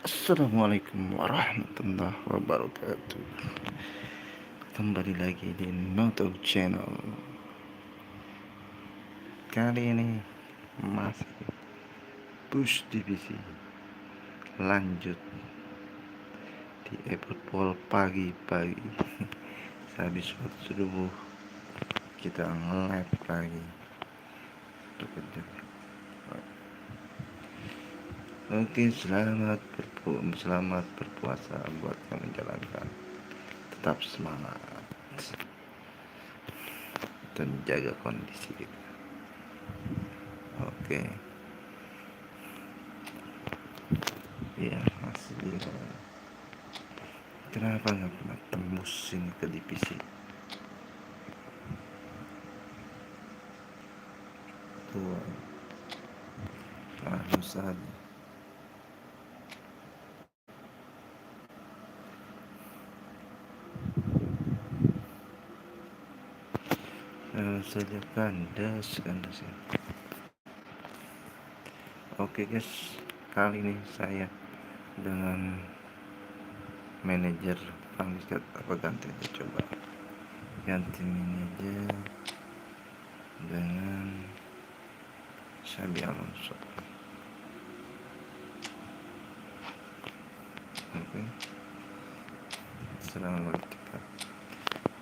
Assalamualaikum warahmatullahi wabarakatuh. Kembali lagi di Noto Channel. Kali ini masih push divisi lanjut di efootball pagi-pagi. Sehabis sholat subuh kita nge-live lagi. Oke, selamat berpuasa buat yang menjalankan. Tetap semangat dan jaga kondisi kita. Oke. Ya, masih. Kenapa nggak pernah tembus ini ke divisi? Tuh, lalu saja. Saja kandas ya. Oke guys, kali ini saya dengan manajer pangkat apa ganti aja, coba ganti manajer dengan Xabi Alonso. Oke, sekarang kita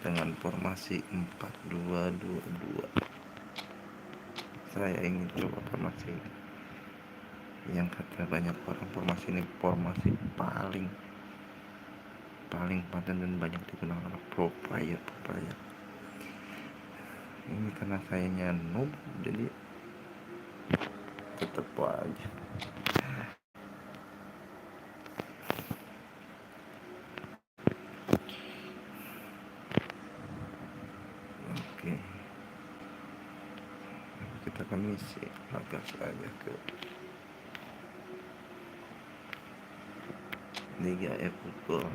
dengan formasi 4-2-2-2. Saya ingin coba formasi yang kata banyak orang, formasi ini formasi paling padan dan banyak digunakan oleh pro player. Ini karena sayanya noob, jadi tetap aja. Oke, kita akan isi laga saja ke Liga efootball.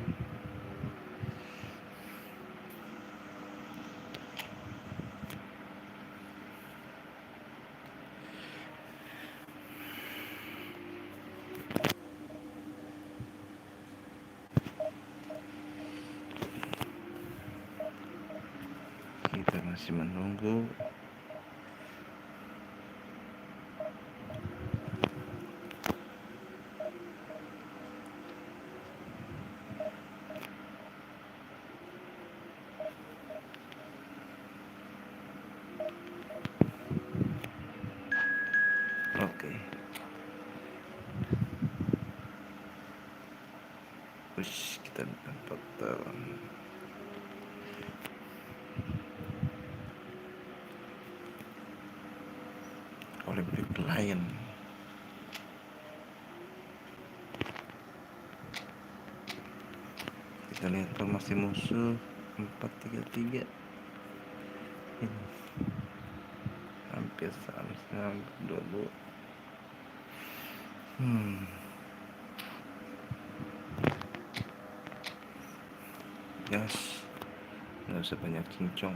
Kita masih menunggu oke. Kita dapat oleh Lion. Kita lihat formasi musuh 4-3-3. Ini hampir sama 2-2. Gas, nggak usah banyak cincong.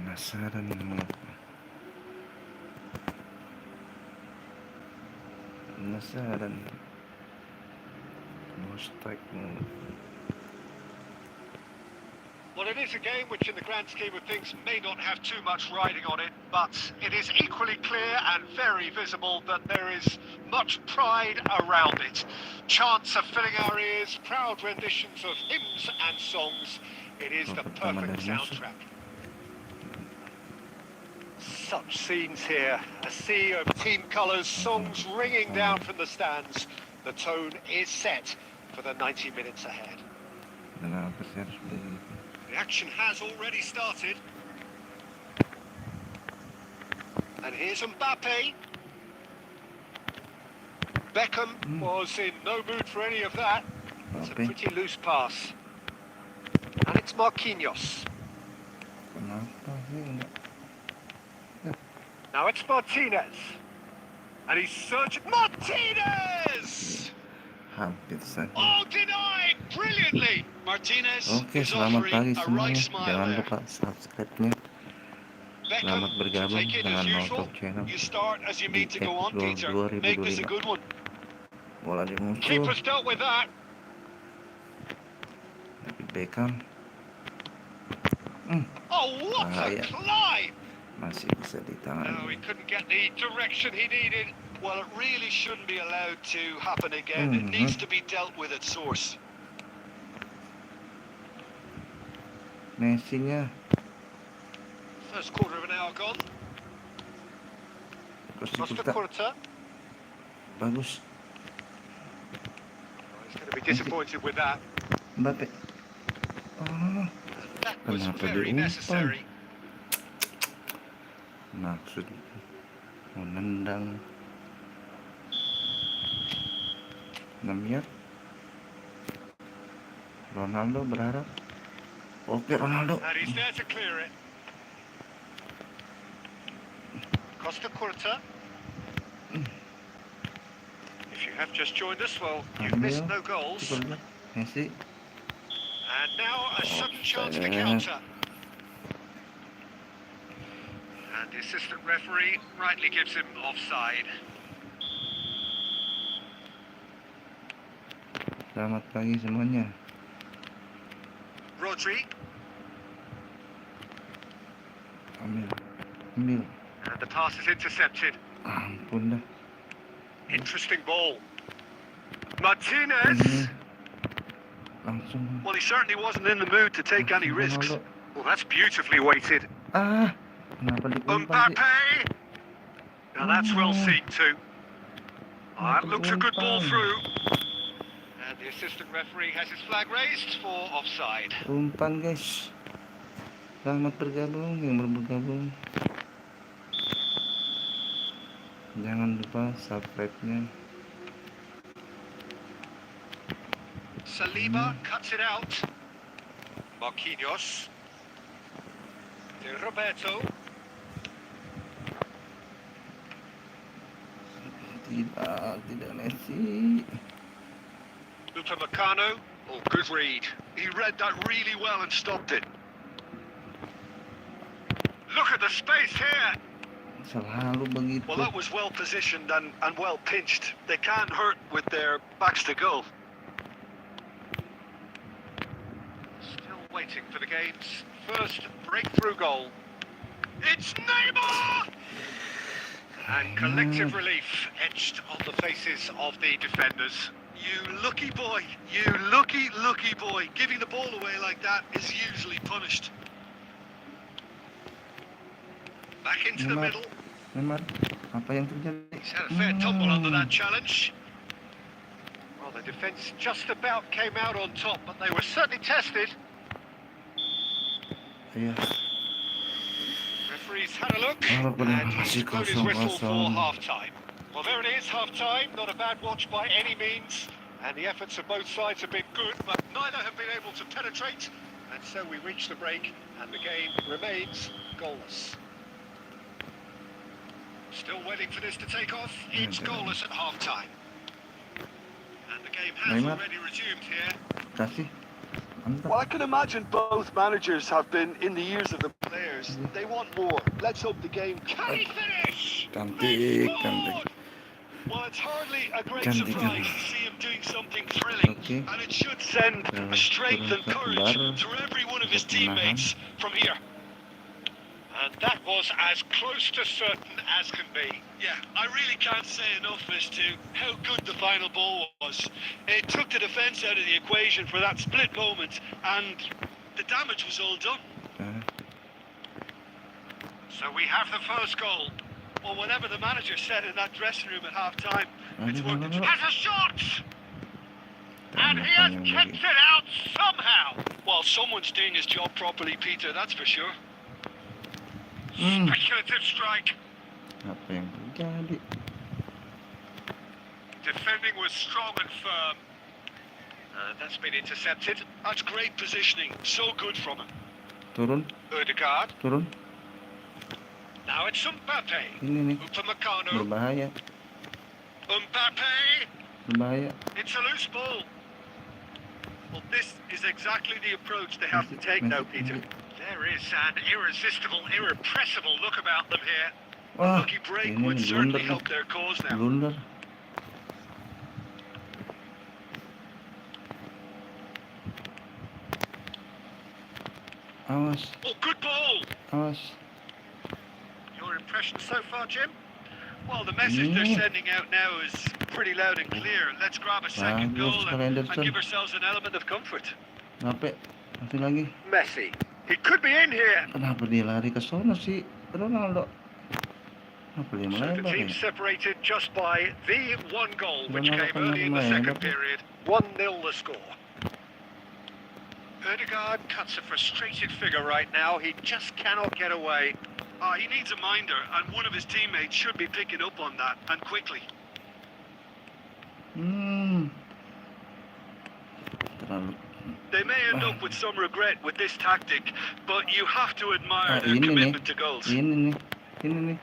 Penasaran mau strike mulu. Well, it is a game which in the grand scheme of things may not have too much riding on it, but it is equally clear and very visible that there is much pride around it. Chants are filling our ears, proud renditions of hymns and songs. It is the perfect soundtrack. Such scenes here, a sea of team colours, songs ringing down from the stands. The tone is set for the 90 minutes ahead. The action has already started. And here's Mbappe. Beckham was in no mood for any of that. It's a pretty loose pass. And it's Marquinhos. Now it's Martinez. And he's searching. Martinez! Oh, denied brilliantly. Martinez Oke, is selamat offering pagi a right semuanya. smile Jangan there. lupa subscribe-nya. Beckham Selamat to bergabung take it dengan as usual. Notok Channel You start as you di mean to go on, efootball Peter. Make this a 2025. good one. Bola di musuh, Keeper's dealt with that. tapi Beckham Oh, what a bahaya, climb! masih bisa No, he ditangani. couldn't get the direction he needed. Well, it really shouldn't be allowed to happen again. It needs to be dealt with at source. Messi-nya First quarter of an hour gone. Costa Costa Curta Curta. bagus. Oh, he's going to be disappointed with that. Mbappe, oh, That was kenapa very diumpan? necessary. Maksud mau nendang 6 yard. Ronaldo berharap. Oke, Ronaldo. And he's there to clear it. Costa Curta. If you have just joined us, well, you've missed no goals. Messi. And now a sudden chance to counter. And the assistant referee rightly gives him offside. Selamat pagi semuanya. Rodri. Ambil. And the pass is intercepted. Ampun dah. Interesting ball. Martinez. Langsung. Well, he certainly wasn't in the mood to take any risks. Well, that's beautifully weighted. Kenapa diumpan sih? Mbappe. Now that's well seen too. That looks a good ball through. And the assistant referee has his flag raised for offside. Umpan, guys. Selamat bergabung yang baru bergabung. Jangan lupa subscribe-nya. Saliba cuts it out. Marquinhos. De Roberto. Tidak Messi. Upamecano. Oh, good read. He read that really well and stopped it. Look at the space here. Selalu begitu. Well, that was well positioned and well pinched. They can't hurt with their backs to goal. Still waiting for the game's first breakthrough goal. It's Neymar! And collective relief etched on the faces of the defenders. You lucky boy, you lucky boy. Giving the ball away like that is usually punished. Back into the middle. Neymar, apa yang terjadi? He's had a fair tumble under that challenge. Well, the defence just about came out on top, but they were certainly tested. Iya. Referee's had a look, and he's blown his whistle for half-time. Well, there it is, half-time. Not a bad watch by any means. And the efforts of both sides have been good, but neither have been able to penetrate. And so we reach the break, and the game remains goalless. Still waiting for this to take off. It's goalless at half-time. And the game has already resumed here. Kasih. Well, I can imagine both managers have been in the ears of the players. They want more. Let's hope the game can finish. Cantik. Well, it's hardly a great surprise to see him doing something thrilling. And it should send a strength and courage to every one of his teammates from here. And that was as close to certain as can be. Yeah, I really can't say enough as to how good the final ball was. It took the defence out of the equation for that split moment, and the damage was all done. So we have the first goal. Well, whatever the manager said in that dressing room at half-time, it's worked. Has a shot! And he has kicked it out somehow. Well, someone's doing his job properly, Peter, that's for sure. Speculative strike. Apa yang terjadi? Defending was strong and firm. That's been intercepted. That's great positioning. So good from him. Turun. Ødegaard. Turun. Now it's Mbappe. Ini nih. Upamecano. Berbahaya. Mbappe. Berbahaya. It's a loose ball. Well, this is exactly the approach they have to take now, Peter. There is an irresistible, irrepressible look about them here. A Wah, lucky break ini would nih certainly blunder nih. help their cause now. Blunder. Awas, Oh, good ball! awas. Your impression so far, Jim? Well, the message they're sending out now is pretty loud and clear. Let's grab a second Bagus goal sekali and Anderson. give ourselves an element of comfort. Kenapa? Masih lagi. Messi. He could be in here. Kenapa dia lari ke sono sih, Ronaldo? Kenapa dia So the melebar team ya? separated just by the one goal, which Ronaldo came kan early in the melebar second ya? period. 1-0 the score. Ødegaard cuts a frustrated figure right now. He just cannot get away. He needs a minder, and one of his teammates should be picking up on that, and quickly. Terlalu. They may end up with some regret with this tactic, but you have to admire their Ini nih, commitment to goals. ini nih.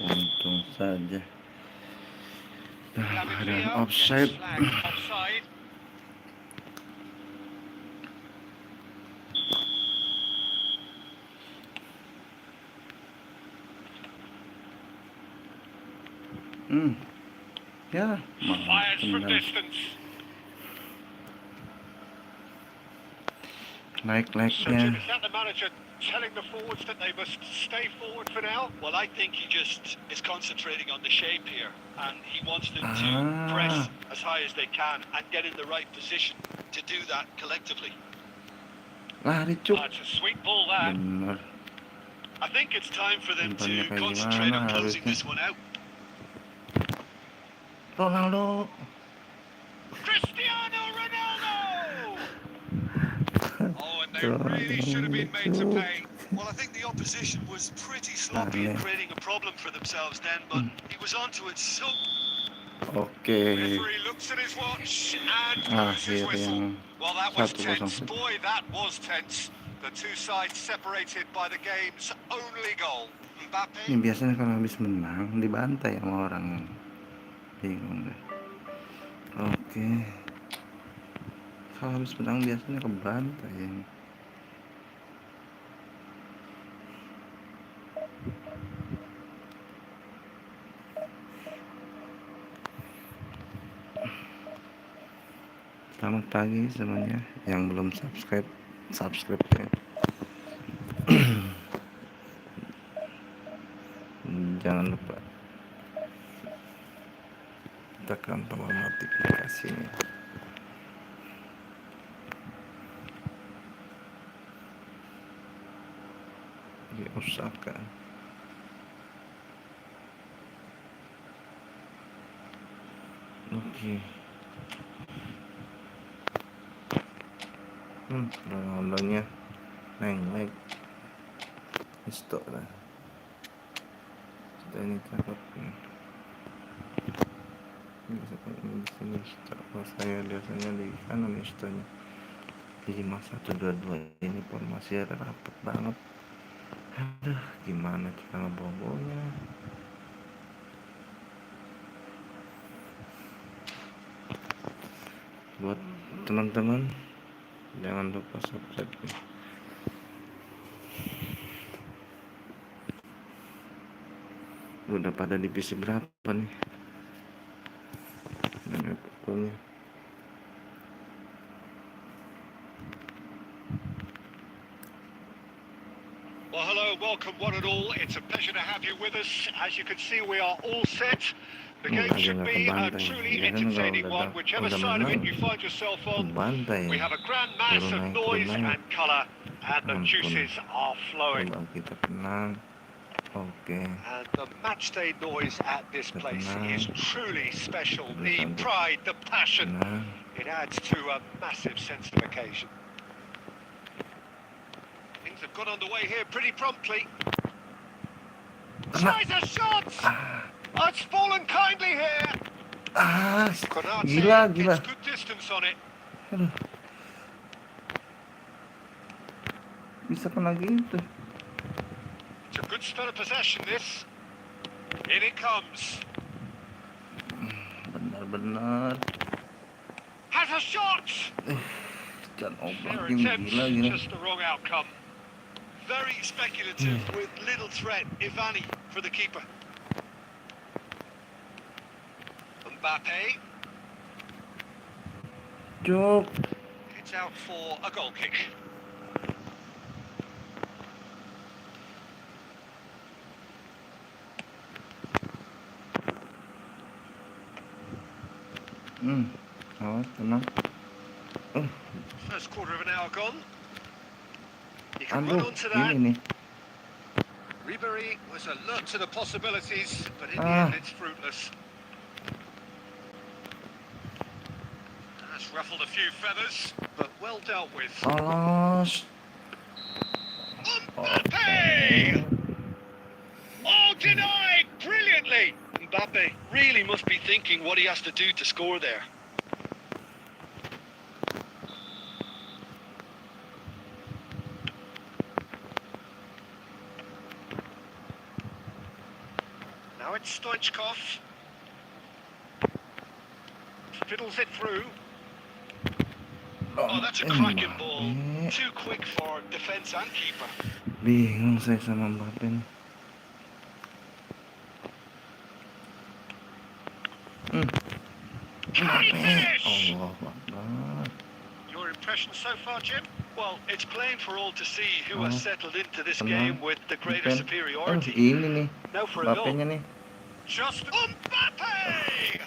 Untung saja. Ada offside. Offside. Ya, Fires from distance. So Naik-naiknya. is that the manager telling the forwards that they must stay forward for now? Well, I think he just is concentrating on the shape here, and he wants them to press as high as they can and get in the right position to do that collectively. Lari cuk. It's a sweet ball there. Bener. I think it's time for them to Umpannya kayak concentrate on gimana closing harusnya? this one out. Ronaldo. Cristiano Ronaldo! Oh, and they really should have been made to pay. Well, I think the opposition was pretty sloppy in creating a problem for themselves then, but he was onto it so... Oke. Referee looks at his watch and blows his whistle. Well, that was tense. Boy, that was tense. The two sides separated by the game's only goal. Ini biasanya kalau habis menang dibantai sama orang. Bingung deh. Oke. Kalau habis menang biasanya kebantai ini. Selamat pagi semuanya yang belum subscribe ya. Jangan lupa tekan tombol notifikasinya. Diusahakan. Oke. Ronaldonya naik stop lah. Sudah ini cakep. Ini stop. Saya biasanya di kanan stopnya. Di 5-1-2-2 ini formasi rapet banget. Aduh, gimana cara ngebobonya? Buat teman-teman, jangan lupa subscribe. Udah pada divisi berapa nih? Ini pokoknya. Well, hello, welcome one and all. It's a pleasure to have you with us. As you can see, we are all set. The game should be a truly entertaining one, whichever side of it you find yourself on. We have a grand mass of noise and colour, and the juices are flowing. Kita tenang. Okay. And the matchday noise at this place is truly special. The pride, the passion, it adds to a massive sense of occasion. Things have got underway here pretty promptly. Tries a shot! Oh, it's fallen kindly here. Gila. It's good distance on it. Aduh. Bisa kena gitu. It's a good spell of possession, this. In it comes. Benar-benar. Has a shot! Dan Oblak Fair ini attempt, gila gini. just the wrong outcome. Very speculative with little threat, if any, for the keeper. Mbappe. Cuk. It's out for a goal kick. Awas, tenang. First quarter of an hour gone. He can Aduh, run onto that. ini nih. Ribery was alert to the possibilities, but in the end it's fruitless. That's ruffled a few feathers, but well dealt with. Alas. Mbappe! Oh, denied brilliantly! Mbappe really must be thinking what he has to do to score there. Now it's Stoichkov. Fiddles it through. Oh, that's a cracking ball. Too quick for defence and keeper. Bingung saya sama Mbappe nih. Finish! Allah Akbar. Your impression so far, Jim? Well, it's plain for all to see who has settled into this game with the greater superiority. Ini nih. Now for a goal. Mbappe-nya nih. Just Mbappe!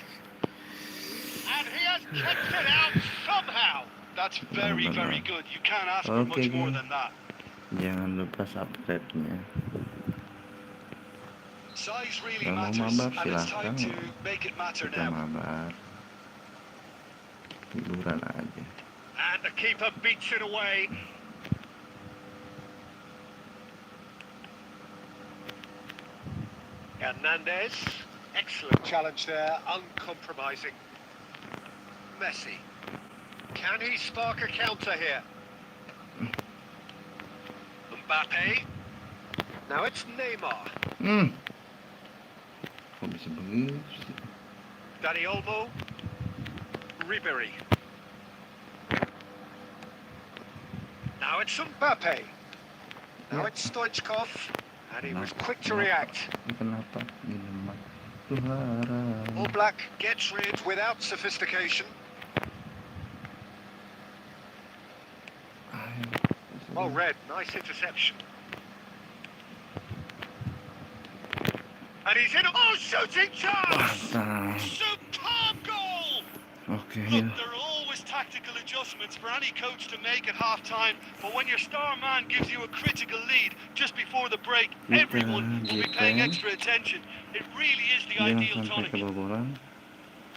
And he has kept it out somehow. That's very, very good. You can't ask for much more than that. Jangan lupa subscribe-nya. Size really Yang mau matters, mabar and it's time silahkan. to make it matter Kita now. mabar. Hiburan aja. And the keeper beats it away. Hernandez, excellent challenge there, uncompromising. Messi, can he spark a counter here? Mbappe, now it's Neymar. Kok bisa begitu sih? Dani Olmo, Ribery. Now it's Mbappe. Now it's Stoichkov, and he was quick to react. Kenapa gini mah? Tuhan. Oblak gets rid without sophistication. Well read, nice interception. And he's in. Oh, shooting chance! Superb goal! Oke. Look, there are always tactical adjustments for any coach to make at half-time, but when your star man gives you a critical lead just before the break, everyone will be paying extra attention. It really is the ideal tonic.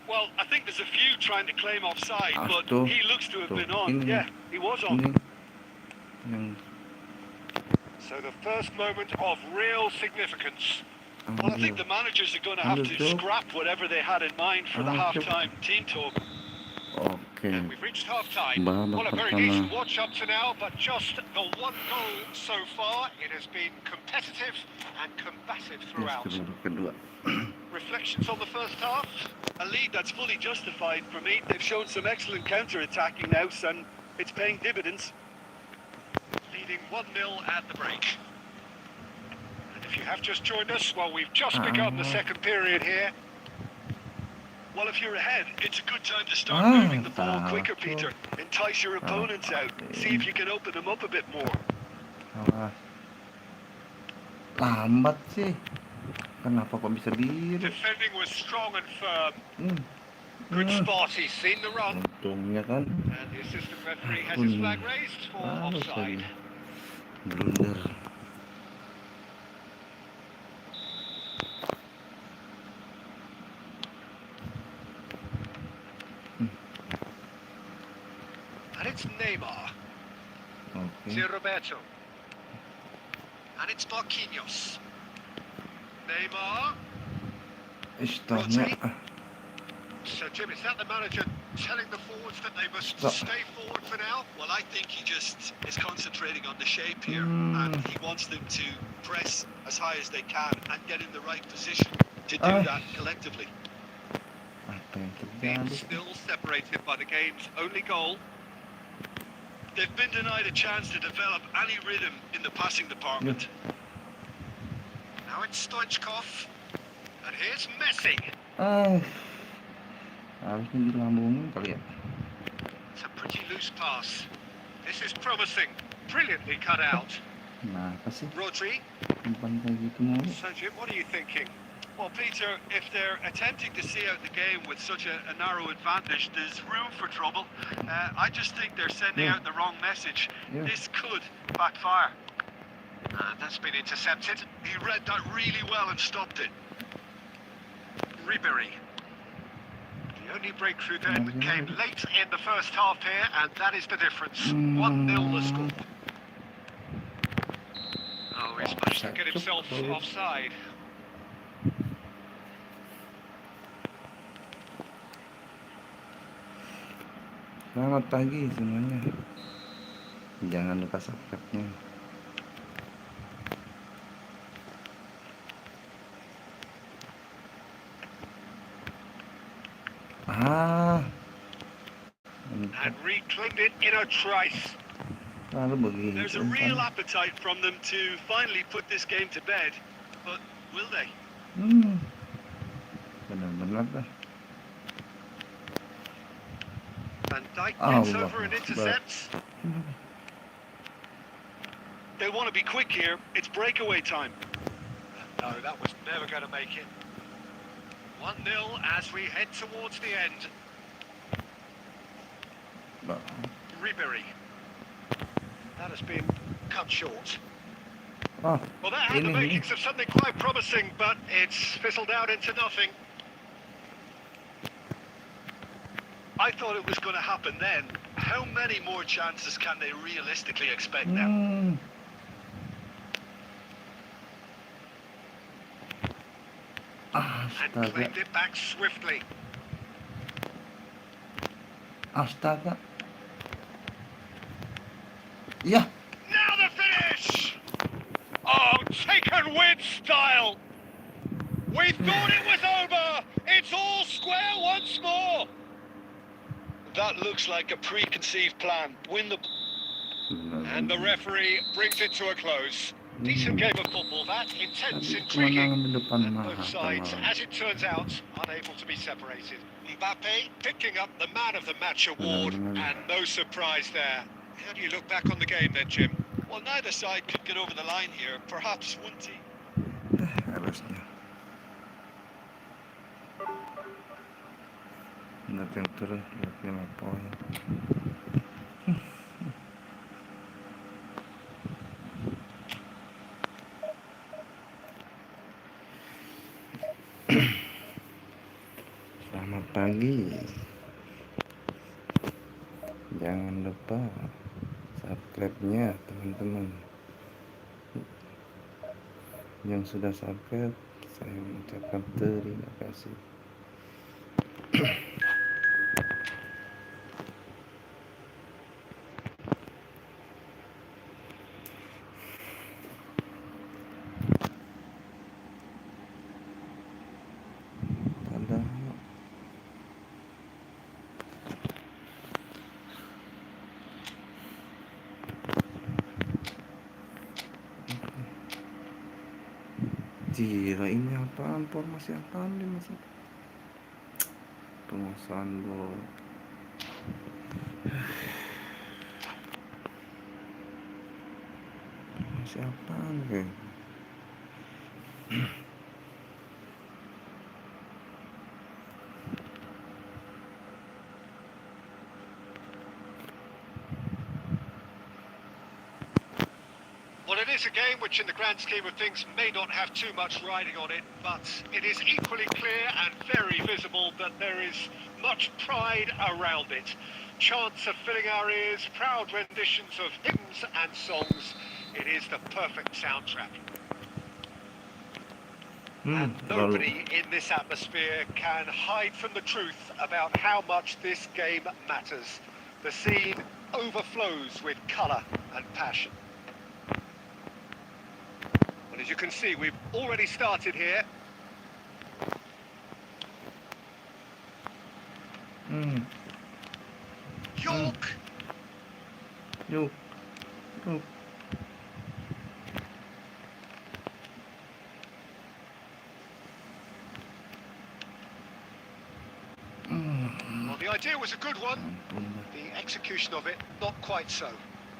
Well, I think there's a few trying to claim offside, but he looks to have been on. Yeah, he was on. So the first moment of real significance. Well, I think the managers are going to have to scrap whatever they had in mind for the half-time team talk. Okay. And we've reached half-time. Well, a very decent watch up to now, but just the one goal so far. It has been competitive and combative throughout. Reflections on the first half? A lead that's fully justified for me. They've shown some excellent counter-attacking now, and it's paying dividends. Leading 1-0 at the break. If you have just joined us, well, we've just begun the second period here. Well, if you're ahead, it's a good time to start moving the ball quicker, Peter. Entice your opponents out. See if you can open them up a bit more. Lambat sih. Kenapa kok bisa biru? Defending was strong and firm. Good spot, he's seen the run. Untungnya kan. And the assistant referee has his flag raised for offside. Blunder. And it's Neymar. Okay. Roberto. And it's Marquinhos. Neymar. So, Jim, is that the manager telling the forwards that they must stay forward for now? Well, I think he just is concentrating on the shape here, and he wants them to press as high as they can and get in the right position to do that collectively. Being still separated by the game's only goal. They've been denied a chance to develop any rhythm in the passing department. Now it's Stoichkov. And here's Messi. Harusnya dilambungin kali ya. It's a pretty loose pass. This is promising. Brilliantly cut out. Kenapa sih? Rodri. Umpan kayak gitu mulu. So Jim, what are you thinking? Well, Peter, if they're attempting to see out the game with such a narrow advantage, there's room for trouble. I just think they're sending out the wrong message. This could backfire. And that's been intercepted. He read that really well and stopped it. Ribery. The only breakthrough then came late in the first half here, and that is the difference. 1-0 the score. Oh, he's managed to get himself offside. Selamat pagi semuanya. Jangan lupa subscribe-nya. And reclaimed it in a trice. There's a real appetite from them to finally put this game to bed, but will they? Benar-benar dah. Van Dijk gets over and intercepts. They want to be quick here. It's breakaway time. No, that was never going to make it. 1-0 as we head towards the end. Ribery. That has been cut short. Well, that had the makings of something quite promising, but it's fizzled out into nothing. I thought it was going to happen then. How many more chances can they realistically expect now? And claimed it back swiftly. Astaga. Yeah. Now the finish! Oh, taken with style! We thought it was over! It's all square once more! That looks like a preconceived plan. Win the... And the referee brings it to a close. Decent game of football, that. Intense, intriguing. And both sides, as it turns out, unable to be separated. Mbappe picking up the Man of the Match award, and no surprise there. How do you look back on the game then, Jim? Well, neither side could get over the line here. Perhaps one team. Harusnya. Nanti yang turun 25 poin. Selamat pagi. Jangan lupa subscribe-nya teman-teman. Yang sudah subscribe, saya mengucapkan terima kasih. Gila, ini apaan? Formasi apaan nih masih? Penguasaan bola. Formasi apaan kayak? Well, it is a game which in the grand scheme of things may not have too much riding on it, but it is equally clear and very visible that there is much pride around it. Chants are filling our ears, proud renditions of hymns and songs. It is the perfect soundtrack. And nobody in this atmosphere can hide from the truth about how much this game matters. The scene overflows with colour and passion. As you can see, we've already started here. York! Yuk. Yuk. Well, the idea was a good one. The execution of it, not quite so.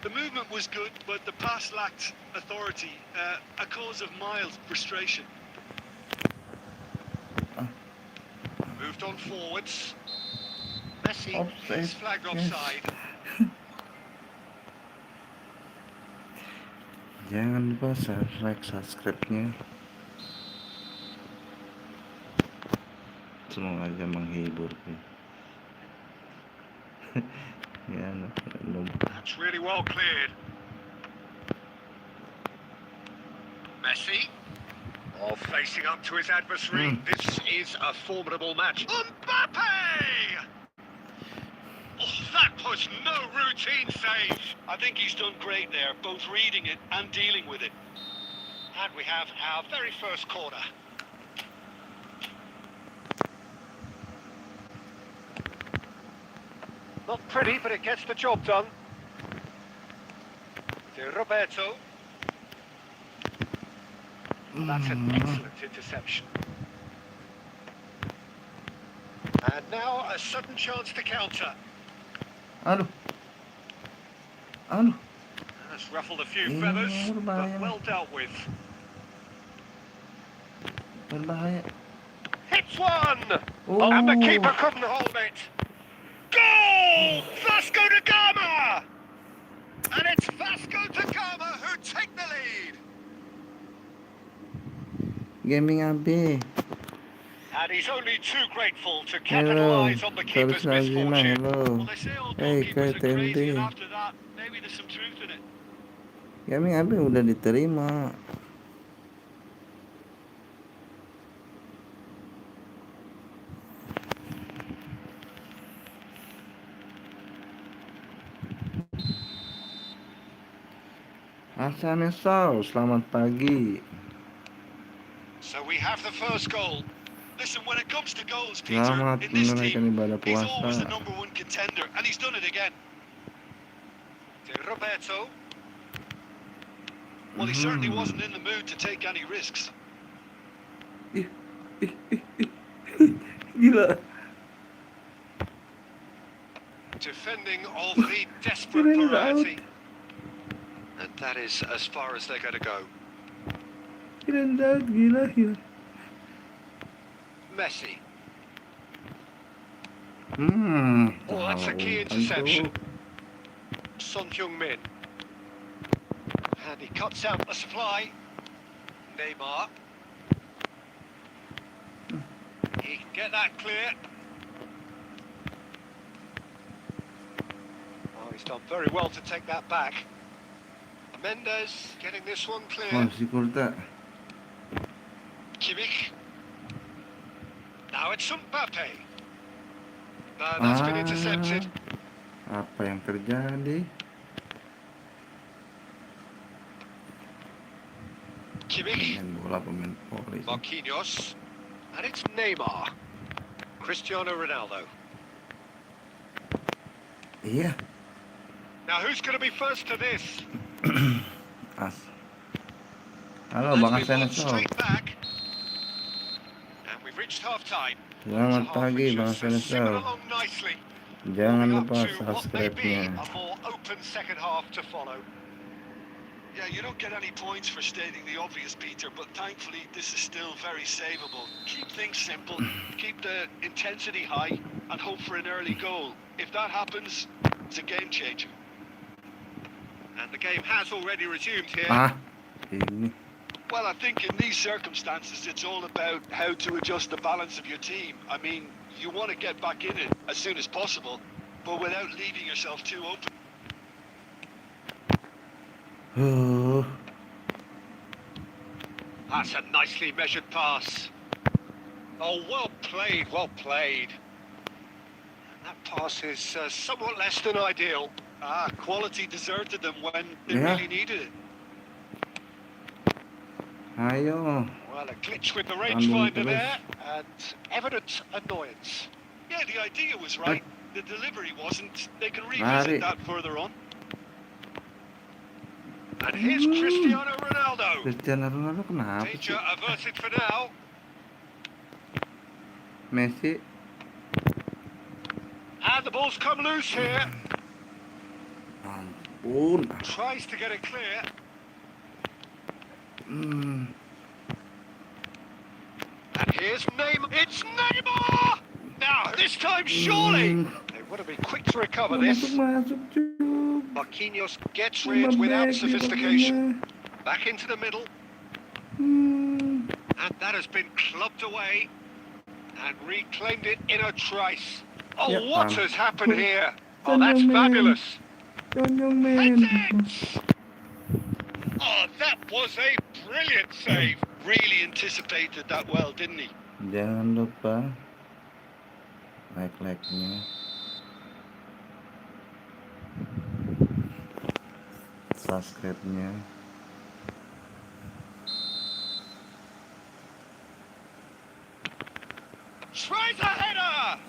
The movement was good, but the pass lacked authority, a cause of mild frustration. Moved on forwards. Messi Offside, is flagged yes. offside. Jangan lupa like, subscribe-nya. Semoga aja menghibur. Ya, no. That's really well cleared. Messi. Oh, facing up to his adversary. This is a formidable match. Mbappe! Oh, that was no routine save. I think he's done great there, both reading it and dealing with it. And we have our very first corner. Not pretty, but it gets the job done. To Roberto. That's an excellent interception. And now a sudden chance to counter. Aduh. Aduh. That's ruffled a few feathers, but well dealt with. Berbahaya. Hits one! Oh. And the keeper couldn't hold it. Goal! Vasco da Gama! And it's Vasco da Gama who take the lead. Gaming AB. And he's only too grateful to Hello. capitalise on the keeper's Terus lagi mah, misfortune. hello. Well, they say all Hey, goalkeepers are crazy, and KTMD. after that, maybe there's some truth in it. Gaming AB udah diterima. Hasaneso, selamat pagi. So we have the first goal. Listen, when it comes to goals, Peter, Selamat in this menunaikan team, ibadah he's always the puasa. number one contender, and he's done it again. To Roberto. Well, he certainly wasn't in the mood to take any risks. Gila. Defending of the desperate Kirain udah variety. out. And that is as far as they're going to go. Kirain udah out, gila. Messi. Oh, that's a tahu. key interception. Son Heung-min. And he cuts out the supply. Neymar. He can get that clear. Oh, he's done very well to take that back. Mendes getting this one clear. Masih kurta. Kimmich. Now it's Mbappe. No, that's been intercepted. Apa yang terjadi? Kimmich. Main bola pemain polisi. Marquinhos. And it's Neymar. Cristiano Ronaldo. Iya. Now who's going to be first to this? As. Halo, As Bang we move Hasaneso. straight back. And we've reached half-time. Selamat pagi, Bang Swimming Hasaneso. along nicely. Jangan Moving up lupa to what may be subscribe-nya. a more open second half to follow. Yeah, you don't get any points for stating the obvious, Peter, but thankfully this is still very savable. Keep things simple, keep the intensity high, and hope for an early goal. If that happens, it's a game changer. And the game has already resumed here. Ini. Well, I think in these circumstances, it's all about how to adjust the balance of your team. I mean, you want to get back in it as soon as possible, but without leaving yourself too open. That's a nicely measured pass. Oh, well played, well played. And that pass is somewhat less than ideal. Quality deserted them when they Yeah. really needed it. Ayo. Well, a glitch with the rangefinder terus. there, and evident annoyance. Yeah, the idea was right. The delivery wasn't. They can Mari. revisit that further on. And here's Cristiano Ronaldo. Cristiano Ronaldo kenapa sih? Danger averted for now. Messi And the ball's come loose here. ampun. Tries to get it clear. Hmm. And here's Neymar. It's Neymar! Now, this time surely! They want to be quick to recover this. Masuk cuk. Marquinhos gets rid without sophistication. Back into the middle. Hmm. And that has been clubbed away. And reclaimed it in a trice. Oh, Yep, what has happened here? Oh, Son that's Young Man. fabulous. Son Young That's Man. it! Oh, that was a brilliant save. Really anticipated that well, didn't he? Jangan lupa like-nya, subscribe-nya. Tries a header!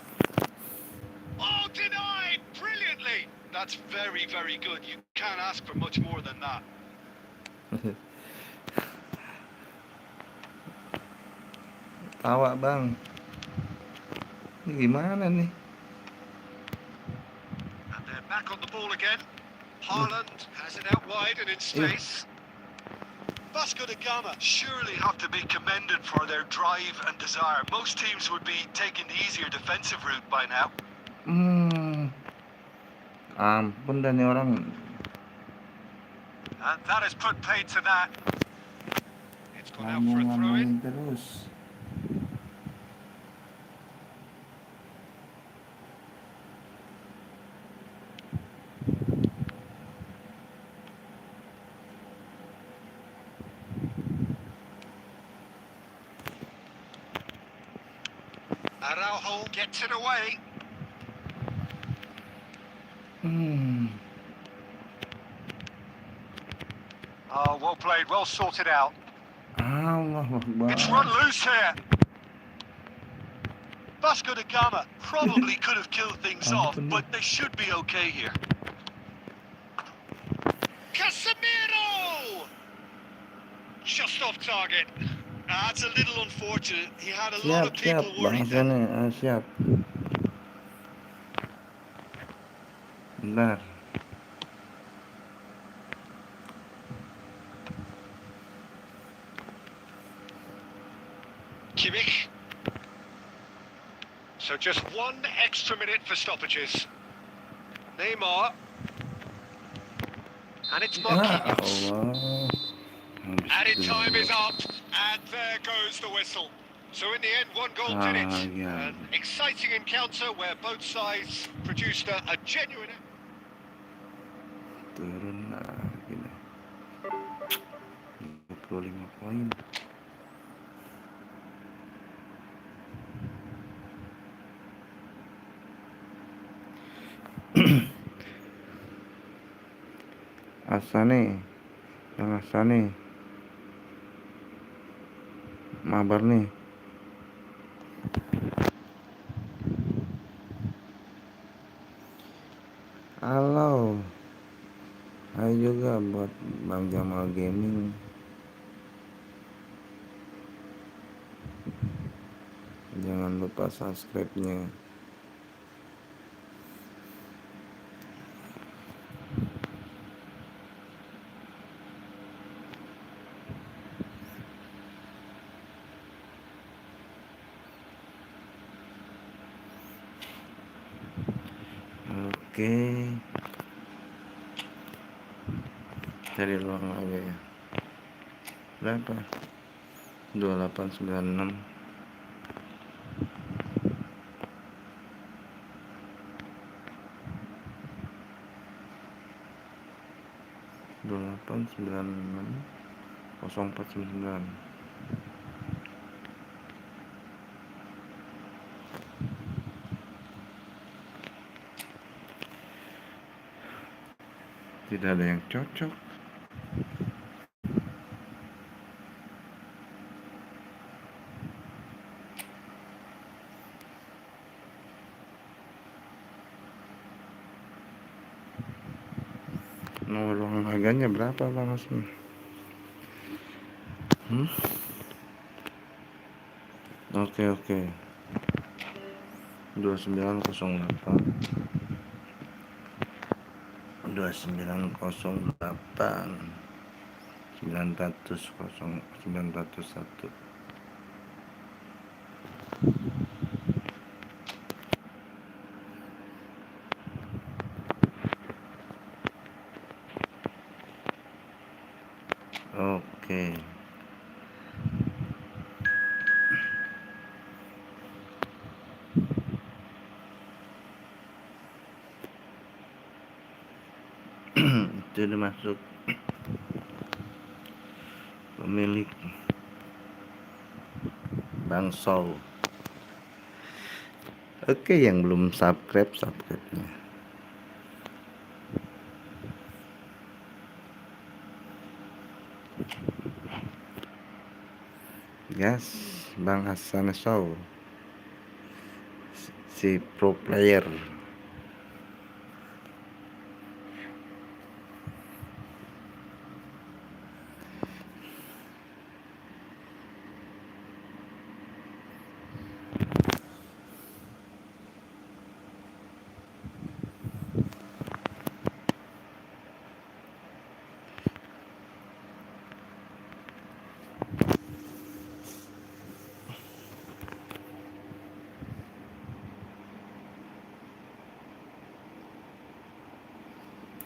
Oh, denied brilliantly. That's very, very good. You can't ask for much more than that. Tawa bang. Ini gimana nih? And they're back on the ball again. Haaland has it out wide and in space. Vasco da Gama surely have to be commended for their drive and desire. Most teams would be taking the easier defensive route by now. Ampun dah nih orang. And that has put paid to that. It's gone out for a throw-in. Terus. Araujo gets it away. Oh, well played, well sorted out. Allah Akbar. It's run loose here. Vasco da Gama probably could have killed things off, but they should be okay here. Casemiro! Just off target. That's a little unfortunate. He had a lot of people Siap worried there. bahasanya. Siap. Bentar. Kimmich. So just one extra minute for stoppages. Neymar. And it's Marquinhos. Allah. Added time is up, and there goes the whistle. So in the end, one goal did it. Yeah. An exciting encounter where both sides produced a genuine... Turun lagi nih. 25 poin. Asane, yang Asane, mabar nih. Halo, hai juga buat Bang Jamal Gaming. Jangan lupa subscribe-nya. Oke, cari ruang lagi ya. Berapa? 2896. Delapan sembilan enam 0499. Tidak ada yang cocok. Uang harganya berapa Bang Asmi? Oke 2908 901. Oke. Itu dimasuk pemilik Bang Sol. Oke, yang belum subscribe-nya. Gas, Bang Hasan Show, si pro player.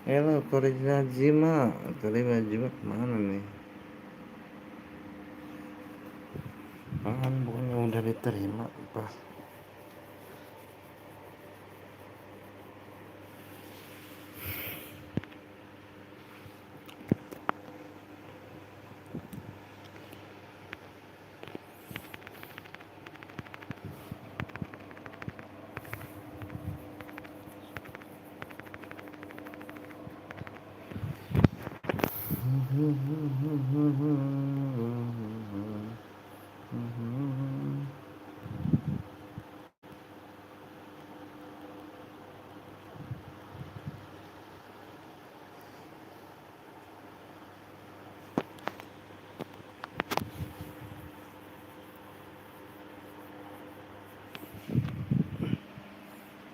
Halo, Korejima Jima mana nih? Bukannya udah diterima pas.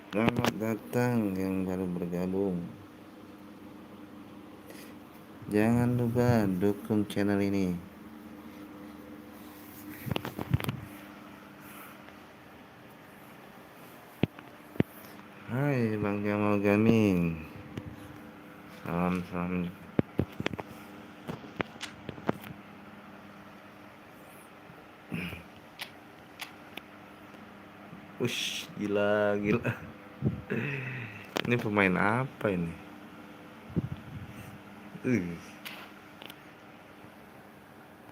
Selamat datang yang baru bergabung. Jangan lupa dukung channel ini. Hai Bang Jamal Gaming. Salam. Ush, gila. Ini pemain apa ini?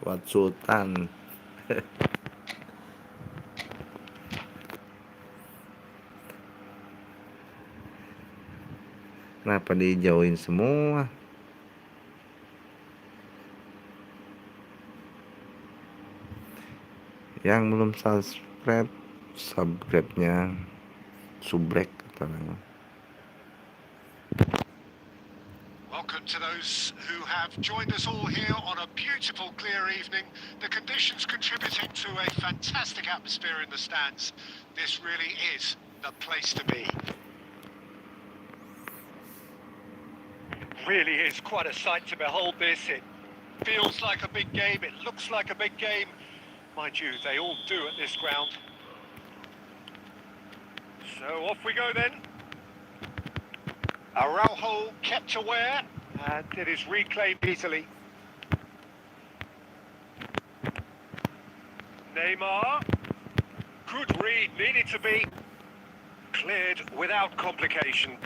Wat Sultan. Kenapa dijauhin semua? Yang belum subscribe-nya subrek katanya. Welcome to those who have joined us all here on a beautiful, clear evening. The conditions contributing to a fantastic atmosphere in the stands. This really is the place to be. Really is quite a sight to behold this. It feels like a big game. It looks like a big game. Mind you, they all do at this ground. So off we go then. Araujo kept aware, and it is reclaimed easily. Neymar. Good read, needed to be cleared without complication.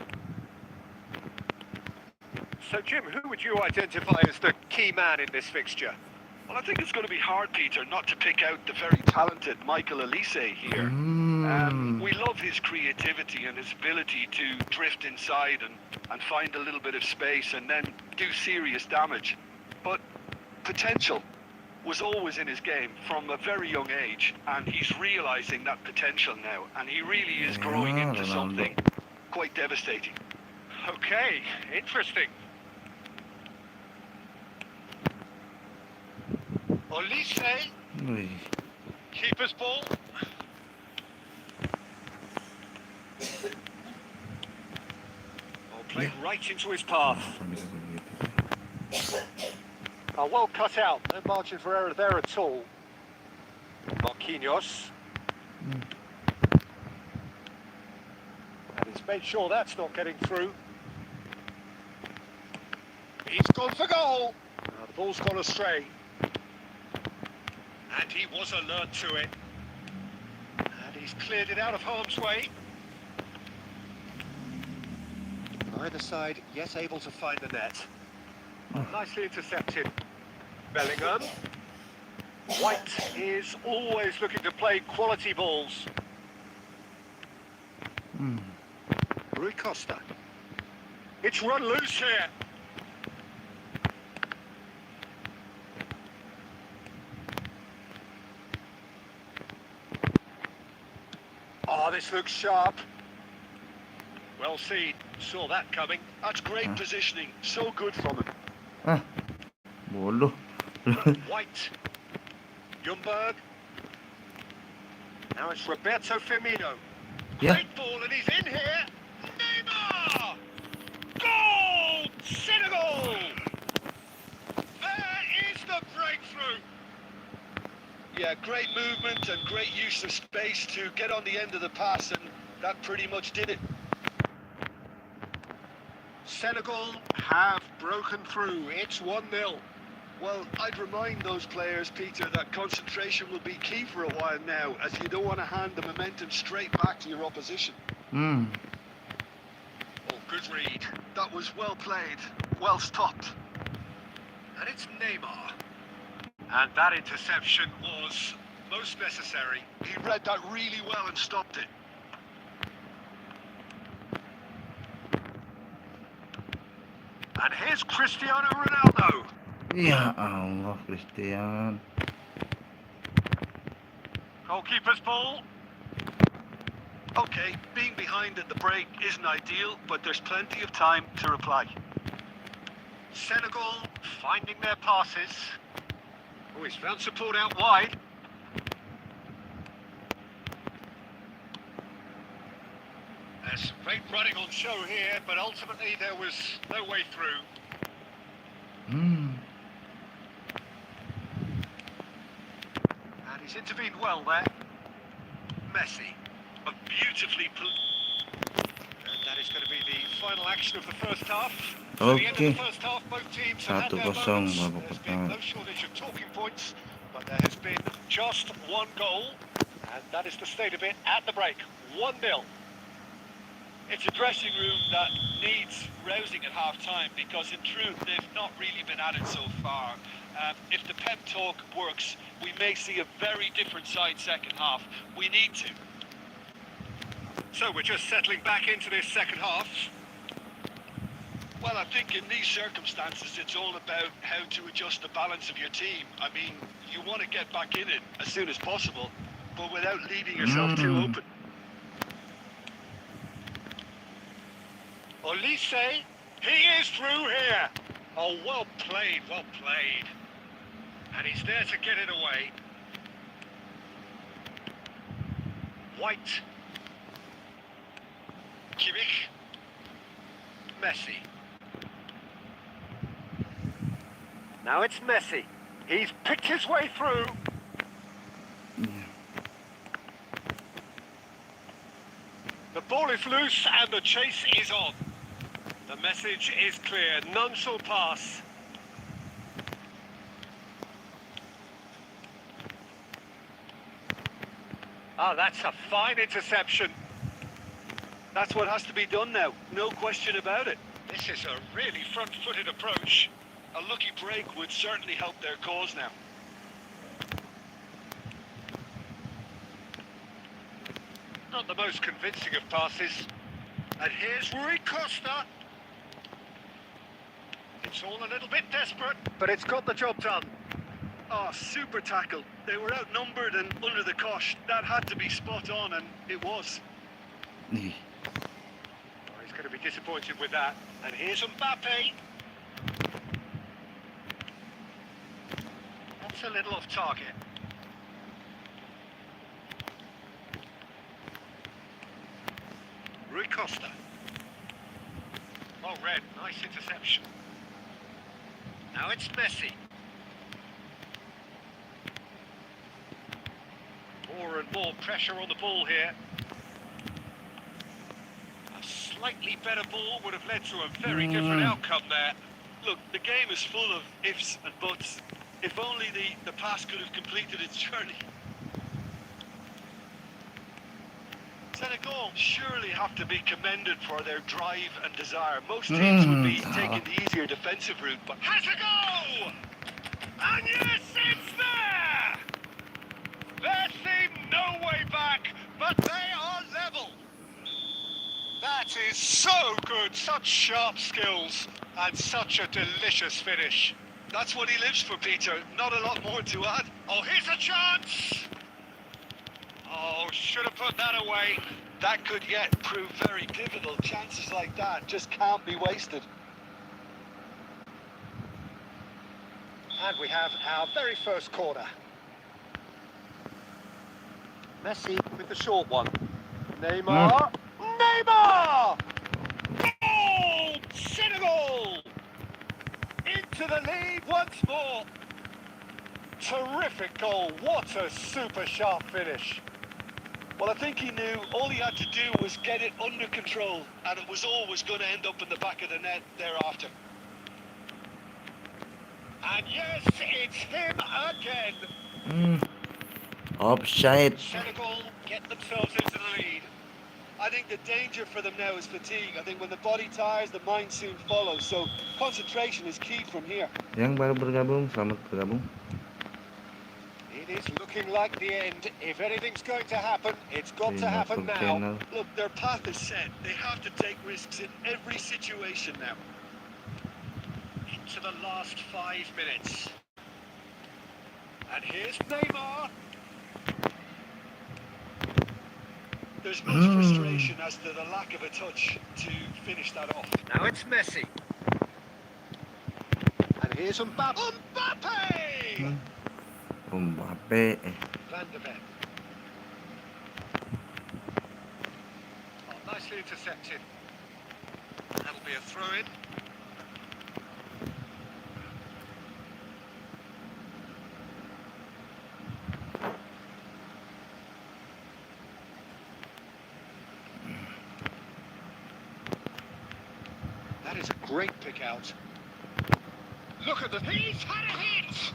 So Jim, who would you identify as the key man in this fixture? Well, I think it's going to be hard, Peter, not to pick out the very talented Michael Elise here. We love his creativity and his ability to drift inside and find a little bit of space and then do serious damage. But potential was always in his game from a very young age, and he's realising that potential now, and he really is growing into something quite devastating. Okay, interesting. Olise, Wih, keeper's ball. Oh, played right into his path. bisa begitu. Well cut out. No margin for error there at all. Marquinhos. And he's made sure that's not getting through. He's gone for goal. The ball's gone astray. And he was alert to it. And he's cleared it out of harm's way. Either side yet able to find the net. Nicely intercepted. Bellingham. White is always looking to play quality balls. Rui Costa. It's run loose here. Oh, this looks sharp. Well seen. Saw that coming. That's great positioning. So good from him. Bodoh. White. Ljungberg. Now it's Roberto Firmino. Yeah. Great ball and he's in here. Neymar! Goal! Senegal! There is the breakthrough. Yeah, great movement and great use of space to get on the end of the pass, and that pretty much did it. Senegal have broken through. It's 1-0. Well, I'd remind those players, Peter, that concentration will be key for a while now, as you don't want to hand the momentum straight back to your opposition. Oh, good read. That was well played, well stopped. And it's Neymar. And that interception was most necessary. He read that really well and stopped it. And here's Cristiano Ronaldo. Ya Allah, Christian. Goalkeeper's ball. Okay, being behind at the break isn't ideal, but there's plenty of time to reply. Senegal finding their passes. Oh, he's found support out wide. There's great running on show here, but ultimately there was no way through. And he's intervened well there. Messi. Beautifully And that is going to be the final action of the first half. At the end of the first half, both teams have had their 1-0 moments. babak There's been no pertama. shortage of talking points, but there has been just one goal, and that is the state of it at the break. 1-0. It's a dressing room that needs rousing at half-time, because in truth they've not really been at it so far. If the pep talk works, we may see a very different side second half. We need to. So we're just settling back into this second half. Well, I think in these circumstances, it's all about how to adjust the balance of your team. I mean, you want to get back in it as soon as possible, but without leaving yourself too open. Olise, he is through here. Oh, well played, well played. And he's there to get it away. White. Kimmich. Messi. Now it's Messi. He's picked his way through. The ball is loose and the chase is on. The message is clear. None shall pass. Oh, that's a fine interception. That's what has to be done now, no question about it. This is a really front-footed approach. A lucky break would certainly help their cause now. Not the most convincing of passes. And here's Rui Costa. It's all a little bit desperate, but it's got the job done. Oh, super tackle. They were outnumbered and under the cosh. That had to be spot on, and it was. Oh, he's going to be disappointed with that. And here's Mbappe. That's just a little off target. Rui Costa. Well read, nice interception. Now it's Messi. More and more pressure on the ball here. A slightly better ball would have led to a very different outcome there. Look, the game is full of ifs and buts. If only the pass could have completed its journey. Senegal surely have to be commended for their drive and desire. Most teams would be taking the easier defensive route, but Has a go! And yes, it's there! There seemed no way back, but they are level. That is so good, such sharp skills, and such a delicious finish. that's what he lives for, Peter. Not a lot more to add. Oh, here's a chance! Oh, should have put that away. That could yet prove very pivotal. Chances like that just can't be wasted. And we have our very first corner. Messi with the short one. Neymar. Neymar! Goal! Senegal! Into the lead once more. Terrific goal. What a super sharp finish. Well, I think he knew all he had to do was get it under control, and it was always going to end up in the back of the net thereafter. And yes, it's him again. Offside. Senegal get themselves into the lead. I think the danger for them now is fatigue. I think when the body tires, the mind soon follows. So concentration is key from here. Yang baru bergabung, selamat bergabung. It is looking like the end. If anything's going to happen, it's got to happen now. Channel. Look, their path is set. They have to take risks in every situation now. Into the last 5 minutes. And here's Neymar. There's much frustration as to the lack of a touch to finish that off. Now it's Messi. And here's Mbappe. Mbappe! Mbappe. Van de Ven. Oh, nicely intercepted. That'll be a throw-in. That is a great pick out. Look at the... He's had a hit!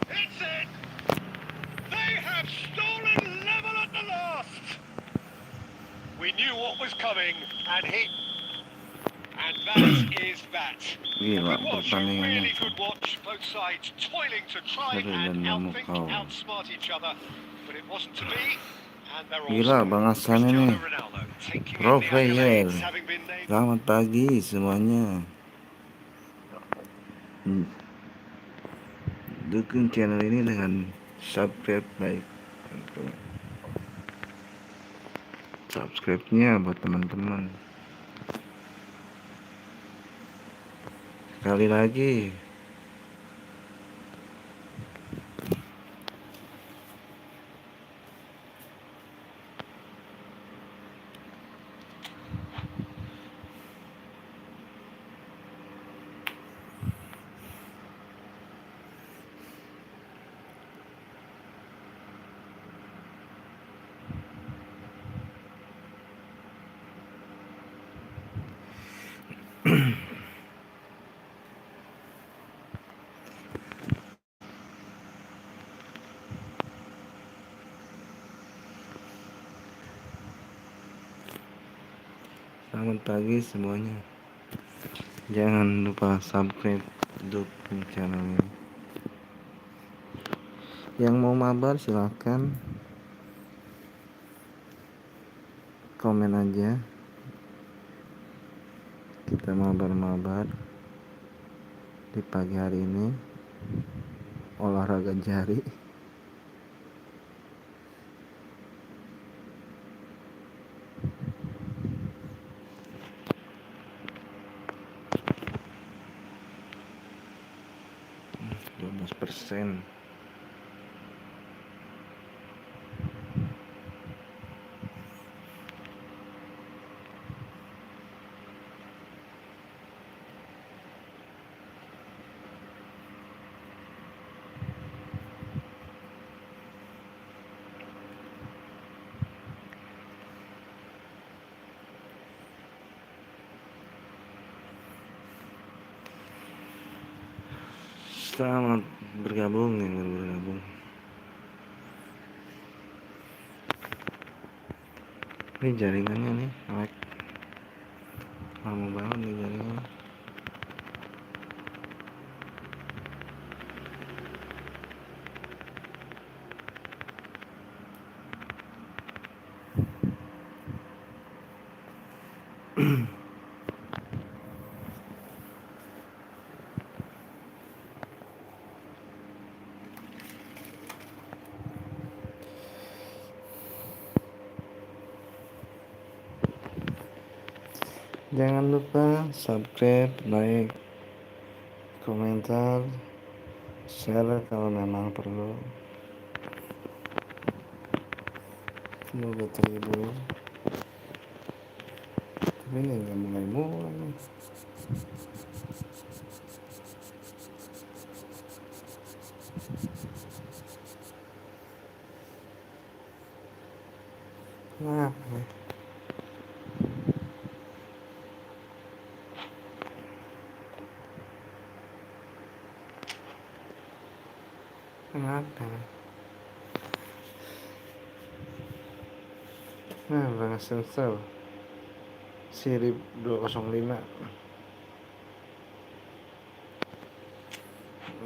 It's it! They have stolen level at the last! We knew what was coming, and he... And that is that. Gila, A good watch, a pertandingannya. really good watch. Both sides toiling to try Seru and dan outthink, memukau. outsmart each other. But it wasn't to be. And they're all Gila, Bang Hasan ini Ronaldo taking in pro the player. accolades, having been named. Selamat pagi semuanya. Dukung channel ini dengan subscribe, like, subscribe-nya buat teman-teman. Sekali lagi. Selamat pagi semuanya. Jangan lupa subscribe, dukung channel ini. Yang mau mabar silahkan komen aja. Kita mabar-mabar di pagi hari ini, olahraga jari. %. Selamat bergabung yang baru bergabung. Ini jaringannya nih, lag. Lama banget nih jaringannya. Jangan lupa subscribe, like, komentar, share kalau memang perlu. Semoga terhibur. Tapi ini nggak mulai nih. Kenapa nih? Kenapa nih? Nah, udah sensor sirip 205.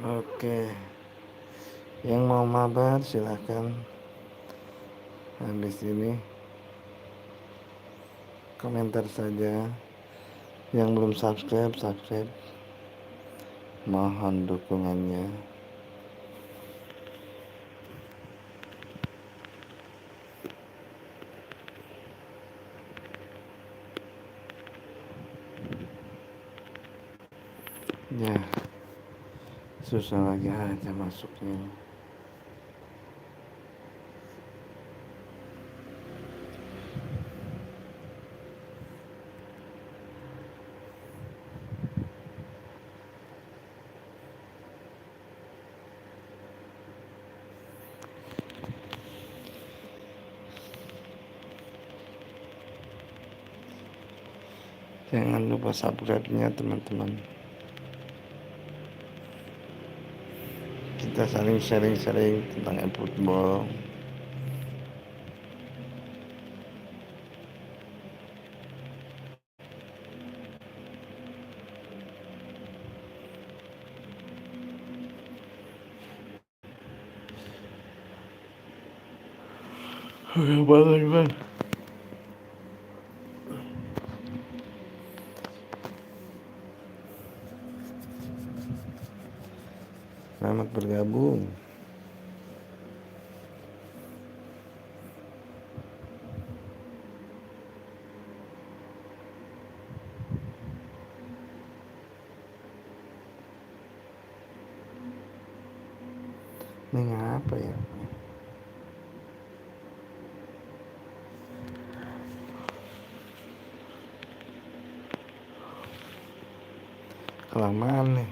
Oke, yang mau mabar silahkan. Habis ini komentar saja. Yang belum subscribe, mohon dukungannya. Ya, susah lagi aja masuknya. Jangan lupa subscribe-nya teman-teman. Kita saling sharing tentang efootball. Boleh, Bang. Selamat bergabung. Ini ngapa ya? Kelamaan nih.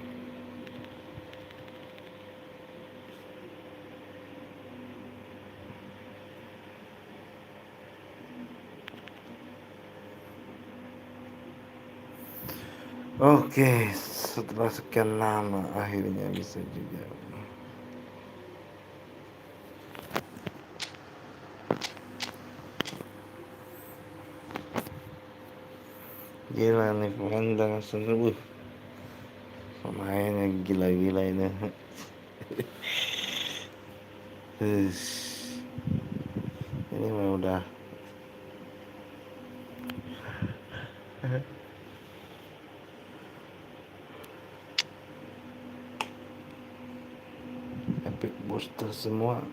Oke, setelah sekian lama akhirnya bisa juga. Gila nih pemain seru. Pemainnya gila-gila ini. Ini mah udah epic booster semua.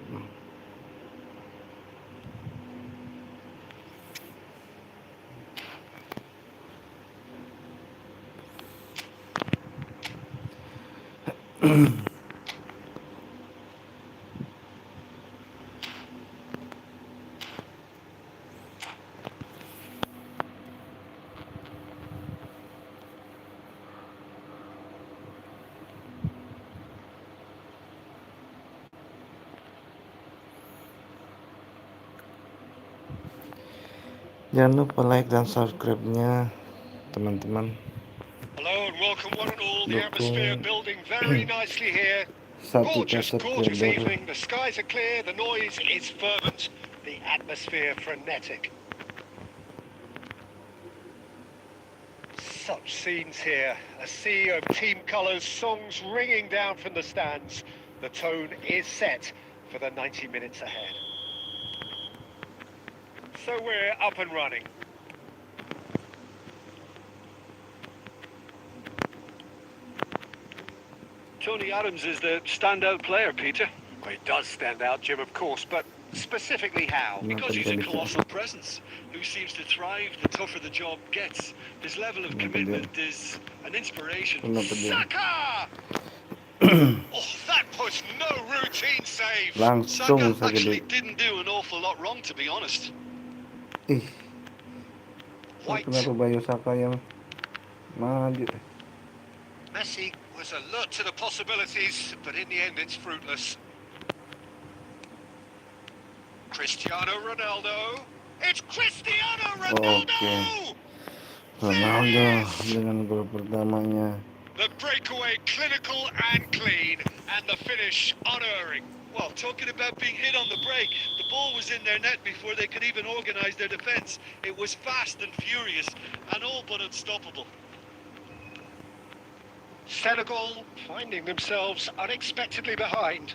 Jangan lupa like dan subscribe-nya teman-teman. Hello and welcome one and all. The Dukung atmosphere building very nicely here. satu Gorgeous, catat gorgeous header. evening. The skies are clear, the noise is fervent, the atmosphere frenetic. Such scenes here. A sea of team colours, songs ringing down from the stands. The tone is set for the 90 minutes ahead. So we're up and running. Tony Adams is the standout player, Peter. Well, he does stand out, Jim, of course, but specifically how? Because he's a colossal presence who seems to thrive the tougher the job gets. His level of commitment is an inspiration. Saka! Oh, that was no routine save. Langsung Saka saja actually deh. didn't do an awful lot wrong, to be honest. Ih, White. kenapa Bayu Saka yang maju? Messi was alert to the possibilities, but in the end it's fruitless. Cristiano Ronaldo. It's Cristiano Ronaldo! Oke. Ronaldo dengan gol pertamanya. The breakaway clinical and clean, and the finish unerring. Well, talking about being hit on the break, the ball was in their net before they could even organise their defence. It was fast and furious, and all but unstoppable. Senegal finding themselves unexpectedly behind.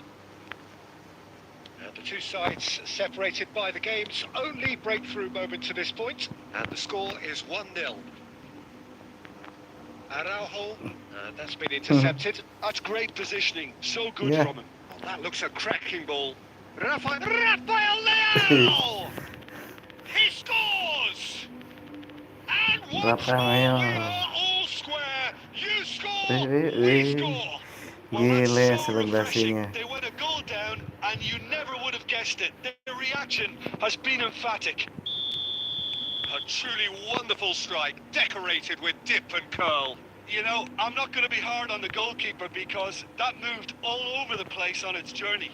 And the two sides separated by the game's only breakthrough moment to this point, and the score is 1-0. Araujo, that's been intercepted. That's great positioning. So good Yeah. from him. Well, that looks a cracking ball. Rafael Leao! He scores! And once Rafael more we Leao. are all square. You score, Eh, we eh. score. Well, Gile that's so refreshing. selebrasinya. They went a goal down, and you never would have guessed it. Their reaction has been emphatic. A truly wonderful strike, decorated with dip and curl. You know, I'm not going to be hard on the goalkeeper because that moved all over the place on its journey.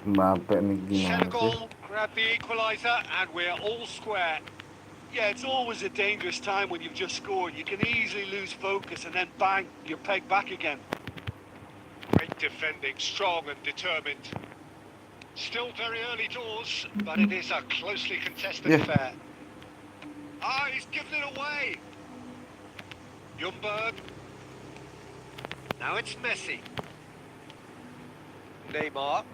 Mbappe nih gimana sih? Senegal grab the equaliser, and we're all square. Yeah, it's always a dangerous time when you've just scored. You can easily lose focus and then bang, you're pegged back again. Great defending, strong and determined. Still very early doors, but it is a closely contested affair. Ah, he's given it away. Ljungberg. Now it's Messi. Neymar.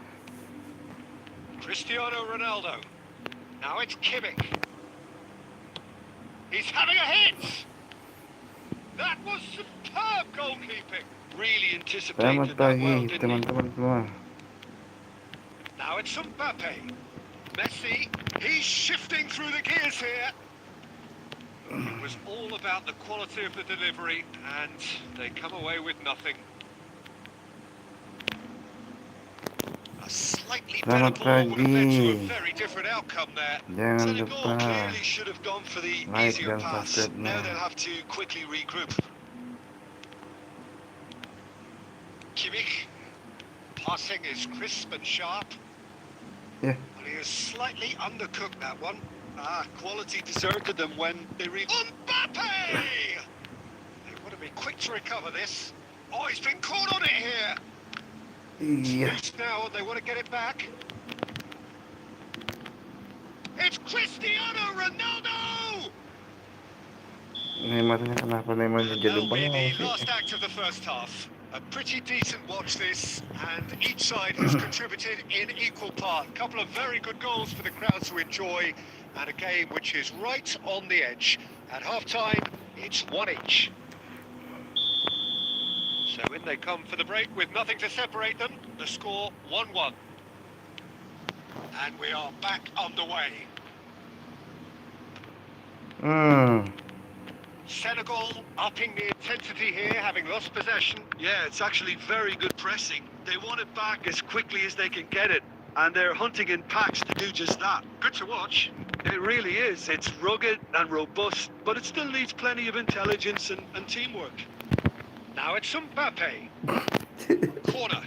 Cristiano Ronaldo. Now it's Kimmich. He's having a hit! That was superb goalkeeping. Really Selamat anticipated that pagi well, didn't he? teman-teman semua. Now it's Mbappe. Messi, he's shifting through the gears here. It was all about the quality of the delivery, and they come away with nothing. A slightly better Selamat ball would have led to a pagi. very different outcome there. Jangan Senegal lupa clearly should have gone for the like easier dan pass. subscribe-nya. Now they'll have to quickly regroup. Kimmich. Passing is crisp and sharp. Yeah. Well, he has slightly undercooked that one. Quality deserted them when they reached. Mbappe! They want to be quick to recover this. Oh, he's been caught on it here. Iya. Loose now, and they want to get it back. It's Cristiano Ronaldo! Neymarnya kenapa Neymarnya jadi That'll be bengong the last sih? act of the first half. A pretty decent watch this, and each side has contributed in equal part. A couple of very good goals for the crowd to enjoy, and a game which is right on the edge. At half-time, it's 1 each. So in they come for the break with nothing to separate them. The score 1-1. And we are back underway. Senegal upping the intensity here, having lost possession. Yeah, it's actually very good pressing. They want it back as quickly as they can get it, and they're hunting in packs to do just that. Good to watch. It really is. It's rugged and robust, but it still needs plenty of intelligence and teamwork. Now it's Mbappe. Corner.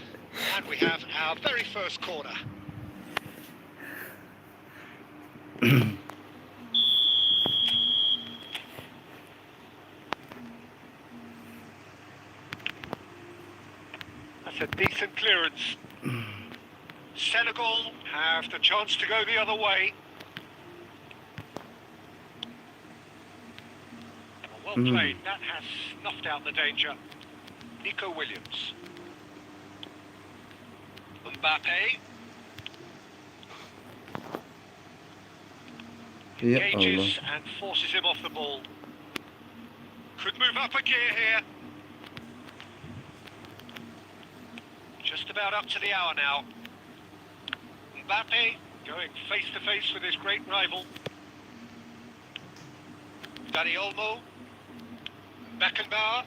And we have our very first corner. That's a decent clearance. Senegal have the chance to go the other way. Well played. That has snuffed out the danger. Nico Williams. Mbappe. Ya Engages Allah. and forces him off the ball. Could move up a gear here. Just about up to the hour now. Mbappe going face to face with his great rival. Dani Olmo. Beckenbauer.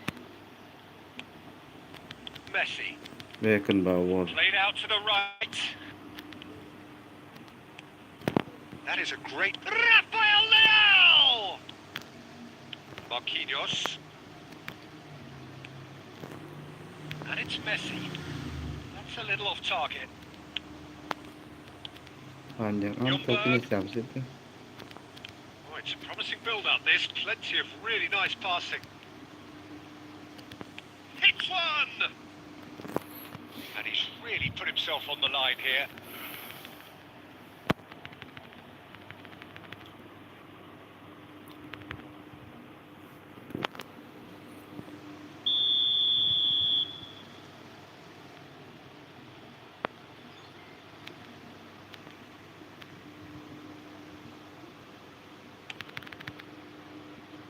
Messi. Beckenbauer. Played out to the right. That is a great... Rafael Leao! Marquinhos. And it's Messi. That's a little off target. Panjang amat ini siapa sih itu? Oh, it's a promising build-up. There's plenty of really nice passing. Hits one! And he's really put himself on the line here.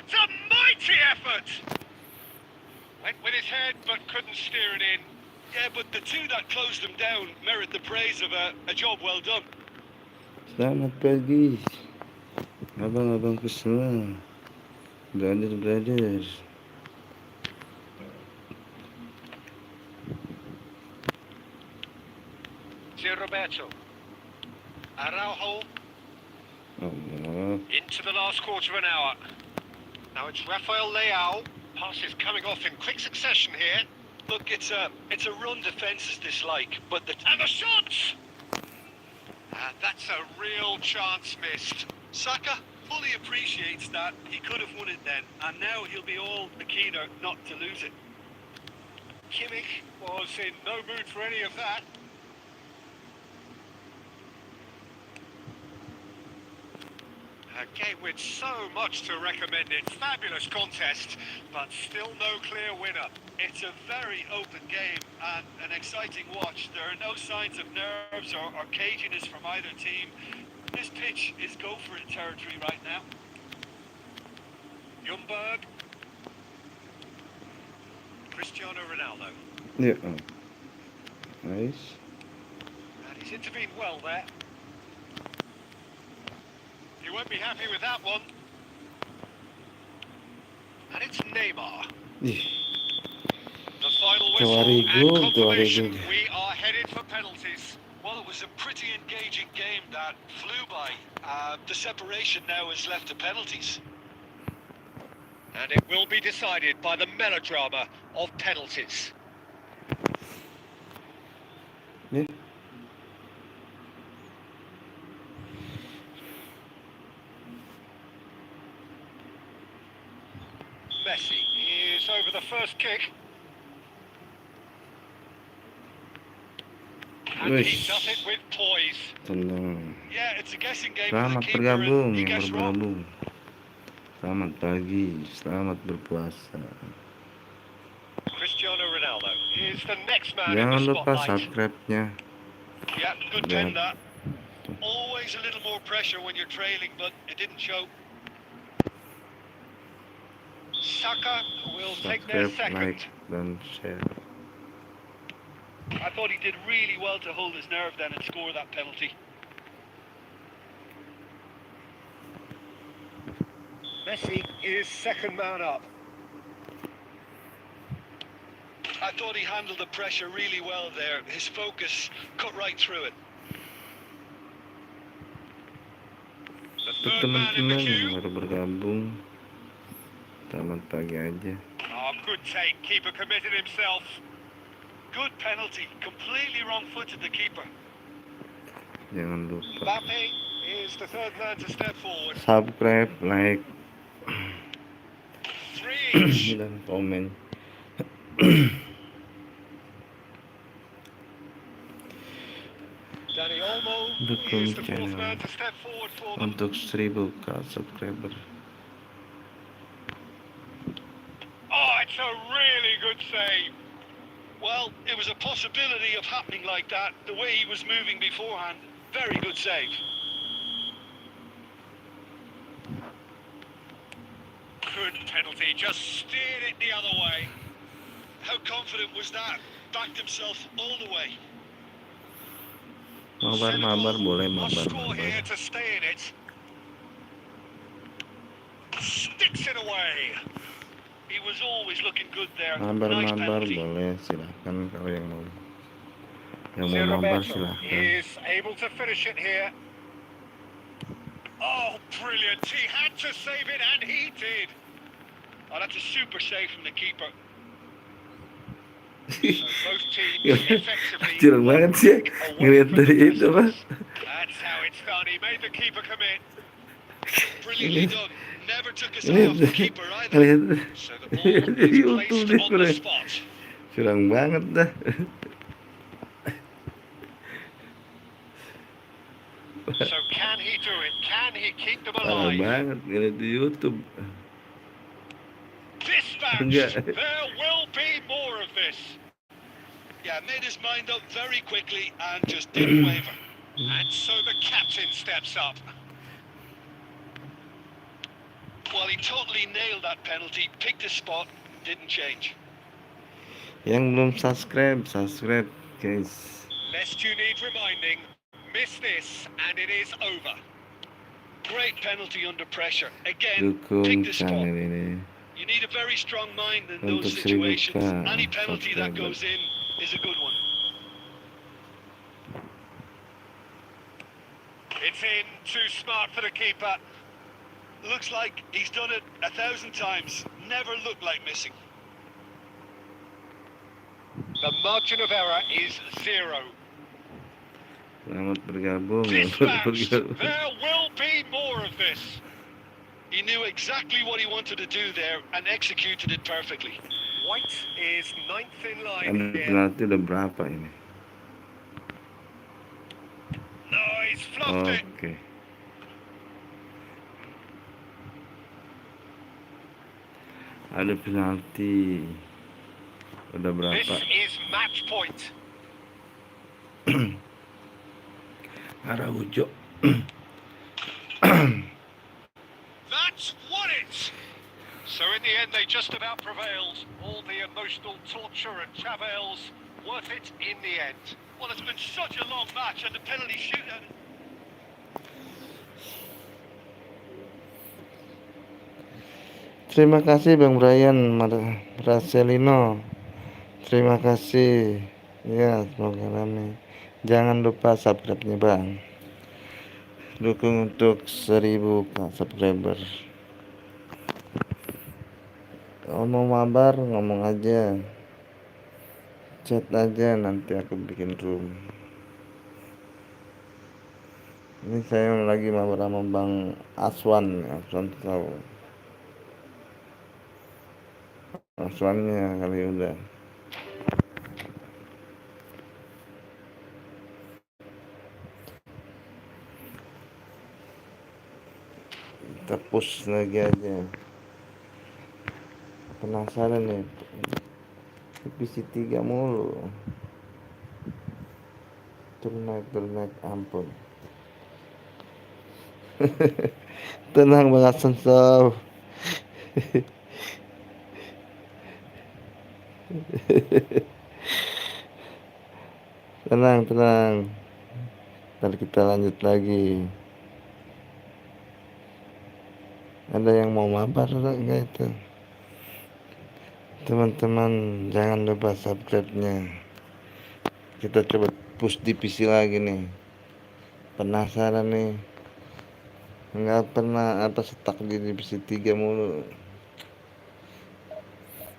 It's a mighty effort! Went with his head, but couldn't steer it in. Yeah, but the two that closed them down merit the praise of a job well done. Selamat pagi, abang-abangku semua, brother. Roberto. Araujo Allah. into the last quarter of an hour. Now it's Rafael Leao. Passes coming off in quick succession here. Look, it's a run defences dislike, but And the shot! And that's a real chance missed. Saka fully appreciates that he could have won it then, and now he'll be all the keener not to lose it. Kimmich was in no mood for any of that. A game with so much to recommend it. Fabulous contest, but still no clear winner. It's a very open game and an exciting watch. There are no signs of nerves or caginess from either team. This pitch is go-for-it territory right now. Ljungberg. Cristiano Ronaldo. Ya, nice. And he's intervened well there. You won't be happy with that one. And it's Neymar. Ih, The final Tawari whistle and goal, confirmation. Tawari goal. We are headed for penalties. Well, it was a pretty engaging game that flew by. The separation now is left to penalties. And it will be decided by the melodrama of penalties. nih. Messi is over the first kick. And he Wish. does it with poise. Tenang. Yeah, it's a guessing game Selamat for the keeper, bergabung and he yang gets wrong. bergabung. Selamat pagi, selamat berpuasa. Cristiano Ronaldo is the next man Jangan in the lupa spotlight. subscribe-nya. Yeah, good Dan- pen that. Always a little more pressure when you're trailing, but it didn't show. Saka will take their Subscribe, second. like, dan share. I thought he did really well to hold his nerve then and score that penalty. Messi is second man up. I thought he handled the pressure really well there. His focus cut right through it. The Untuk third man in the teman-teman yang queue. baru bergabung, selamat pagi aja. Oh, good take. Keeper committed himself. Good penalty. Completely wrong-footed the keeper. Jangan lupa Mbappe is the third man to step forward. subscribe, like, Three each. dan komen. Dukung Here's the fourth channel man to step forward for them. untuk 1000k subscriber. Oh, it's a really good save. Well, it was a possibility of happening like that, the way he was moving beforehand. Very good save. Good penalty, just steered it the other way. How confident was that? Backed himself all the way. Mabar boleh Must mabar. score here to stay in it. Sticks it away. He was always looking good there. Mabar Nice penalty. boleh, silahkan kalau yang mau mabar silahkan. is able to finish it here. Oh, brilliant. He had to save it, and he did. Oh, that's a super save from the keeper. So both teams effectively Curang banget sih ngeliat dari itu, Pak. That's how it's done. He made the keeper commit. Brilliantly done. Never took his eye off the keeper either. Ngeliat So the ball is YouTube placed on the deh, spot. curang banget dah. So can he do it? Can he keep them Parah alive? banget ngeliat di YouTube. Dispatched. There will be more of this. Yeah, made his mind up very quickly and just didn't waver. And so the captain steps up. Well, he totally nailed that penalty, picked his spot, didn't change. Yang belum subscribe guys. Lest you need reminding, miss this and it is over. Great penalty under pressure. Again, Dukung picked his spot. channel ini You need a very strong mind in untuk those 1000k situations. Any penalty that subscriber. goes in is a good one. It's in, too smart for the keeper. Looks like he's done it 1,000 times. Never looked like missing. The margin of error is 0. Selamat bergabung. Dispatched. There will be more of this. He knew exactly what he wanted to do there and executed it perfectly. White is ninth in line Ada here. penalti udah berapa ini? No, he's fluffed it. Oke. Ada penalti. Udah This berapa? is match point. Araujo. That's won it. So in the end, they just about prevailed. All the emotional torture and travails, worth it in the end. Well, it's been such a long match and the penalty shootout. Terima kasih Bang Brian Marcelino. Terima kasih. Ya, semoga rame. Jangan lupa subscribe-nya, Bang. Dukung untuk 1000 subscriber. Ngomong mabar, ngomong aja. Chat aja, nanti aku bikin room. Ini saya lagi mabar sama Bang Aswan tahu. Aswannya kali udah. Kita push lagi aja. Penasaran nih, divisi 3 mulu. Turun naik, ampun. Tenang Bang Hasan Sow. Tenang. Ntar kita lanjut lagi. Ada yang mau mabar enggak itu? Teman-teman jangan lupa subscribe-nya. Kita coba push divisi lagi nih. Penasaran nih. Enggak pernah stuck di divisi 3 mulu.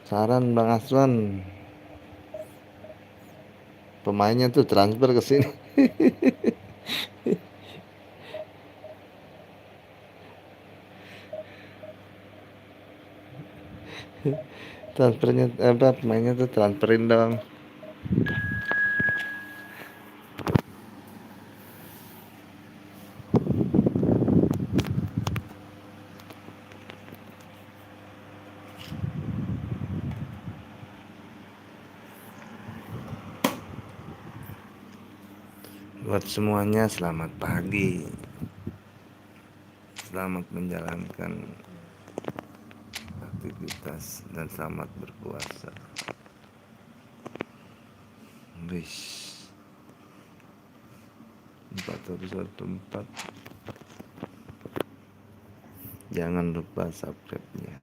Saran Bang Aswan. Pemainnya tuh transfer ke sini. Pemainnya tuh transferin dong. Buat semuanya selamat pagi. Selamat menjalankan aktivitas dan selamat berpuasa. Wish 414. Jangan lupa subscribe-nya.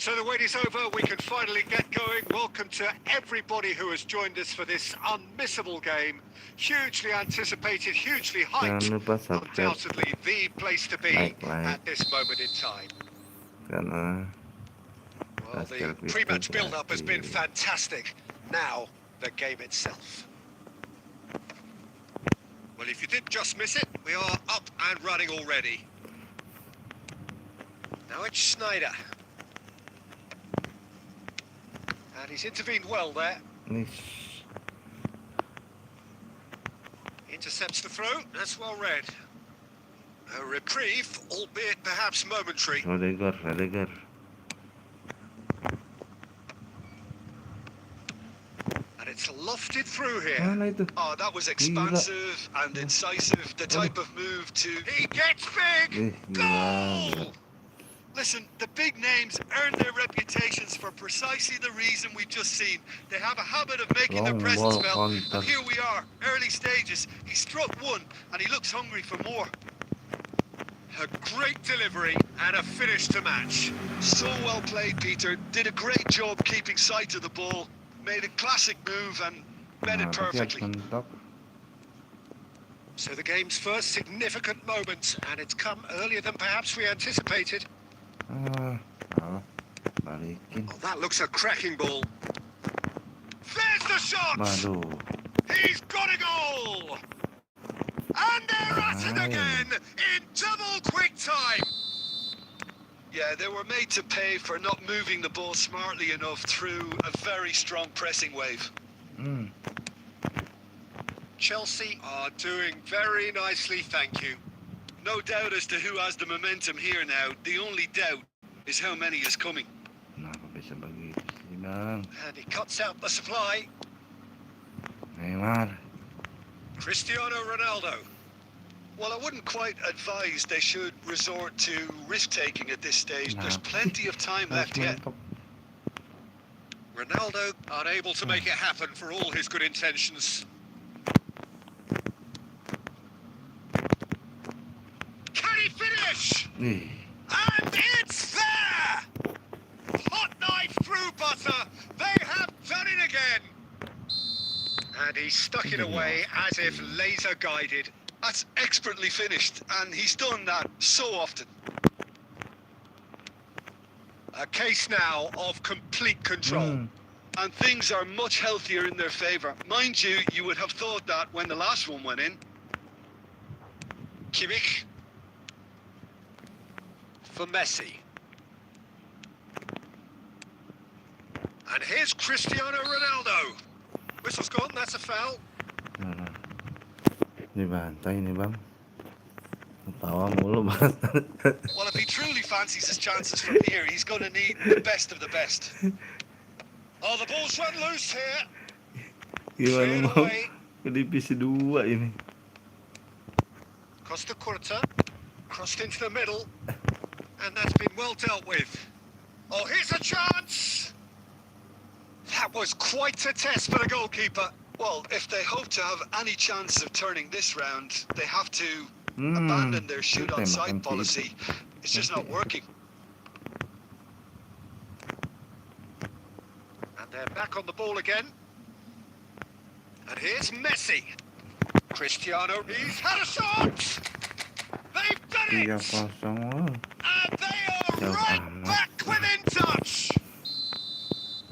So the wait is over, we can finally get going. Welcome to everybody who has joined us for this unmissable game. Hugely anticipated, hugely hyped. Jangan lupa subscribe, Undoubtedly the place to be like. at this moment in time. Karena Well, the pre-match build-up has been fantastic. Now, the game itself. Well, if you did just miss it, we are up and running already. Now it's Schneider. And he's intervened well there. Wish. Intercepts the throw. That's well read. A reprieve, albeit perhaps momentary. Odegaard. And it's lofted through here. Mana itu? Oh, that was expansive and incisive. The type of move to... He gets big! Goal! Listen, the big names earn their reputations for precisely the reason we've just seen. They have a habit of making their Long presence ball felt. And contact. here we are, early stages. He struck one and he looks hungry for more. A great delivery and a finish to match. So well played, Peter. Did a great job keeping sight of the ball. Made a classic move and met it perfectly. So the game's first significant moment, and it's come earlier than perhaps we anticipated. Balikin. Oh, that looks a cracking ball. There's the shot! Waduh. He's got a goal! And they're at it again in double quick time. Yeah, they were made to pay for not moving the ball smartly enough through a very strong pressing wave. Chelsea are doing very nicely, thank you. No doubt as to who has the momentum here now. The only doubt is how many is coming. Kenapa bisa begitu sih, Bang? And he cuts out the supply. Neymar. Cristiano Ronaldo. Well, I wouldn't quite advise they should resort to risk-taking at this stage. There's plenty of time left yet. Ronaldo unable to make it happen for all his good intentions. Can he finish? And it's there! Hot knife through butter. They have done it again. And he stuck it away as if laser guided. That's expertly finished, and he's done that so often. A case now of complete control. And things are much healthier in their favour. Mind you, you would have thought that when the last one went in. Kimmich. For Messi. And here's Cristiano Ronaldo. Whistle's gone, that's a foul. Dibantai nih, Bang. Ketawa mulu, Bang. Well, if he truly fancies his chances from here, he's going to need the best of the best. Oh, the ball's run loose here. Gimana mau ke divisi 2 ini? Costa Curta. Crossed into the middle. And that's been well dealt with. Oh, here's a chance. That was quite a test for the goalkeeper. Well, if they hope to have any chance of turning this round, they have to abandon their shoot on sight policy. It's just not working. And they're back on the ball again. And here's Messi. Cristiano, he's had a shot! They've done it! 3-0. And they are right back within touch!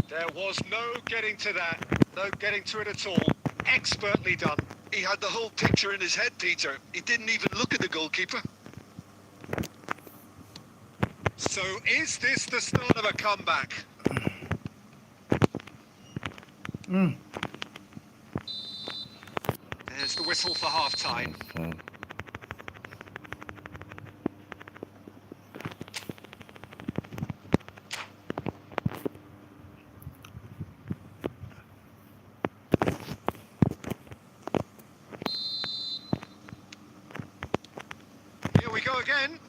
There was no getting to that, no getting to it at all. Expertly done. He had the whole picture in his head, Peter. He didn't even look at the goalkeeper. So is this the start of a comeback? There's the whistle for half-time. again.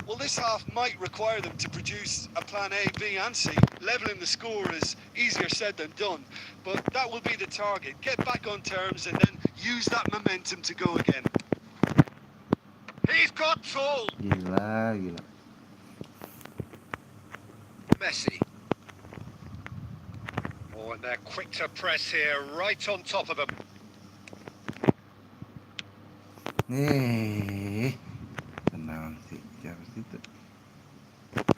Well, this half might require them to produce a plan A, B and C. Levelling the score is easier said than done, but that will be the target. Get back on terms and then use that momentum to go again. He's got tall. Gila. Messi. Oh, and they're quick to press here, right on top of them. Tenang sih, siapa sih itu?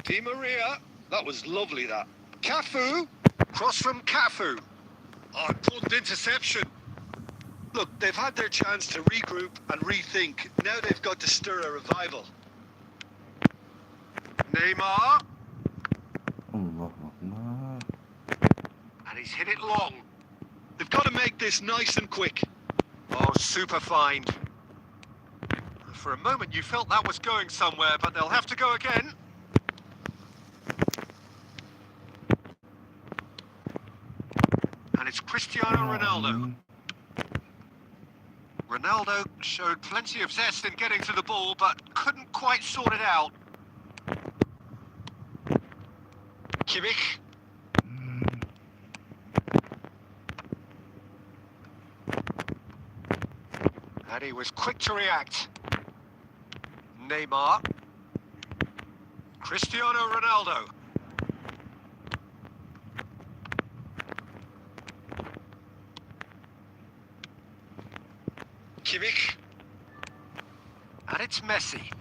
Di Maria. That was lovely, that. Cafu. Cross from Cafu. Oh, important interception. Look, they've had their chance to regroup and rethink. Now they've got to stir a revival. Neymar. Allah Akbar. And he's hit it long. They've got to make this nice and quick. Oh, super find. For a moment you felt that was going somewhere, but they'll have to go again. And it's Cristiano Ronaldo. Ronaldo showed plenty of zest in getting to the ball, but couldn't quite sort it out. Kimmich. And he was quick to react. Neymar. Cristiano Ronaldo. Kimmich. And it's Messi.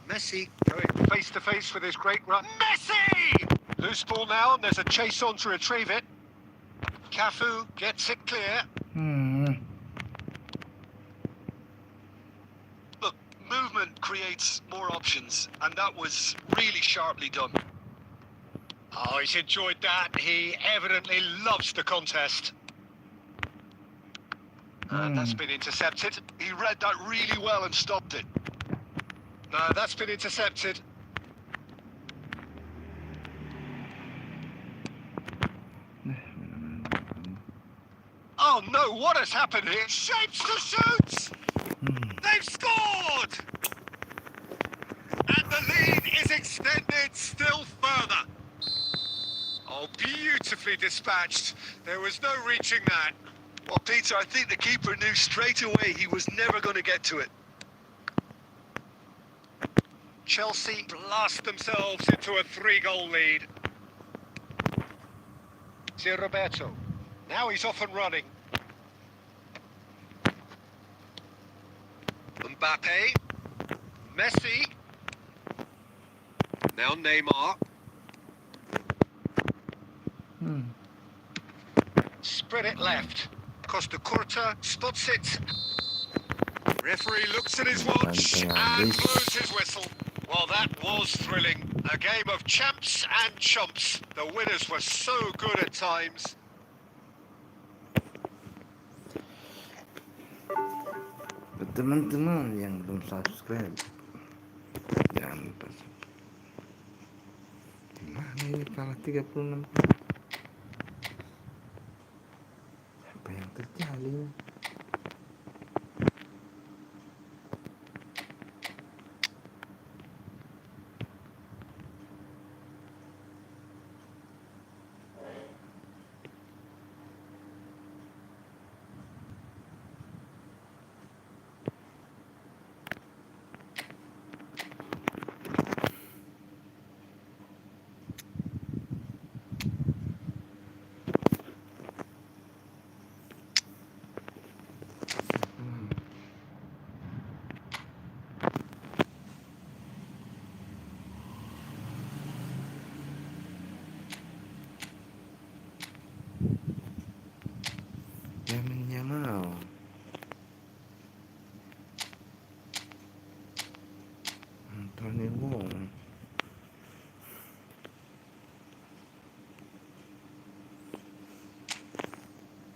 Messi going face to face with his great run. Messi! Loose ball now, and there's a chase on to retrieve it. Cafu gets it clear. Look, movement creates more options, and that was really sharply done. Oh, he's enjoyed that. He evidently loves the contest. And that's been intercepted. He read that really well and stopped it. No, that's been intercepted. Oh no, what has happened here? Shapes to shoot! They've scored! And the lead is extended still further. Oh, beautifully dispatched. There was no reaching that. Well, Peter, I think the keeper knew straight away he was never going to get to it. Chelsea blast themselves into a 3-goal lead. See Roberto. Now he's off and running. Mbappe. Messi. Now Neymar. Spread it left. Costa Curta spots it. Referee looks at his watch and blows his whistle. Well, that was thrilling. A game of champs and chumps. The winners were so good at times. Buat teman-teman yang belum subscribe, jangan lupa. Gimana ini kalah 36? Apa yang terjadi? Jaminnya mau. Antoni Wong.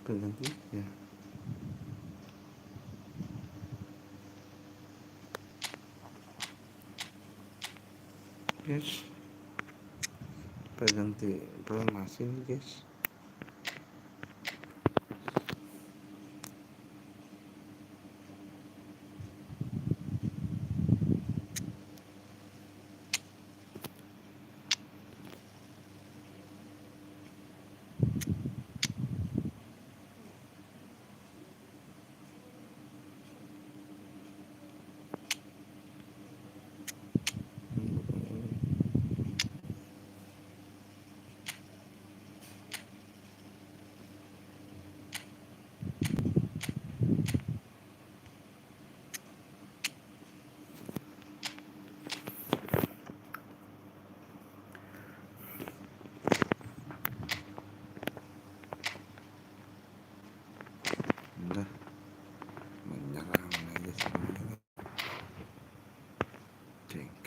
Berganti ya. Guys, berganti promasi nih guys.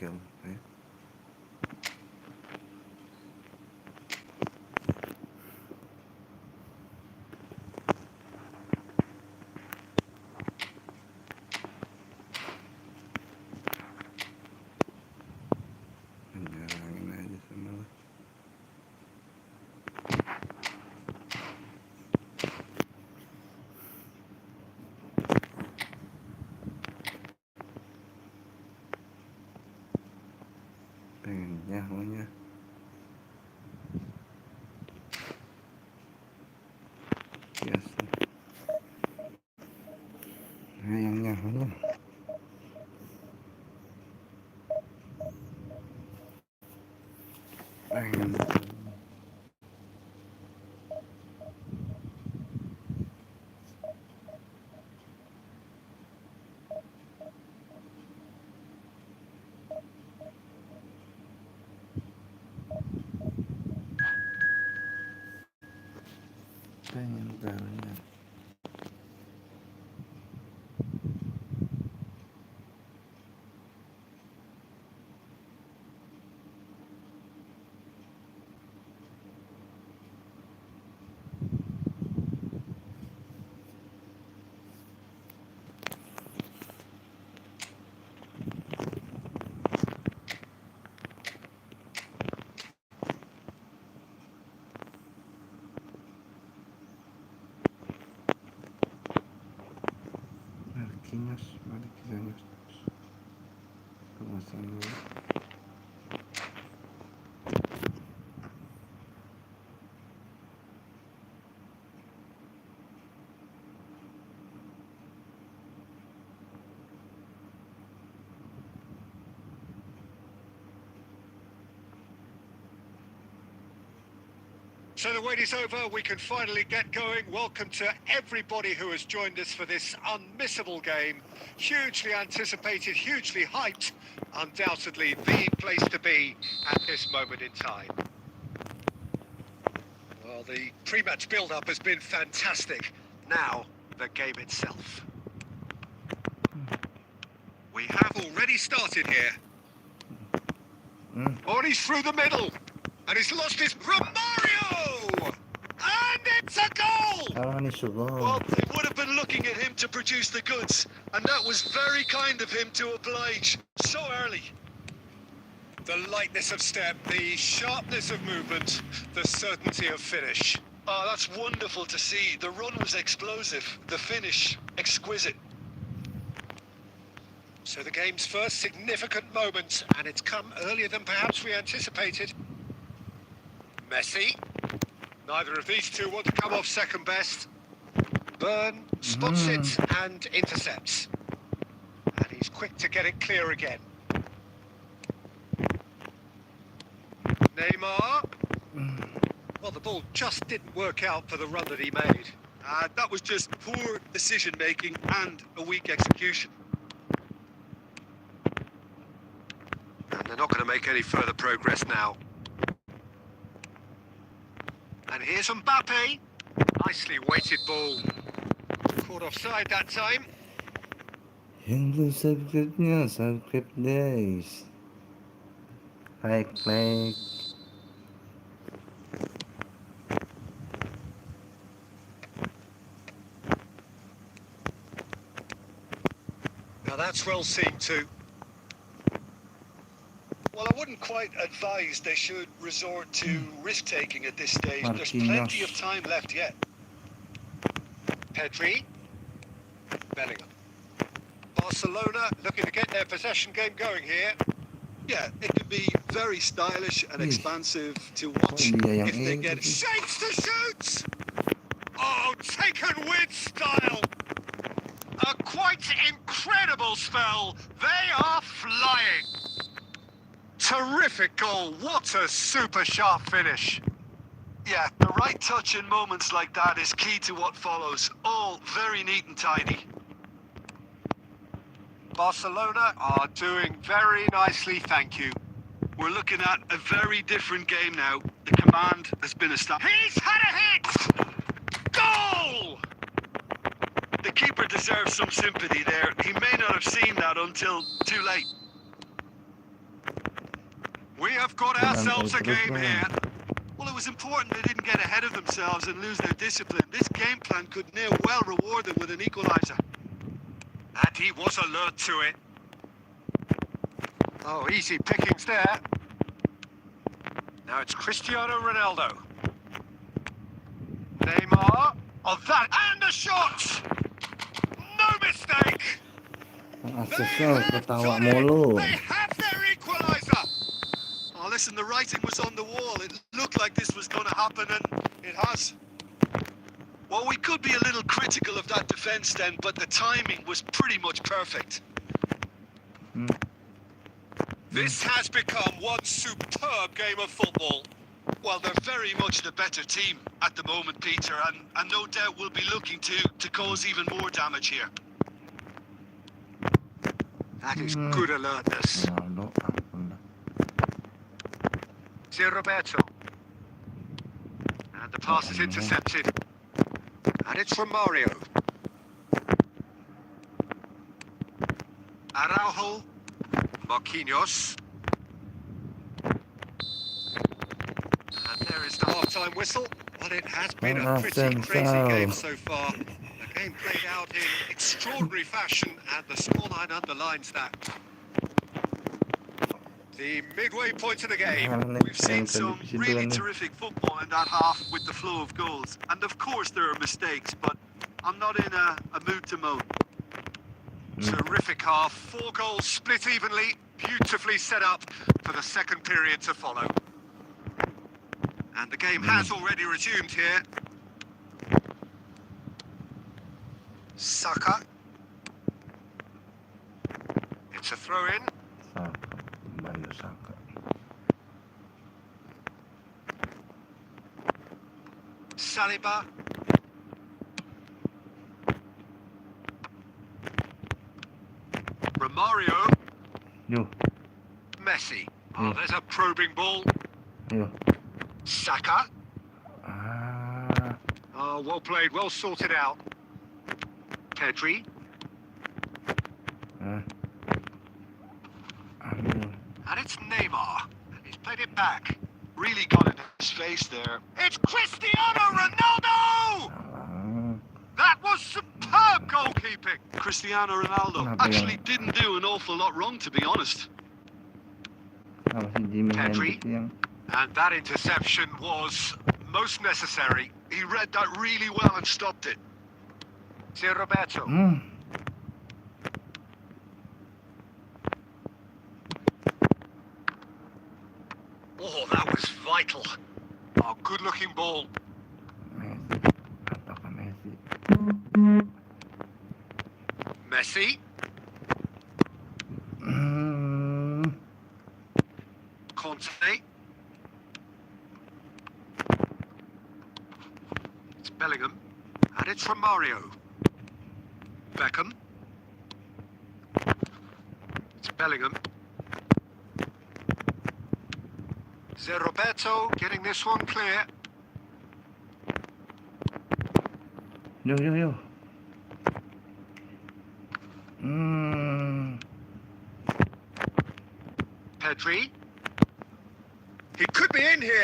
skill. Okay? Jarangin aja sama lo. Pengennya maunya biasa. Nah, yang nyahunya pengen taruhnya. Marquinhos, kemasan dulu. So the wait is over, we can finally get going. Welcome to everybody who has joined us for this unmissable game. Hugely anticipated, hugely hyped. Undoubtedly the place to be at this moment in time. Well, the pre-match build-up has been fantastic. Now, the game itself. We have already started here. Oh, and he's through the middle. And he's lost his... Romario! And it's a goal! Well, they would have been looking at him to produce the goods, and that was very kind of him to oblige so early. The lightness of step, the sharpness of movement, the certainty of finish. Oh, that's wonderful to see. The run was explosive, the finish exquisite. So the game's first significant moment, and it's come earlier than perhaps we anticipated. Messi. Neither of these two want to come off second best. Byrne spots it and intercepts. And he's quick to get it clear again. Neymar. Well, the ball just didn't work out for the run that he made. That was just poor decision-making and a weak execution. And they're not going to make any further progress now. And here's Mbappe. Nicely weighted ball. Caught offside that time. Yang belum subscribe-nya, subscribe guys. Like. Now that's well seen too. Well, I wouldn't quite advise they should resort to risk-taking at this stage. There's plenty of time left yet. Pedri. Bellingham. Barcelona looking to get their possession game going here. Yeah, it can be very stylish and expansive to watch if they get... Shapes to shoot! Oh, taken with style! A quite incredible spell. They are flying. Terrific goal. What a super sharp finish. Yeah, the right touch in moments like that is key to what follows. All very neat and tidy. Barcelona are doing very nicely, thank you. We're looking at a very different game now. The command has been established. He's had a hit! Goal! The keeper deserves some sympathy there. He may not have seen that until too late. We have got ourselves a terus game lah. here. Well, it was important they didn't get ahead of themselves and lose their discipline. This game plan could near well reward them with an equaliser. And he was alert to it. Oh, easy pickings there. Now it's Cristiano Ronaldo. Neymar. Oh, that. And a shot! No mistake! Aksesnya ketawa mulu. They have their equaliser! Oh, listen, the writing was on the wall. It looked like this was going to happen, and it has. Well, we could be a little critical of that defence then, but the timing was pretty much perfect. This has become one superb game of football. Well, they're very much the better team at the moment, Peter, and no doubt will be looking to cause even more damage here. That is good alertness. Ronaldo, Zé Roberto. And the pass is intercepted. And it's from Mario. Araujo. Marquinhos. And there is the half-time whistle. Well, it has been a pretty crazy game so far. The game played out in extraordinary fashion, and the scoreline underlines that. The midway point of the game. We've seen some really terrific football in that half with the flow of goals. And of course there are mistakes, but I'm not in a mood to moan. Terrific half. 4 goals split evenly. Beautifully set up for the second period to follow. And the game has already resumed here. Saka. It's a throw-in. Mario Saka. Saliba. Romario. Yo, Messi. Oh, there's a probing ball. yo. Saka. Ah, Oh, well played, well sorted out. Pedri. aduh. And it's Neymar. And he's played it back. Really got in his face there. It's Cristiano Ronaldo! Salah. That was superb goalkeeping. Cristiano Ronaldo Kenapa actually ya? didn't do an awful lot wrong, to be honest. Kalau si Jimmy Pedri. Hendrix yang And that interception was most necessary. He read that really well and stopped it. Zé Roberto. Oh, that was vital. Oh, good-looking ball. Messi ataukah Messi? Messi. Conte. It's Bellingham. And it's from Mario. Beckham. It's Bellingham. Zé Roberto getting this one clear. Yo. Pedri. He could be in here.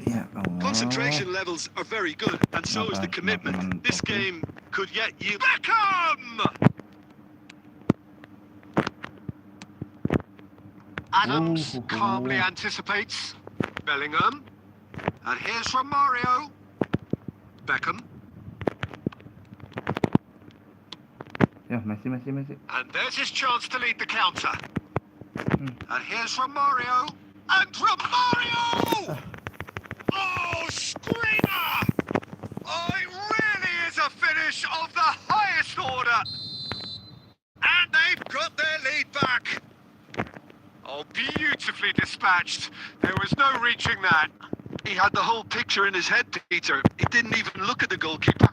Ya Allah. Concentration levels are very good, and so is the commitment. This game could yet yield. Beckham! Adams calmly anticipates. Bellingham. And here's from Mario. Beckham. Ya, Messi. And there's his chance to lead the counter. And here's from Mario. And Romario! Oh, screamer! Oh, it really is a finish of the highest order. And they've got their lead back. Oh, beautifully dispatched. There was no reaching that. He had the whole picture in his head, Peter. He didn't even look at the goalkeeper.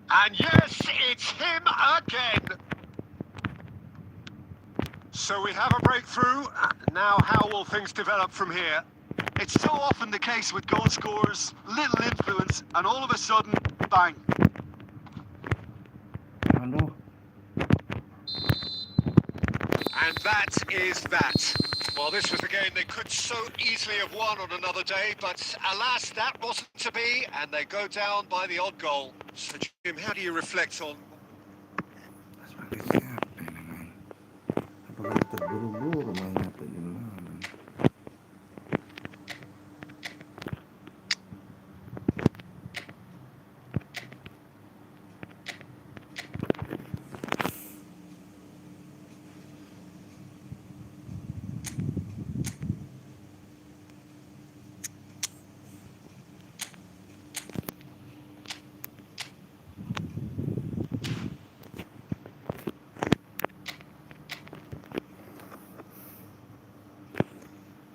And yes, it's him again. So we have a breakthrough. Now how will things develop from here? It's so often the case with goal scorers, little influence, and all of a sudden, bang. Aduh. And that is that. Well, this was the game they could so easily have won on another day, but alas, that wasn't to be, and they go down by the odd goal. So, Jim, how do you reflect on... Sebagai siapa ini main? Apakah terburu-buru mainnya atau gimana?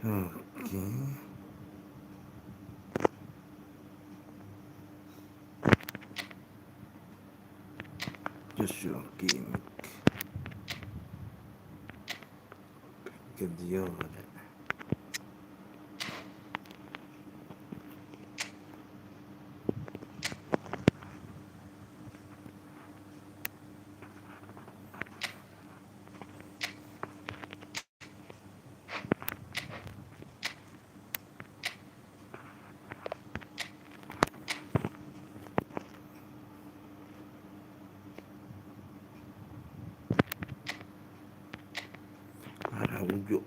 Oke. Joshua Kimmich. Kedioda. Araujo.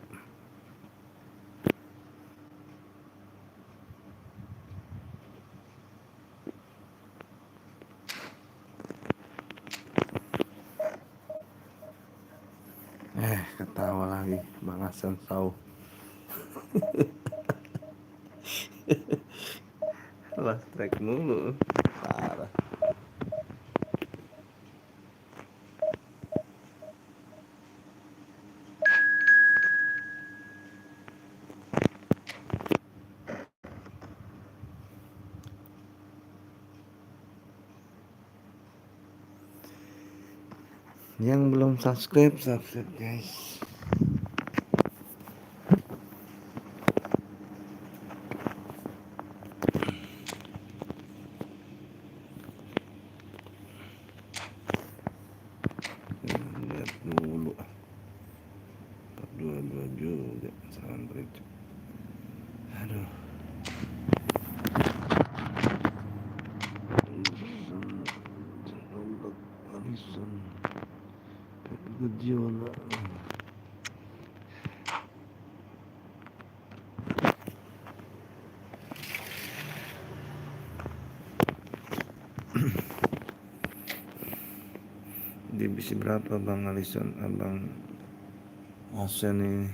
Ketawa lagi Bang Hasan Sau. Last track mulu. Parah. Yang belum subscribe guys. Lihat dulu. 422 juga salam bridge. Aduh. Alisson. Guardiola. Divisi berapa Bang Alisson, Abang Hasan ini?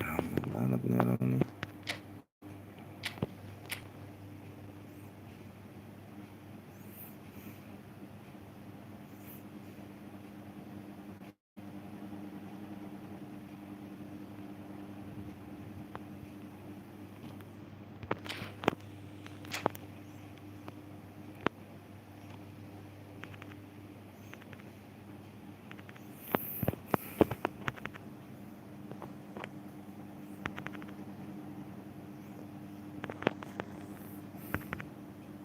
Lama banget nih orang nih.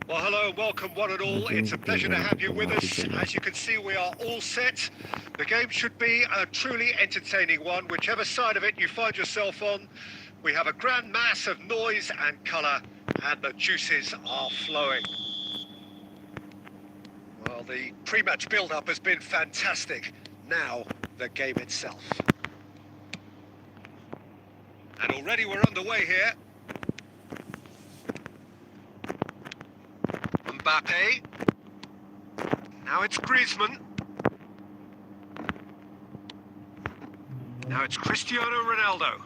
Well, hello and welcome one and all. It's a pleasure to have you with us. As you can see, we are all set. The game should be a truly entertaining one, whichever side of it you find yourself on. We have a grand mass of noise and colour, and the juices are flowing. Well, the pre-match build-up has been fantastic. Now, the game itself. And already we're underway here. Mbappe. Now it's Griezmann. Now it's Cristiano Ronaldo.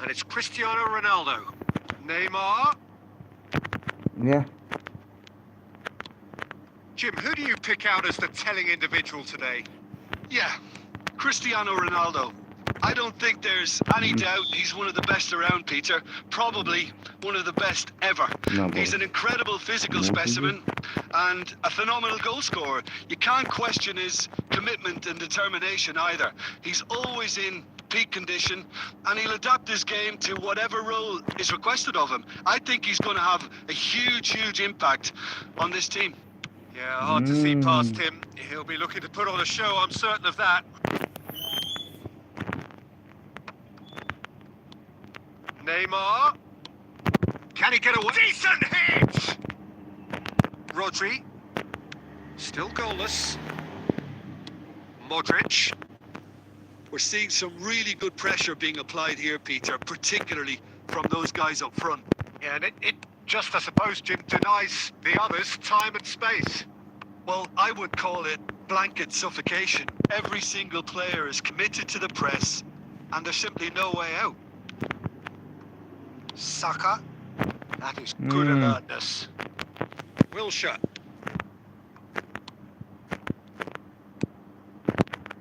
And it's Cristiano Ronaldo. Neymar. Yeah. Jim, who do you pick out as the telling individual today? Yeah, Cristiano Ronaldo. I don't think there's any doubt he's one of the best around, Peter. Probably one of the best ever. He's an incredible physical specimen and a phenomenal goal scorer. You can't question his commitment and determination either. He's always in peak condition and he'll adapt his game to whatever role is requested of him. I think he's going to have a huge impact on this team. Yeah, hard to see past him. He'll be looking to put on a show, I'm certain of that. Neymar. Can he get a decent hit? Rodri. Still goalless. Modric. We're seeing some really good pressure being applied here, Peter, particularly from those guys up front. Yeah, and it just, I suppose, Jim, denies the others time and space. Well, I would call it blanket suffocation. Every single player is committed to the press, and there's simply no way out. Saka. That is good alertness. Wilshere.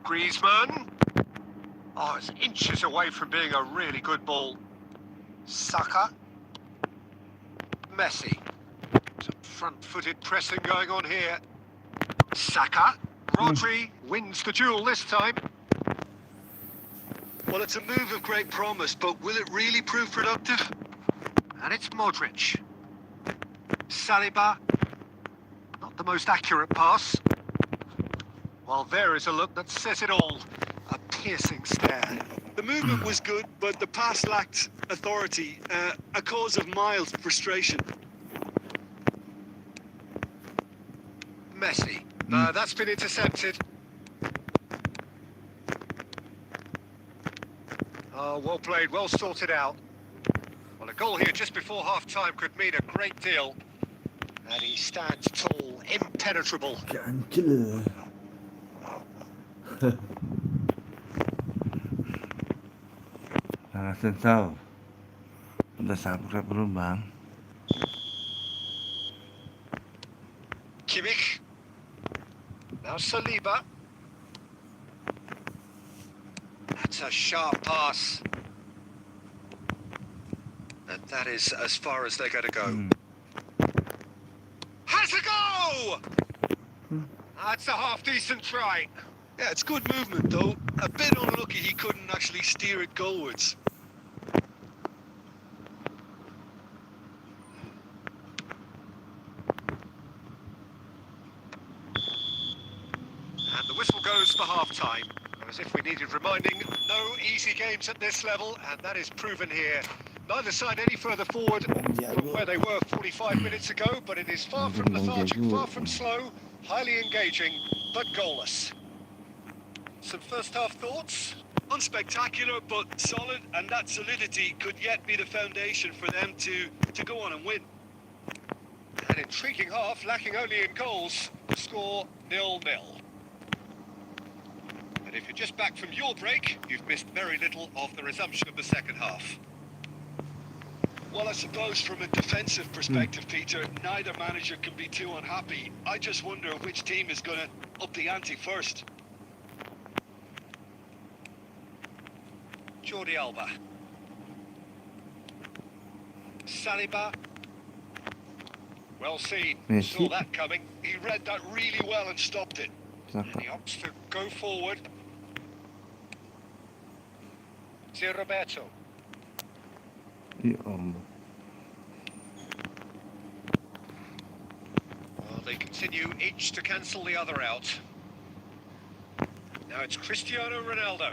Griezmann. Oh, it's inches away from being a really good ball. Saka. Messi. Some front-footed pressing going on here. Saka. Rodri wins the duel this time. Well, it's a move of great promise, but will it really prove productive? And it's Modric. Saliba. Not the most accurate pass. Well, there is a look that says it all. A piercing stare. The movement was good, but the pass lacked authority, a cause of mild frustration. Messi. That's been intercepted. Oh, well played, well sorted out. Well, a goal here just before half-time could mean a great deal. And he stands tall, impenetrable. Sensau. Udah subscribe belum, Bang? Kimmich. Now Saliba. That's a sharp pass. And that is as far as they're going to go. Has a go! That's a half-decent try. Yeah, it's good movement, though. A bit unlucky he couldn't actually steer it goalwards. And the whistle goes for half-time. As if we needed reminding, no easy games at this level, and that is proven here. Neither side any further forward from where they were 45 minutes ago, but it is far from lethargic, far from slow, highly engaging, but goalless. Some first-half thoughts? Unspectacular, but solid, and that solidity could yet be the foundation for them to go on and win. An intriguing half, lacking only in goals. The score 0-0. And if you're just back from your break, you've missed very little of the resumption of the second half. Well, I suppose from a defensive perspective, Peter, neither manager can be too unhappy. I just wonder which team is going to up the ante first. Jordi Alba. Saliba. Well seen. Messi. Saw that coming. He read that really well and stopped it. And he opts to go forward. Zé Roberto. Ya Allah. Well, they continue each to cancel the other out. Now it's Cristiano Ronaldo.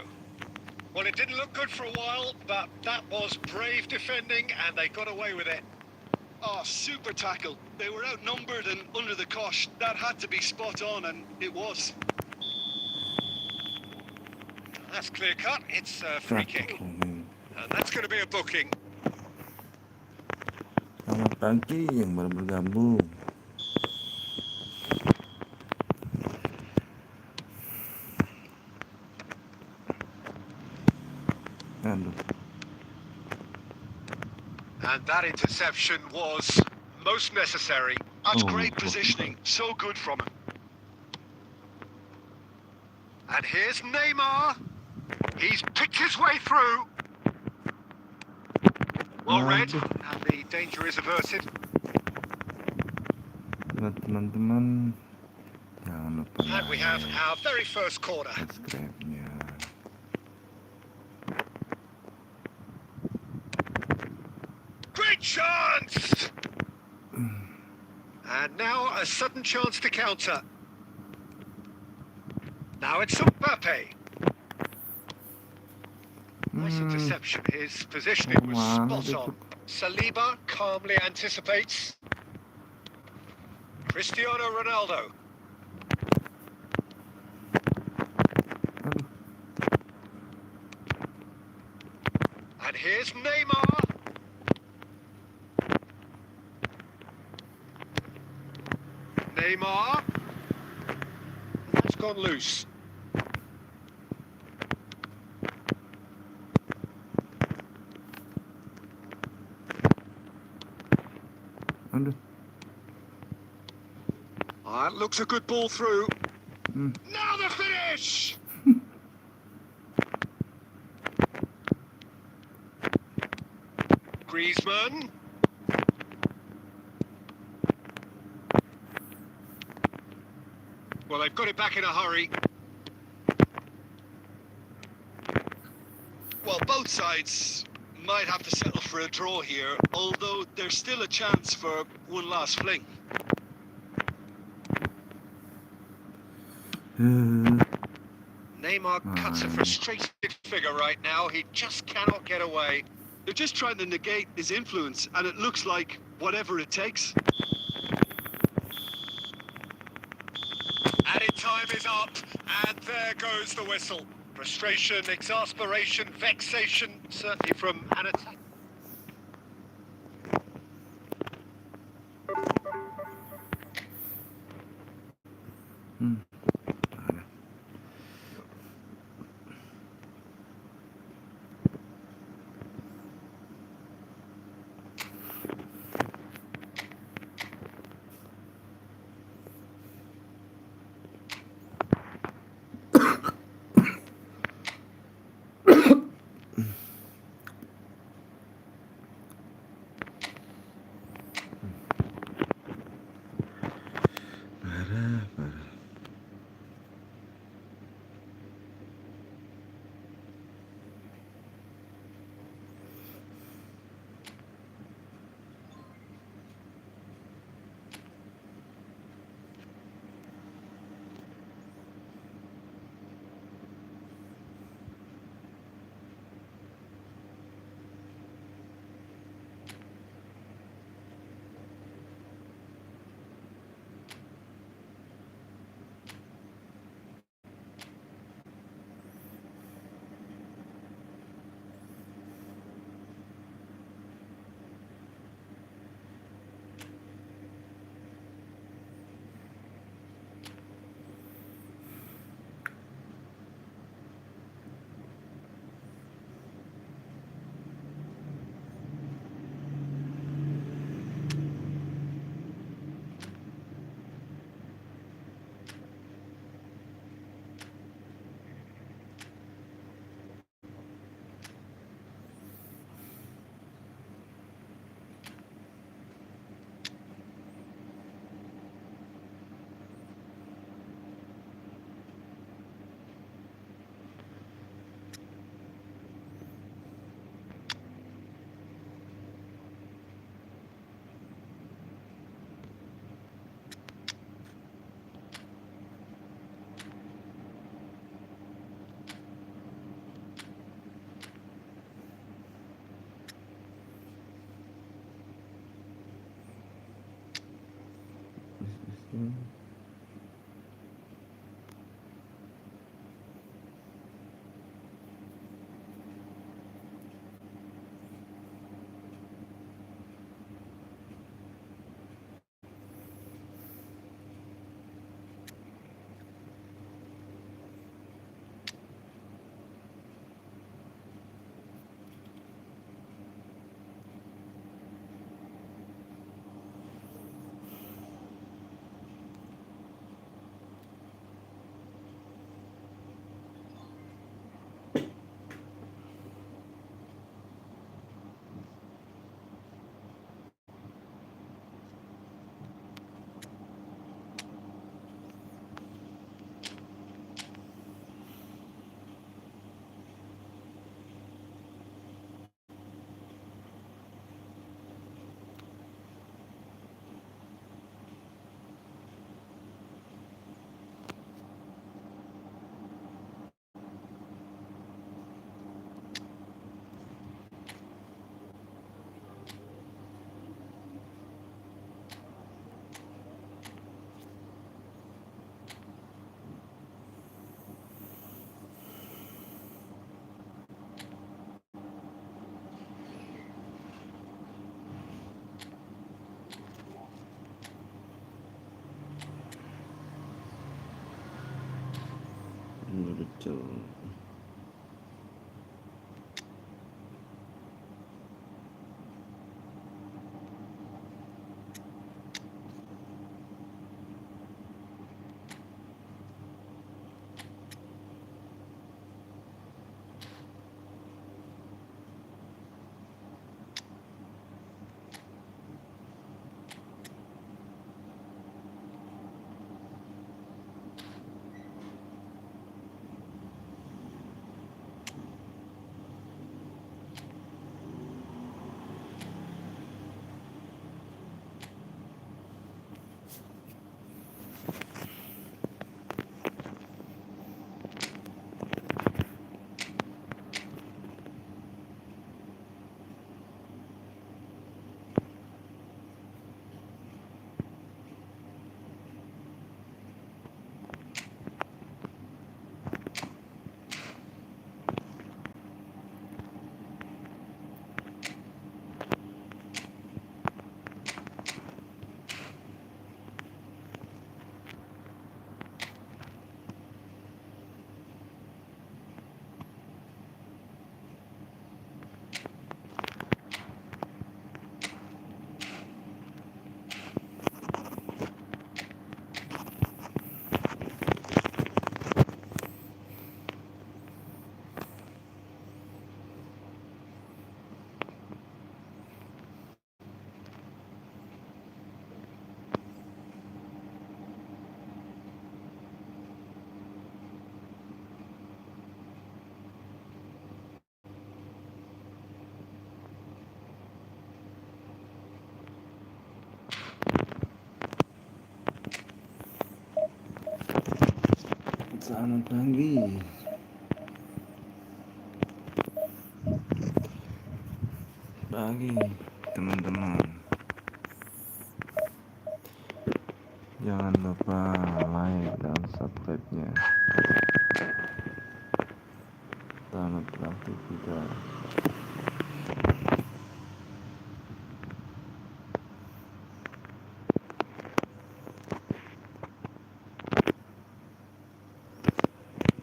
Well, it didn't look good for a while, but that was brave defending, and they got away with it. Oh, super tackle. They were outnumbered and under the cosh. That had to be spot on, and it was. That's clear cut. It's a free kick. And that's going to be a booking. Selamat pagi yang baru bergabung. Aduh. And that interception was most necessary. That's great positioning. So good from him. And here's Neymar. He's picked his way through. Well read, Aduh. and the danger is averted. Buat teman-teman, jangan lupa And we have like, our very first corner. subscribe-nya. Great chance! And now a sudden chance to counter. Now it's Mbappe. Nice interception. His positioning was Mana spot dia on. tuh? Saliba calmly anticipates. Cristiano Ronaldo. Aduh. And here's Neymar. Neymar. That's gone loose. Aduh. It looks a good ball through. Hmm. Now the finish! Griezmann. Well, they've got it back in a hurry. Well, both sides might have to settle for a draw here, although there's still a chance for one last fling. Neymar cuts a frustrated figure right now. He just cannot get away. They're just trying to negate his influence, and it looks like whatever it takes. Added time is up, and there goes the whistle. Frustration, exasperation, vexation, certainly from an attack. Ada. Parah. muncul. Selamat pagi. Pagi, teman-teman. Jangan lupa like dan subscribe-nya. Selamat beraktivitas.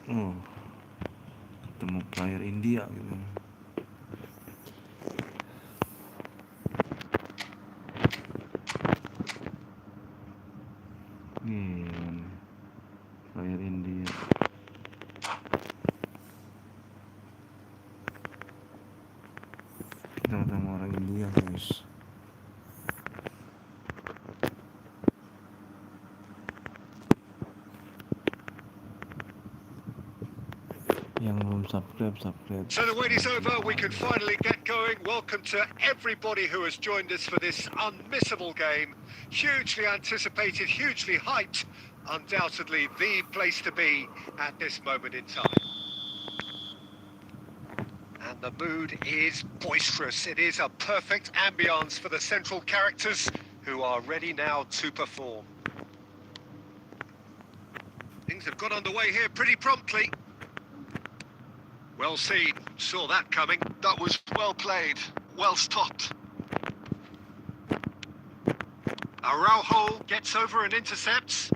Oh, ketemu player India gitu. Nih, player India. Kita ketemu orang India, guys. Yang belum subscribe. So the wait is over, we can finally get going. Welcome to everybody who has joined us for this unmissable game. Hugely anticipated, hugely hyped. Undoubtedly the place to be at this moment in time. And the mood is boisterous. It is a perfect ambience for the central characters who are ready now to perform. Things have got underway here pretty promptly. Well seen, saw that coming. That was well played, well stopped. Araujo gets over and intercepts.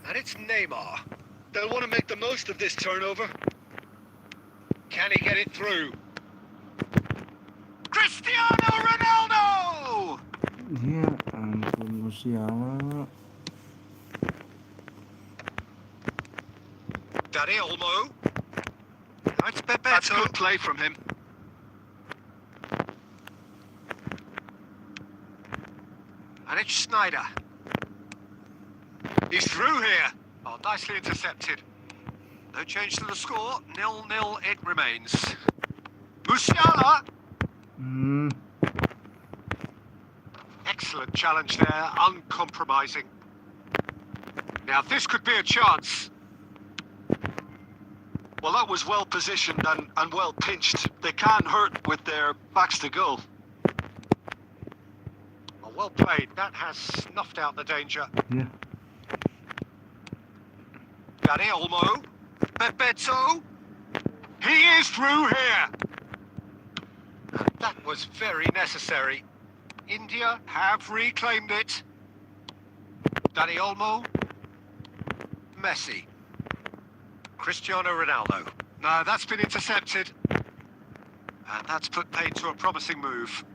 And it's Neymar. They'll want to make the most of this turnover. Can he get it through? Cristiano Ronaldo! Ya ampun, Musiala. Dani Olmo. Now it's That's Bebeto. good play from him. And it's Schneider. He's through here. Oh, nicely intercepted. No change to the score. 0-0 it remains. Musiala. Excellent challenge there, uncompromising. Now this could be a chance. Well, that was well positioned and well pinched. They can't hurt with their backs to goal. Oh, well played. That has snuffed out the danger. Yeah. Dani Olmo. Bebeto. He is through here. That was very necessary. India have reclaimed it. Dani Olmo. Messi. Cristiano Ronaldo. No, that's been intercepted. And that's put paid to a promising move.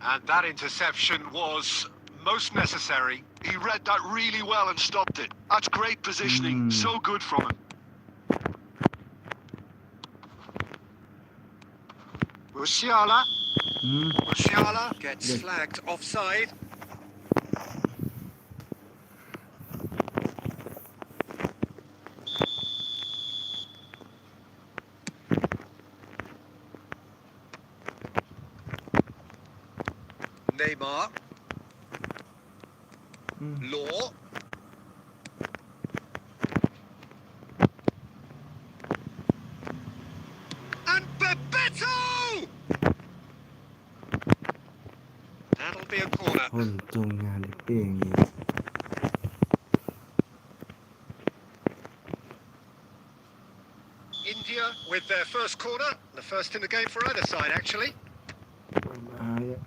And that interception was most necessary. He read that really well and stopped it. That's great positioning. So good from him. Musiala. Musiala gets flagged offside. Neymar. Law. And Bebeto! That'll be a corner. Untungnya di pinggir. India with their first corner. The first in the game for either side, actually. Bahaya.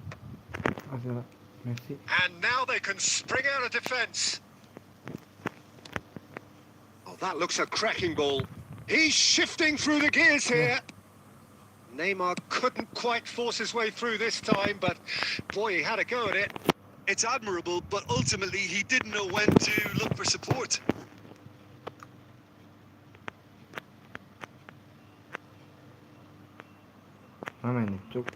Masalah Messi. And now they can spring out of defence. Oh, that looks a cracking ball. He's shifting through the gears here. Neymar couldn't quite force his way through this time, but boy, he had a go at it. It's admirable, but ultimately he didn't know when to look for support. Mana ini, Cuk?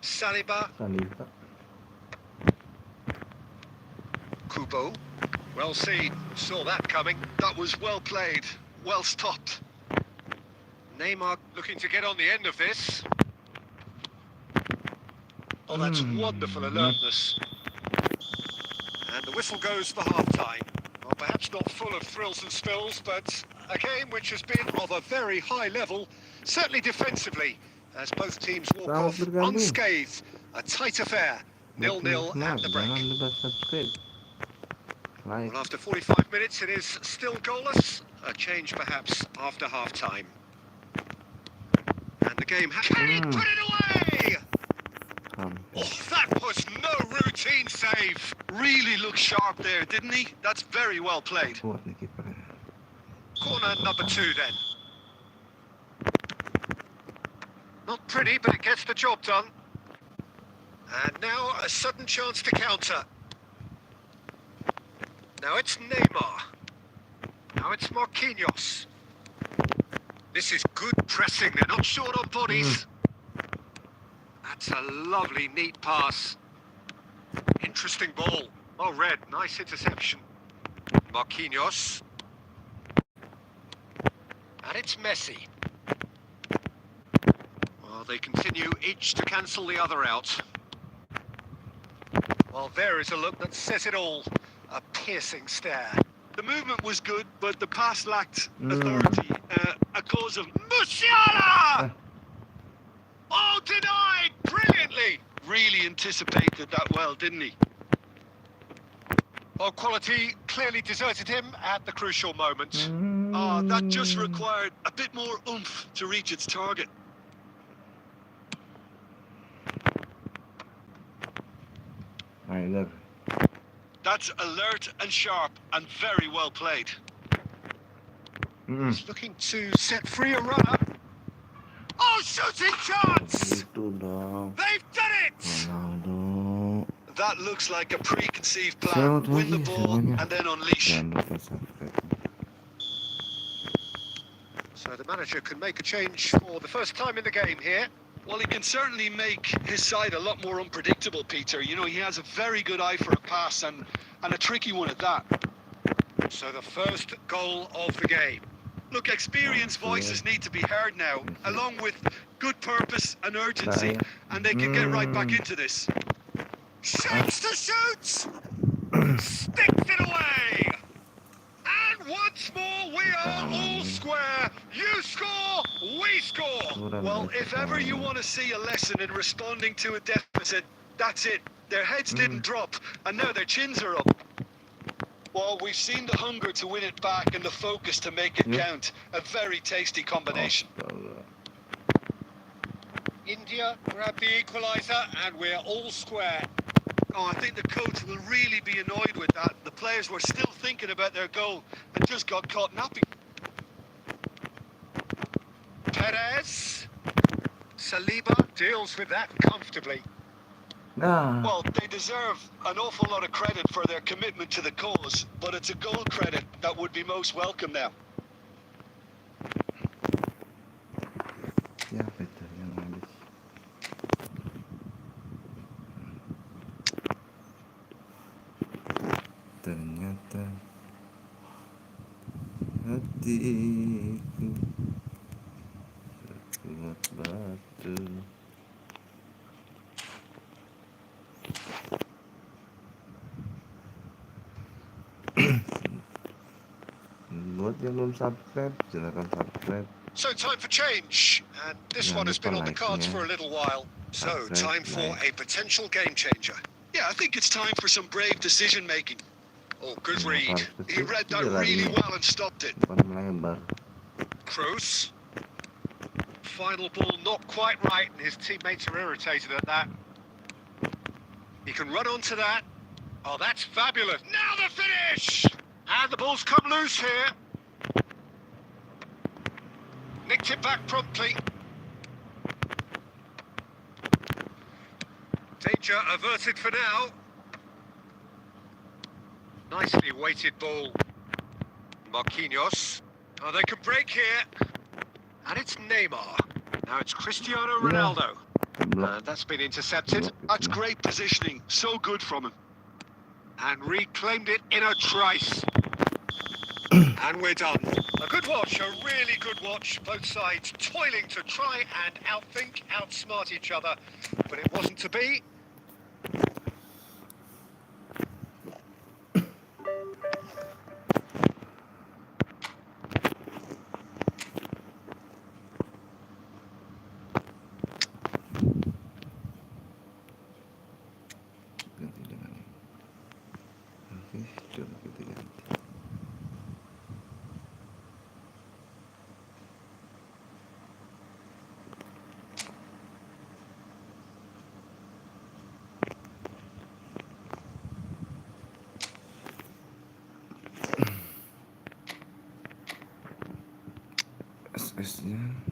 Saliba. Saliba. Kubo. Well seen. Saw that coming. That was well played, well stopped. Neymar looking to get on the end of this. Oh, that's wonderful alertness. And the whistle goes for half-time. Well, perhaps not full of thrills and spills, but a game which has been of a very high level, certainly defensively, as both teams walk off unscathed. A tight affair, 0-0 at the break. Jangan lupa subscribe. Like. Well, after 45 minutes, it is still goalless. A change, perhaps, after half-time. And the game has... Can he put it away? Oh, that was no routine save. Really looked sharp there, didn't he? That's very well played. Kuat nih kipernya. Corner number 2 then. Not pretty, but it gets the job done. And now a sudden chance to counter. Now it's Neymar. Now it's Marquinhos. This is good pressing. They're not short on bodies. That's a lovely, neat pass. Interesting ball. Well read. Nice interception. Marquinhos. And it's Messi. Well, they continue each to cancel the other out. Well, there is a look that says it all. A piercing stare. The movement was good, but the pass lacked authority. A cause of... Musiala! Oh, denied! Brilliantly! Really anticipated that well, didn't he? Well, quality clearly deserted him at the crucial moment. That just required a bit more oomph to reach its target. Right, look. That's alert and sharp and very well played. He's looking to set free a runner. Oh, shooting chance! Itu dong. They've done it! Ronaldo. That looks like a preconceived plan. Win the ball and then unleash. Jangan lupa subscribe. So the manager can make a change for the first time in the game here. Well, he can certainly make his side a lot more unpredictable, Peter. You know, he has a very good eye for a pass and a tricky one at that. So the first goal of the game. Look, experienced voices need to be heard now, along with good purpose and urgency, and they can get right back into this. Shoots to shoot! Sticks it away! And once more, we are all square. You score, we score. Well, if ever you want to see a lesson in responding to a deficit, that's it. Their heads didn't drop, and now their chins are up. Well, we've seen the hunger to win it back and the focus to make it count. A very tasty combination. Astaga. India grab the equaliser and we're all square. Oh, I think the coach will really be annoyed with that. The players were still thinking about their goal and just got caught napping. Perez. Saliba deals with that comfortably. Nah. Well, they deserve an awful lot of credit for their commitment to the cause, but it's a goal credit that would be most welcome now. Siapa itu yang habis? Ternyata hatiku sekuat batu. Buat yang belum subscribe, silakan subscribe. So time for change, and this one has been on the cards for a little while. So time for a potential game changer. Yeah, I think it's time for some brave decision making. Oh, good read. He read that really well and stopped it. Bukan melebar. Kroos. Final ball not quite right, and his teammates are irritated at that. He can run onto that. Oh, that's fabulous. Now the finish! And the ball's come loose here. Nicked it back promptly. Danger averted for now. Nicely weighted ball. Marquinhos. Oh, they can break here. And it's Neymar. Now it's Cristiano Ronaldo. And that's been intercepted. That's great positioning. So good from him. And reclaimed it in a trice. And we're done. A good watch, a really good watch. Both sides toiling to try and outthink, outsmart each other. But it wasn't to be. Ganti dengan ini. Oke, coba kita ganti. SS-nya sini.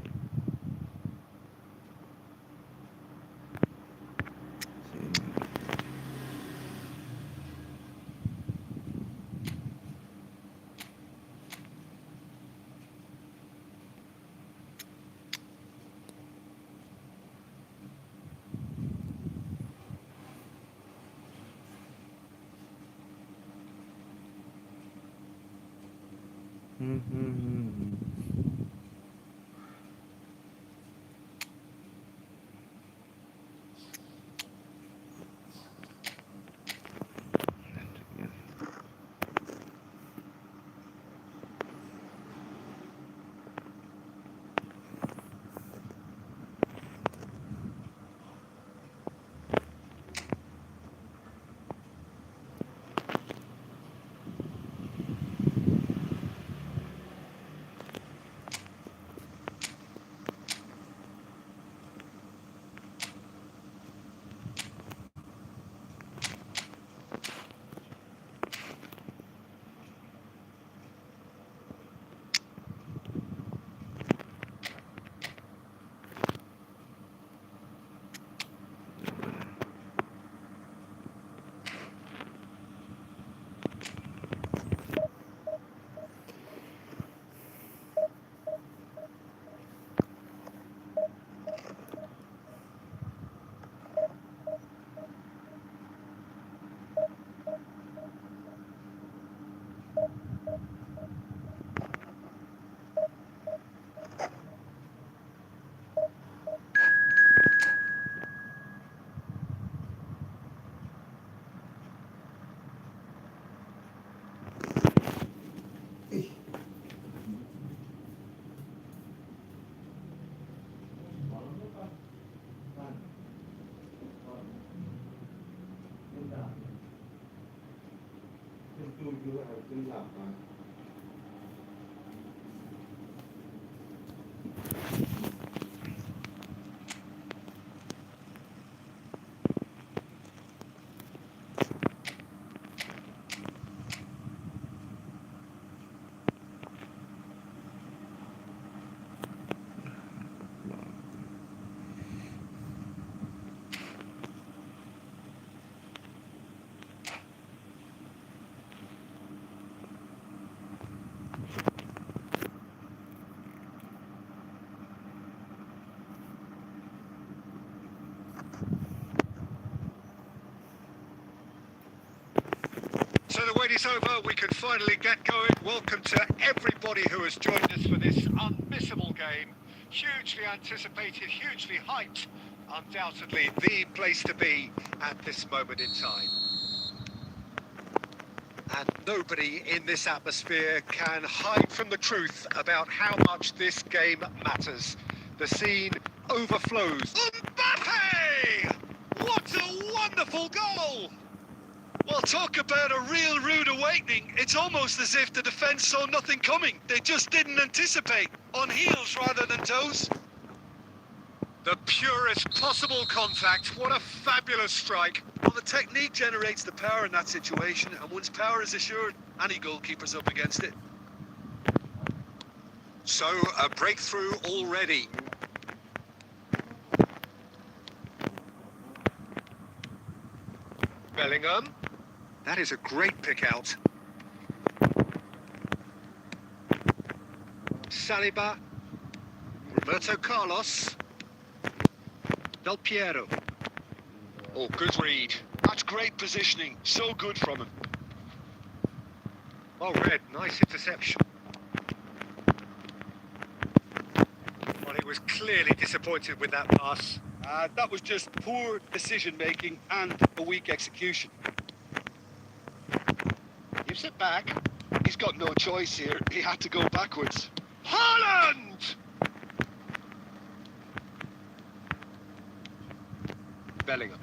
So the wait is over, we can finally get going. Welcome to everybody who has joined us for this unmissable game. Hugely anticipated, hugely hyped. Undoubtedly the place to be at this moment in time. And nobody in this atmosphere can hide from the truth about how much this game matters. The scene overflows. Mbappe! What a wonderful goal! Well, talk about a real rude awakening. It's almost as if the defence saw nothing coming. They just didn't anticipate. On heels rather than toes. The purest possible contact. What a fabulous strike. Well, the technique generates the power in that situation, and once power is assured, any goalkeeper's up against it. So, a breakthrough already. Bellingham. That is a great pick out. Saliba. Roberto Carlos. Del Piero. Oh, good read. That's great positioning. So good from him. Oh, Red, nice interception. Well, he was clearly disappointed with that pass. That was just poor decision-making and a weak execution. Gives it back. He's got no choice here. He had to go backwards. Haaland! Bellingham.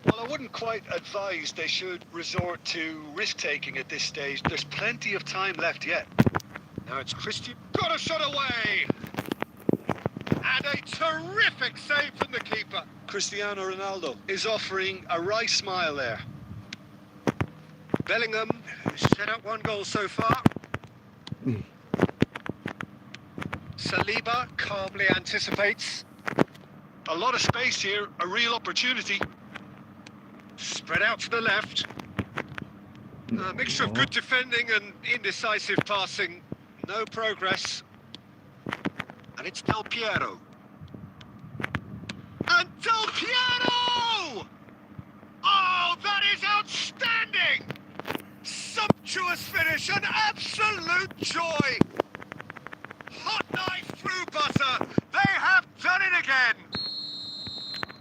Well, I wouldn't quite advise they should resort to risk-taking at this stage. There's plenty of time left yet. Now it's Christian. Got a shot away! And a terrific save from the keeper. Cristiano Ronaldo is offering a wry smile there. Bellingham, who's set up one goal so far. Saliba calmly anticipates. A lot of space here, a real opportunity. Spread out to the left. A mixture of good defending and indecisive passing. No progress. And it's Del Piero. And Del Piero! Oh, that is outstanding! Sumptuous finish, an absolute joy! Hot knife through butter. They have done it again.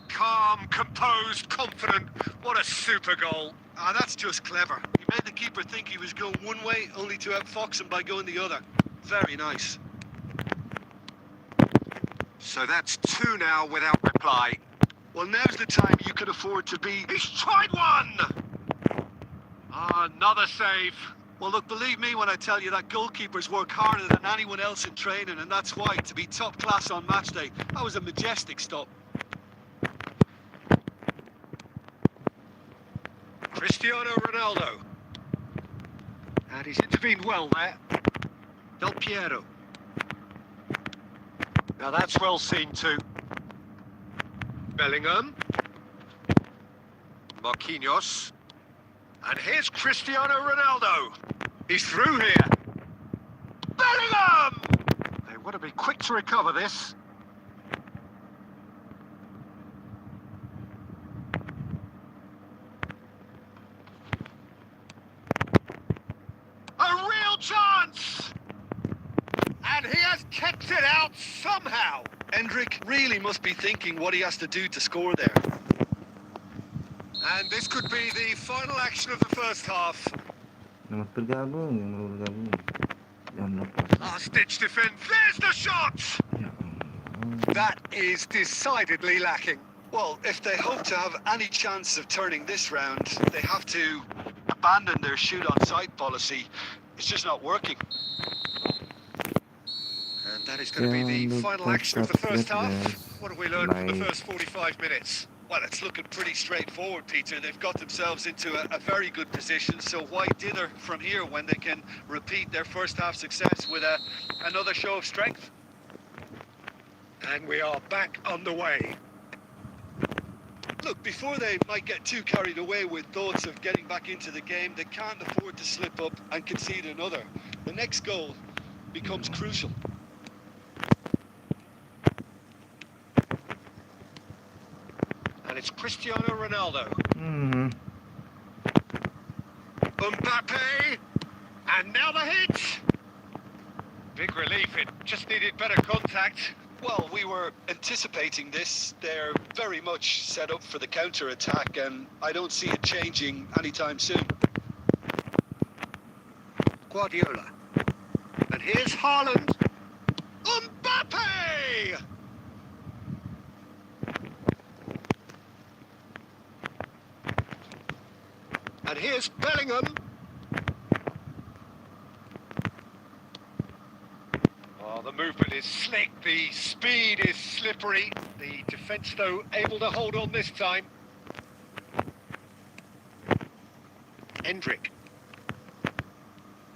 Calm, composed, confident. What a super goal. That's just clever. He made the keeper think he was going one way, only to outfox him by going the other. Very nice. So that's two now without reply. Well, now's the time you could afford to be... He's tried one! Another save. Well, look, believe me when I tell you that goalkeepers work harder than anyone else in training, and that's why, to be top class on match day, that was a majestic stop. Cristiano Ronaldo. And he's intervened well there. Del Piero. Now that's well seen too. Bellingham. Marquinhos. And here's Cristiano Ronaldo. He's through here. Bellingham! They want to be quick to recover this. A real chance! And he has kept it out somehow. Hendrick really must be thinking what he has to do to score there. And this could be the final action of the first half. Yang bergabung, yang baru bergabung. Jangan lepas. Last-ditch defense. There's the shot! Ya Allah. That is decidedly lacking. Well, if they hope to have any chance of turning this round, they have to abandoned their shoot on sight policy. It's just not working. And that is going to be the final action of the first half. What have we learned from the first 45 minutes? Well, it's looking pretty straightforward, Peter. They've got themselves into a very good position, so why dither from here when they can repeat their first half success with another show of strength? And we are back underway. Look, before they might get too carried away with thoughts of getting back into the game, they can't afford to slip up and concede another. The next goal becomes crucial. And it's Cristiano Ronaldo. Mbappe! And now the hit! Big relief, it just needed better contact. Well, we were anticipating this. They're very much set up for the counter-attack, and I don't see it changing anytime soon. Guardiola. And here's Haaland. Mbappe! And here's Bellingham. Oh, the movement is slick, the speed is slippery. The defence, though, able to hold on this time. Hendrick.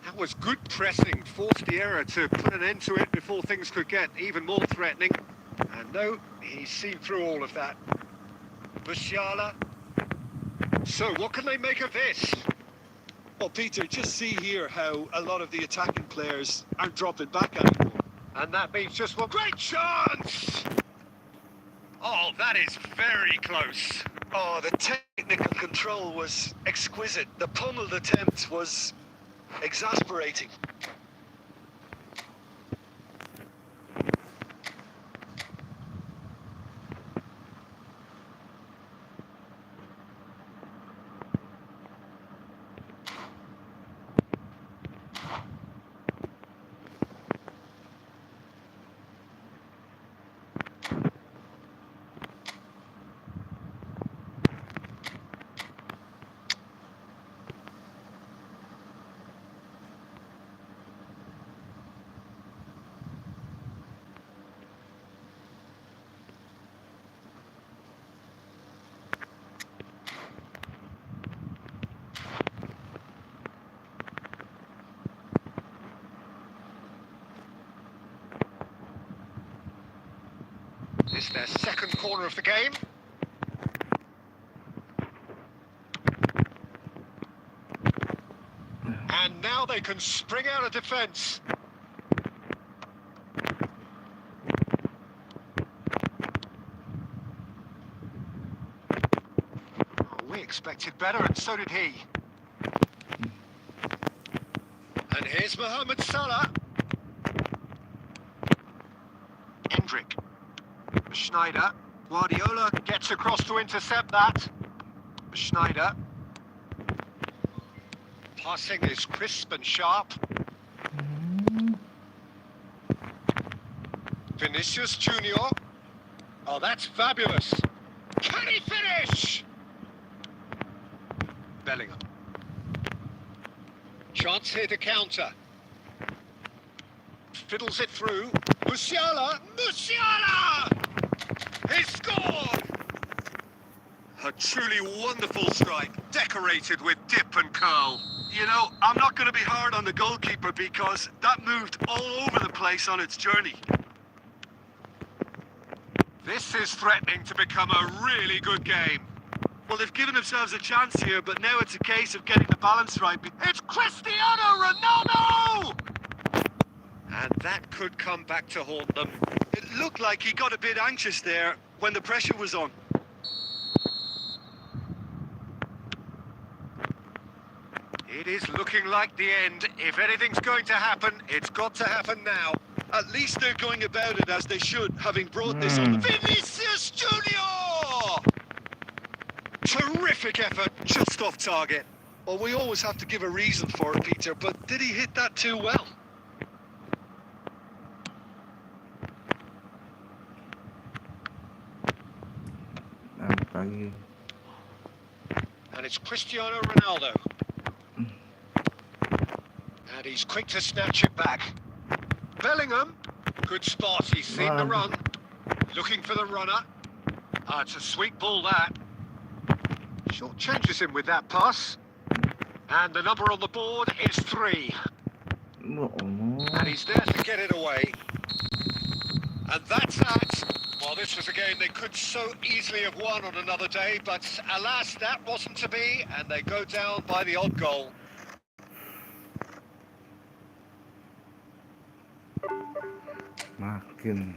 That was good pressing, forced the error to put an end to it before things could get even more threatening. And no, he's seen through all of that. Musiala. So, what can they make of this? Well, Peter, just see here how a lot of the attacking players aren't dropping back anymore. And that means just one great chance! Oh, that is very close. Oh, the technical control was exquisite. The pummeled attempt was exasperating. This is their second corner of the game. And now they can spring out of defence. Oh, we expected better, and so did he. And here's Mohamed Salah. Hendrick. Schneider. Guardiola gets across to intercept that. Schneider. Passing is crisp and sharp. Vinicius Junior. Oh, that's fabulous. Can he finish? Bellingham. Chance here to counter. Fiddles it through. Musiala! Musiala! He scored! A truly wonderful strike, decorated with dip and curl. You know, I'm not going to be hard on the goalkeeper because that moved all over the place on its journey. This is threatening to become a really good game. Well, they've given themselves a chance here, but now it's a case of getting the balance right. It's Cristiano Ronaldo! And that could come back to haunt them. It looked like he got a bit anxious there when the pressure was on. It is looking like the end. If anything's going to happen, it's got to happen now. At least they're going about it as they should, having brought this on. Vinicius Junior! Terrific effort, just off target. Well, we always have to give a reason for it, Peter, but did he hit that too well? Pagi. And it's Cristiano Ronaldo. And he's quick to snatch it back. Bellingham, good spot, he's seen the run. Looking for the runner. It's a sweet ball, that. Short changes him with that pass. And the number on the board is 3. And he's there to get it away. And that's that. Well, this was a game they could so easily have won on another day, but alas, that wasn't to be, and they go down by the odd goal. Makin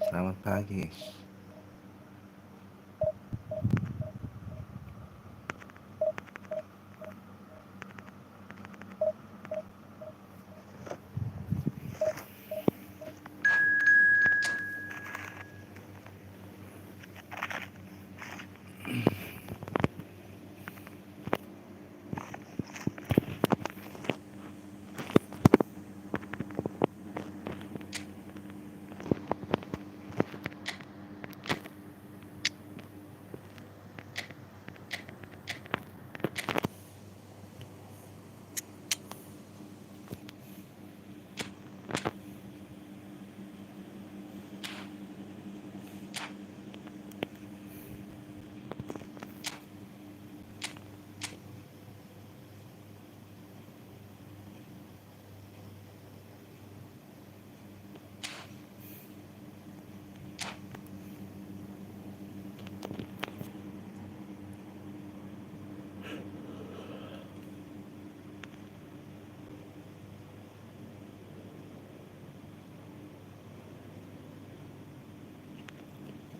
selamat pagi.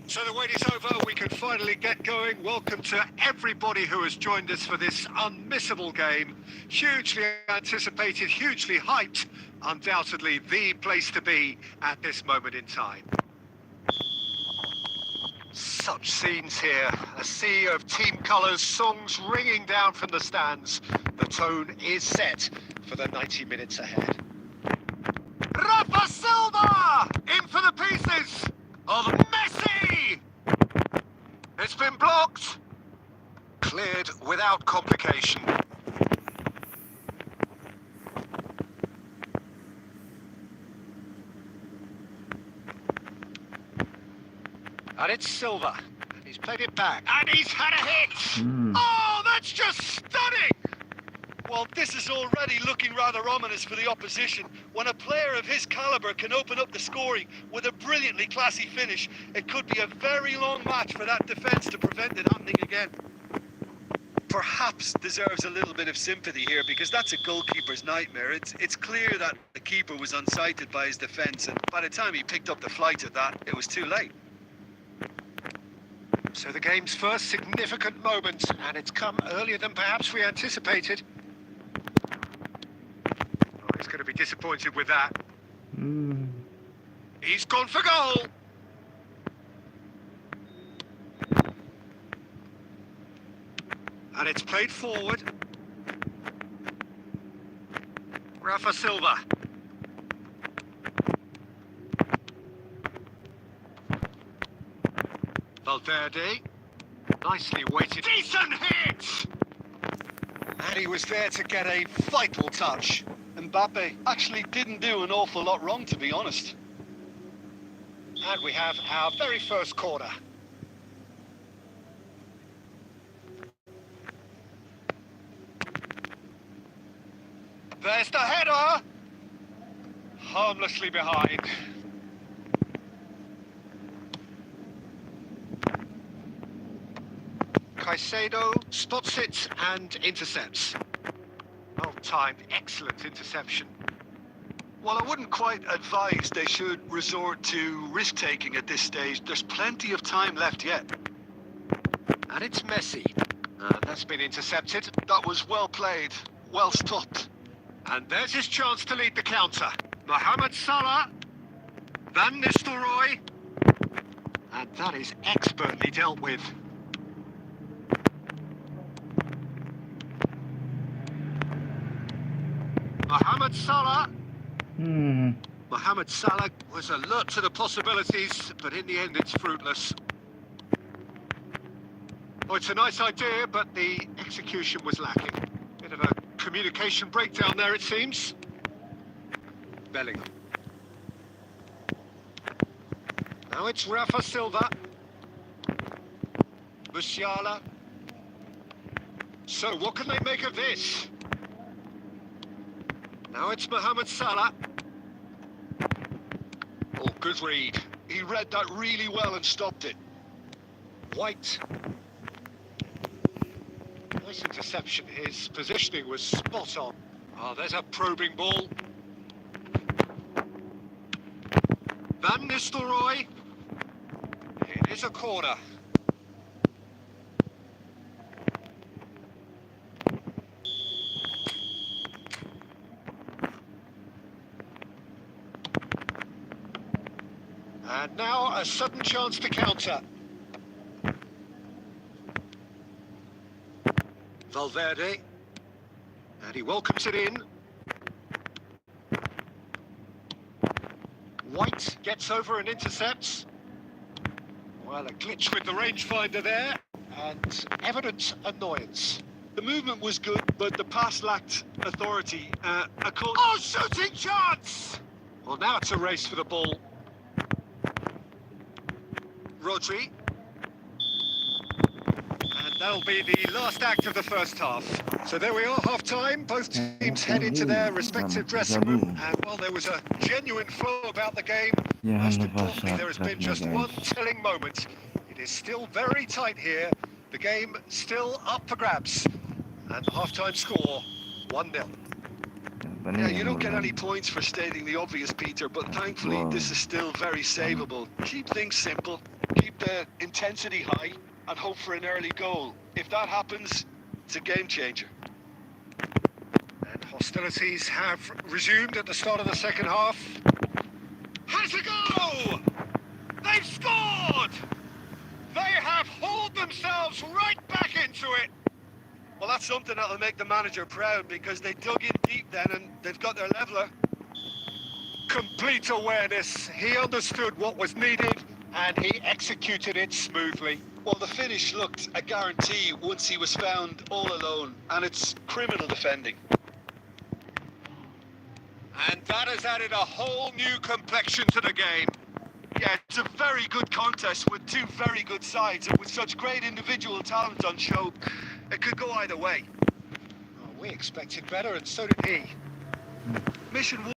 So the wait is over, we can finally get going. Welcome to everybody who has joined us for this unmissable game. Hugely anticipated, hugely hyped. Undoubtedly the place to be at this moment in time. Such scenes here. A sea of team colours, songs ringing down from the stands. The tone is set for the 90 minutes ahead. Rafa Silva! In for the pieces of Messi! It's been blocked. Cleared without complication. And it's Silva. And he's played it back. And he's had a hit! Oh, that's just stunning! Well, this is already looking rather ominous for the opposition. When a player of his calibre can open up the scoring with a brilliantly classy finish, it could be a very long match for that defence to prevent it happening again. Perhaps deserves a little bit of sympathy here, because that's a goalkeeper's nightmare. It's clear that the keeper was unsighted by his defence, and by the time he picked up the flight of that, it was too late. So the game's first significant moment, and it's come earlier than perhaps we anticipated. Oh, he's going to be disappointed with that. He's gone for goal! And it's played forward. Rafa Silva. Valverde. Nicely weighted. Decent hit! And he was there to get a vital touch. Mbappe actually didn't do an awful lot wrong, to be honest. And we have our very first corner. There's the header! Harmlessly behind. Caicedo spots it and intercepts. Well-timed, excellent interception. Well, I wouldn't quite advise they should resort to risk-taking at this stage. There's plenty of time left yet. And it's Messi. That's been intercepted. That was well played, well stopped. And there's his chance to lead the counter. Mohamed Salah. Van Nistelrooy. And that is expertly dealt with. Mohamed Salah. Mohamed Salah was alert to the possibilities, but in the end it's fruitless. Oh, it's a nice idea, but the execution was lacking. Bit of a communication breakdown there, it seems. Bellingham. Now it's Rafa Silva. Musiala. So what can they make of this? Now it's Mohamed Salah. Oh, good read. He read that really well and stopped it. White. Nice interception. His positioning was spot on. Oh, there's a probing ball. Van Nistelrooy. It is a corner. And now a sudden chance to counter. Valverde. And he welcomes it in. White gets over and intercepts. Well, a glitch with the rangefinder there. And evident annoyance. The movement was good, but the pass lacked authority. Oh, shooting chance! Well, now it's a race for the ball. Rodri. And that'll be the last act of the first half. So there we are, half-time. Both teams head into their respective dressing room. And, well, there was a genuine flow about the game. Most importantly, there has been just one telling moment. It is still very tight here. The game still up for grabs. And the half-time score, 1-0. Yeah, you don't get any points for stating the obvious, Peter, but thankfully this is still very savable. Keep things simple, Keep the intensity high and hope for an early goal. If that happens, it's a game changer. And hostilities have resumed at the start of the second half. Has a go! They've scored! They have hauled themselves right back into it. Well, that's something that'll make the manager proud because they dug in deep then and they've got their leveller. Complete awareness. He understood what was needed and he executed it smoothly. Well, the finish looked a guarantee once he was found all alone, and it's criminal defending. And that has added a whole new complexion to the game. Yeah, it's a very good contest with two very good sides, and with such great individual talent on show, it could go either way. Oh, we expected better and so did he. Mission 1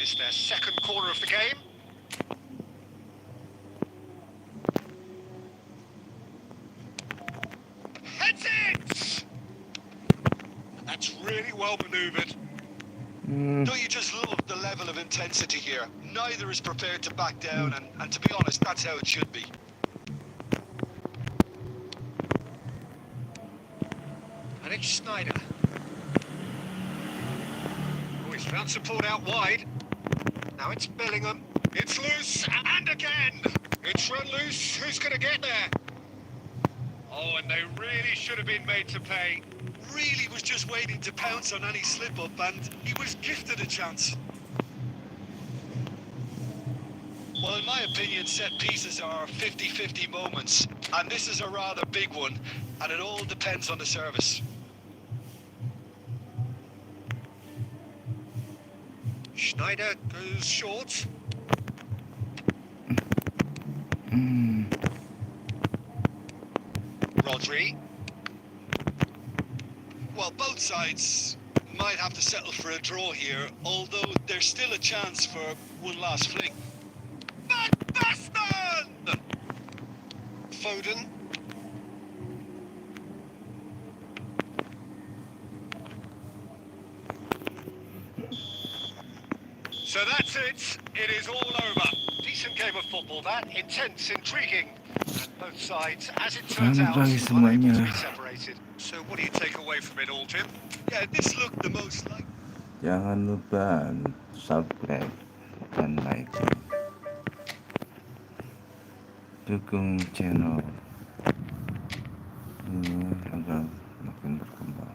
It's their second corner of the game. Heads it! That's really well manoeuvred. Don't you just love the level of intensity here? Neither is prepared to back down, and to be honest, that's how it should be. And it's Schneider. Oh, he's found support out wide. Now it's Bellingham. It's loose, and again! It's run loose. Who's going to get there? Oh, and they really should have been made to pay. Really was just waiting to pounce on any slip-up, and he was gifted a chance. Well, in my opinion, set pieces are 50-50 moments, and this is a rather big one, and it all depends on the service. Schneider goes short. Rodri. Well, both sides might have to settle for a draw here, although there's still a chance for one last fling. Van Basten! Foden. So that's it. It is all over. Decent game of football, that. Intense, intriguing. And both sides, as it turns out, are able to be separated. So what do you take away from it all, Tim? Yeah, this looked the most like... Jangan lupa subscribe dan like. Dukung channel ini agar makin berkembang.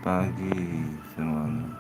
pagi semuanya.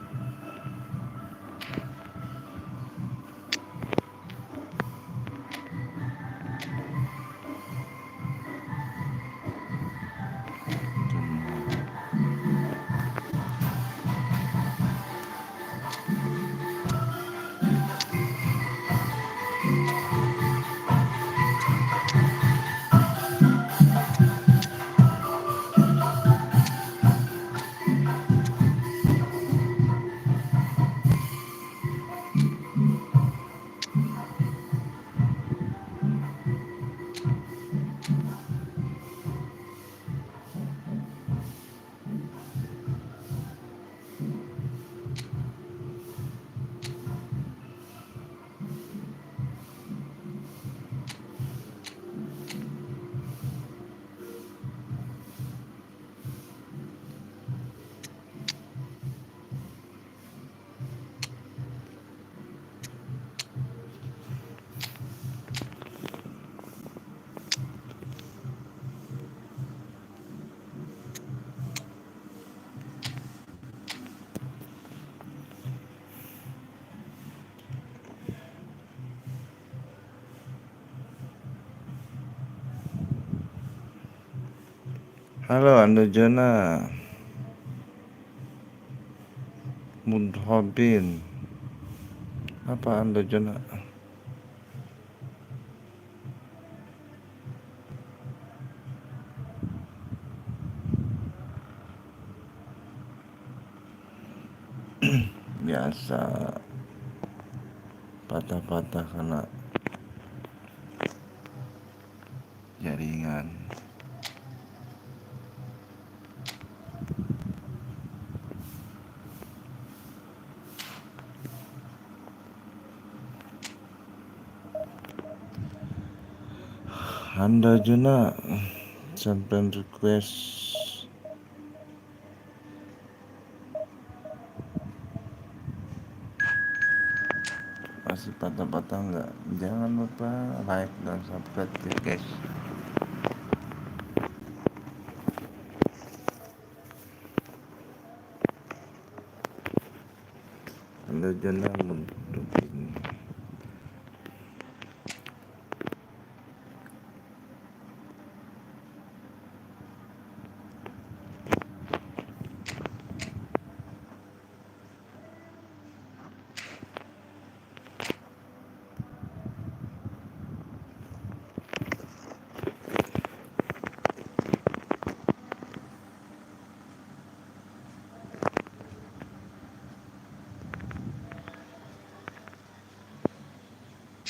Halo Anda Jona Mudhobin. Apa Anda Jona? Biasa patah-patah karena jaringan. Anda Jona sampai request masih patah-patah enggak? Jangan lupa like dan subscribe ya guys. Anda Jona Mudhobin.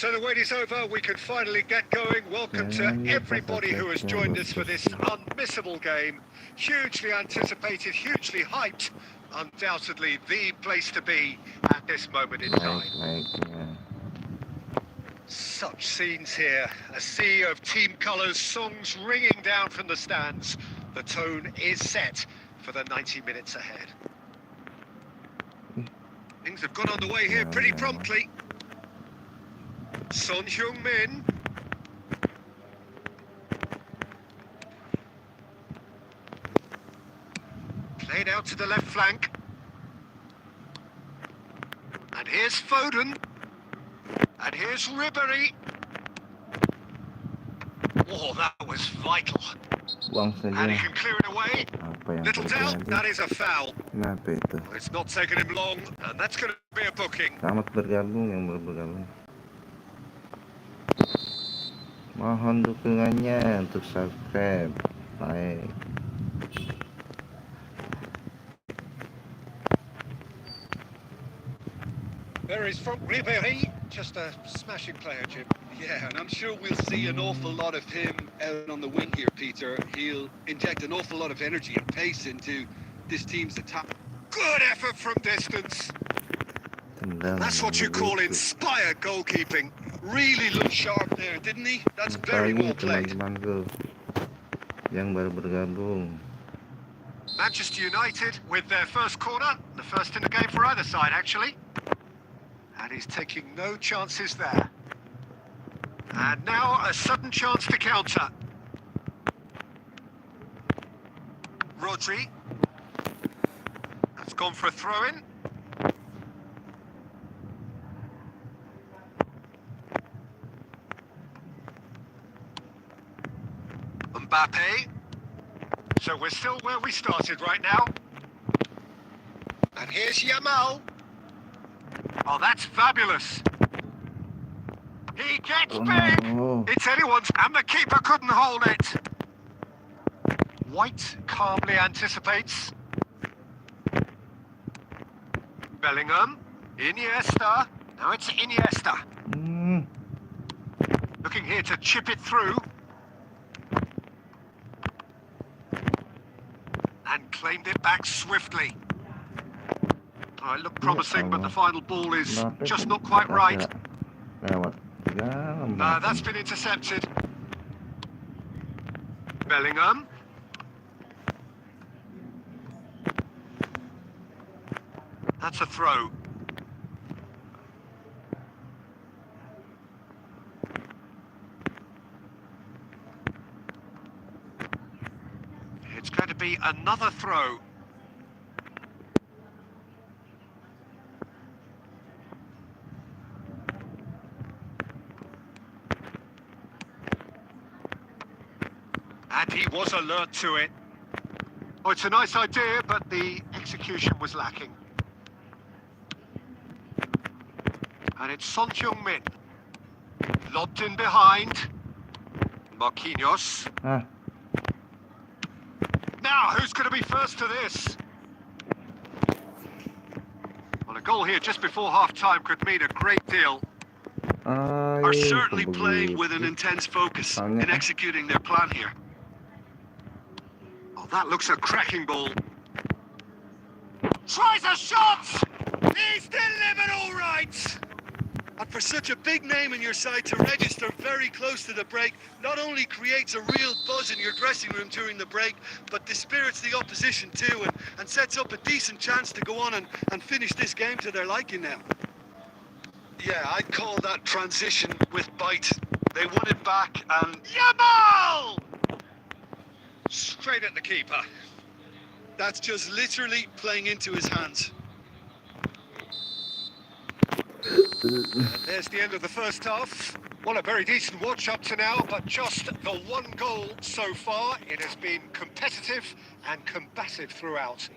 So the wait is over, we can finally get going. Welcome to everybody who has joined us for this unmissable game. Hugely anticipated, hugely hyped. Undoubtedly the place to be at this moment in time. Such scenes here. A sea of team colours, songs ringing down from the stands. The tone is set for the 90 minutes ahead. Things have gone underway here pretty promptly. Son Heung-min. Played out to the left flank. And here's Foden. And here's Ribery. Oh, that was vital. And he can clear it away. Little doubt, that is a foul. Kenapa itu? It's not taken him long, and that's going to be a booking. Selamat bergabung yang baru bergabung. Mohon dukungannya untuk subscribe, like. There is from Ribery, just a smashing player, Jim. Yeah, and I'm sure we'll see an awful lot of him out on the wing here, Peter. He'll inject an awful lot of energy and pace into this team's attack. Good effort from distance. That's what you call inspired goalkeeping. Really looked sharp there, didn't he? That's very well played. Teman-temanku yang baru bergabung. Manchester United with their first corner, the first in the game for either side, actually. And he's taking no chances there. And now a sudden chance to counter. Rodri. gone for a throw-in. Mbappe. So we're still where we started right now. And here's Yamal. Oh, that's fabulous. He gets big. Oh. It's anyone's, and the keeper couldn't hold it. White calmly anticipates. Bellingham. Iniesta. Now it's Iniesta. Looking here to chip it through. And claimed it back swiftly. Oh, it looked promising, but the final ball is just not quite right. That's been intercepted. Bellingham. That's a throw. It's going to be another throw. And he was alert to it. Oh, it's a nice idea, but the execution was lacking. And it's Son Heung-min. Lobbed in behind. Marquinhos. Now, who's going to be first to this? Well, a goal here just before half-time could mean a great deal. Are certainly playing with an intense focus in executing their plan here. Oh, that looks a cracking ball. Tries a shot! He's delivered all right! And for such a big name in your side to register very close to the break, not only creates a real buzz in your dressing room during the break, but dispirits the opposition too, and sets up a decent chance to go on and finish this game to their liking now. Yeah, I'd call that transition with bite. They won it back and... Yamal! Straight at the keeper. That's just literally playing into his hands. And there's the end of the first half. Well, a very decent watch up to now, but just the one goal so far. It has been competitive and combative throughout.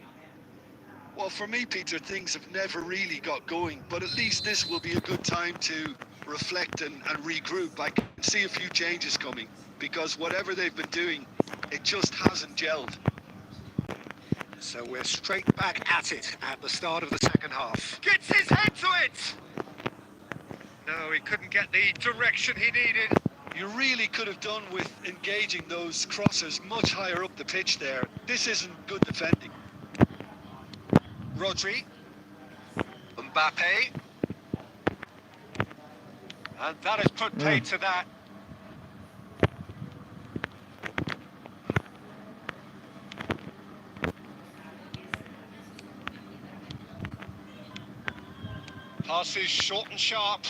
Well, for me, Peter, things have never really got going, but at least this will be a good time to reflect and regroup. I can see a few changes coming, because whatever they've been doing, it just hasn't gelled. So we're straight back at it at the start of the second half. Gets his head to it! No, he couldn't get the direction he needed. You really could have done with engaging those crossers much higher up the pitch there. This isn't good defending. Rodri. Mbappe. And that has put paid to that. Passes short and sharp.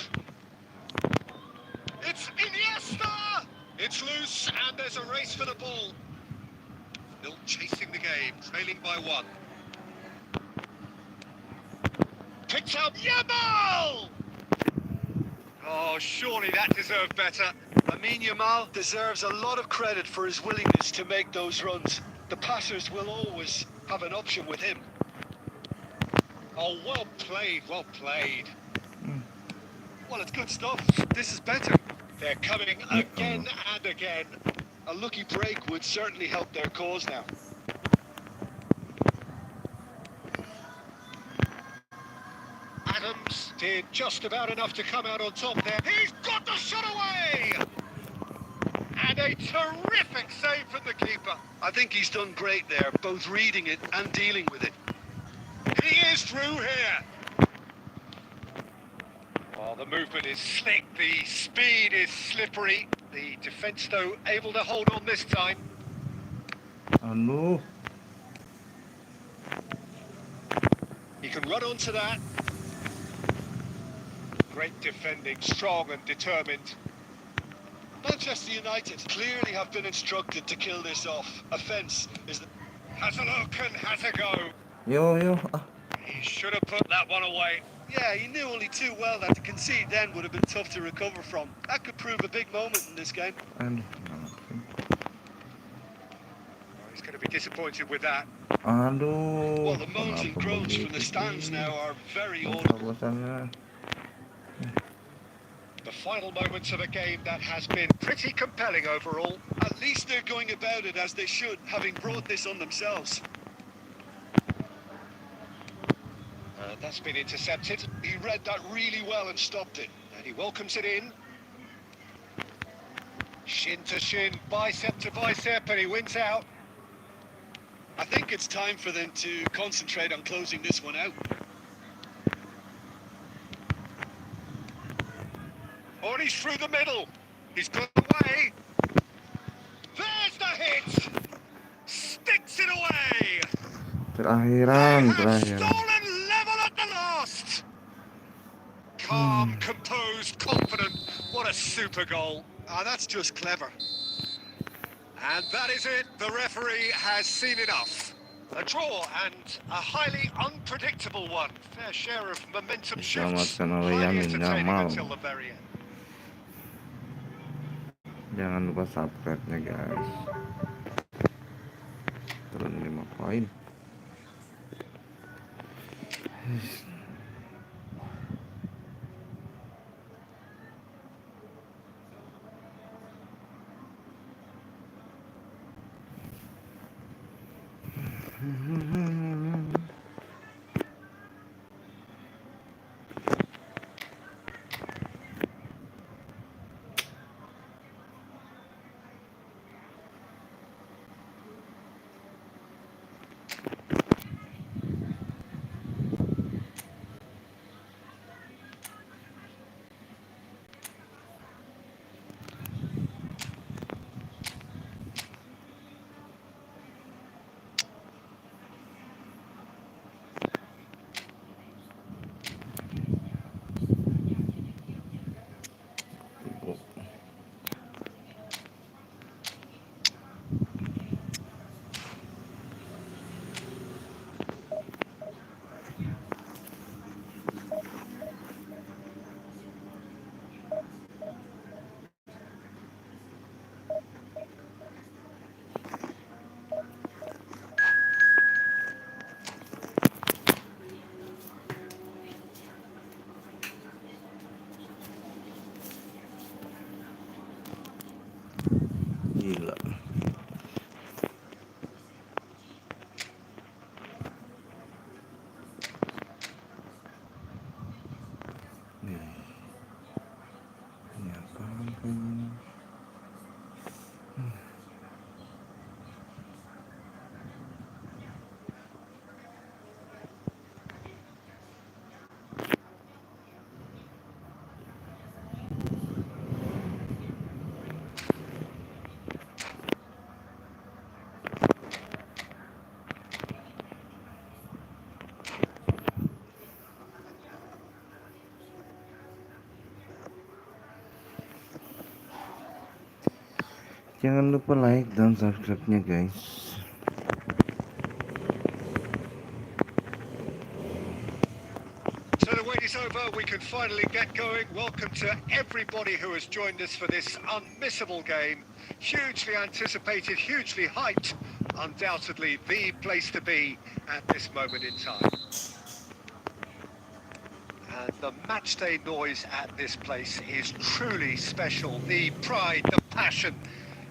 It's Iniesta! It's loose and there's a race for the ball. Still chasing the game, trailing by 1. Picked up Yamal! Oh, surely that deserved better. Yamal deserves a lot of credit for his willingness to make those runs. The passers will always have an option with him. Oh, well played, well played. Well, it's good stuff. This is better. They're coming again and again. A lucky break would certainly help their cause now. Adams did just about enough to come out on top there. He's got the shot away! And a terrific save from the keeper. I think he's done great there, both reading it and dealing with it. He is through here. Oh, the movement is slick, the speed is slippery. The defence, though, able to hold on this time. Oh no. He can run onto that. Great defending, strong and determined. Manchester United clearly have been instructed to kill this off. Offence is the... Has a look and has a go. Yo. He should have put that one away. Yeah, he knew only too well that to concede then would have been tough to recover from. That could prove a big moment in this game. Aduh, He's going to be disappointed with that. aduh, Well, the moans and kenapa groans from the begitu stands sih? now are very audible. Bosan-bosannya. The final moments of a game that has been pretty compelling overall. At least they're going about it as they should, having brought this on themselves. That's been intercepted. He read that really well and stopped it. And he welcomes it in. Shin to shin, bicep to bicep, and he wins out. I think it's time for them to concentrate on closing this one out. Oh, and he's through the middle. He's got away. There's the hit. Sticks it away. Terakhiran, They have terakhir. stolen level at the last. Calm, composed, confident. What a super goal. That's just clever. And that is it. The referee has seen enough. A draw and a highly unpredictable one. Fair share of momentum shifts. Diselamatkan oleh Highly Yamin entertaining Yamal. until the very end. Jangan lupa subscribe-nya guys. Turun 5 poin. Gila. Ini apaan ini? Jangan lupa like dan subscribe-nya guys. So the wait is over, we can finally get going. Welcome to everybody who has joined us for this unmissable game. Hugely anticipated, hugely hyped. Undoubtedly the place to be at this moment in time. And the matchday noise at this place is truly special. The pride, the passion,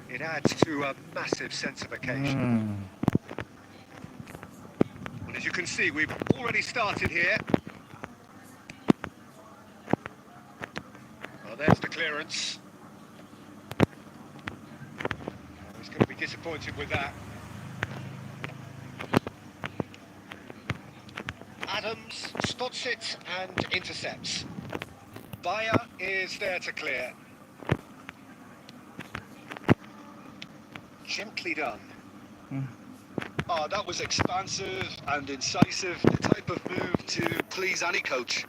it adds to a massive sense of occasion. And as you can see, we've already started here. Well, there's the clearance. He's going to be disappointed with that. Adams spots it and intercepts. Bayer is there to clear. Gently done. That was expansive and incisive, the type of move to please any coach.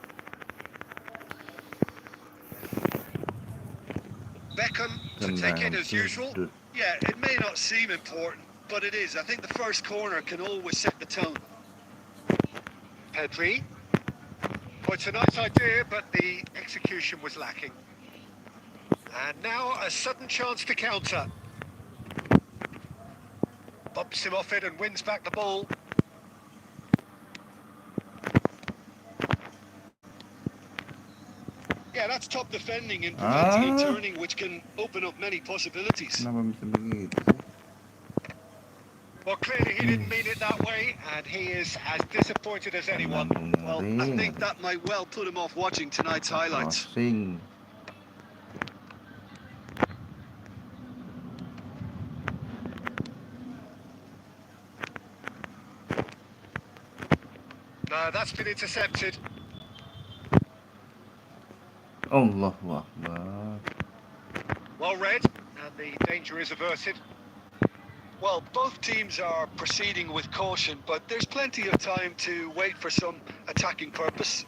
Beckham to take it as usual. Yeah, it may not seem important, but it is. I think the first corner can always set the tone. Pedri. Well, it's a nice idea, but the execution was lacking. And now a sudden chance to counter. Bumps him off it and wins back the ball. Yeah, that's top defending and preventing a turning, which can open up many possibilities. Kenapa bisa begitu sih? Well, clearly he didn't mean it that way, and he is as disappointed as anyone. Well, I think that might well put him off watching tonight's highlights. Crossing. No, that's been intercepted. Allahu Akbar. Well read, and the danger is averted. Well, both teams are proceeding with caution, but there's plenty of time to wait for some attacking purpose.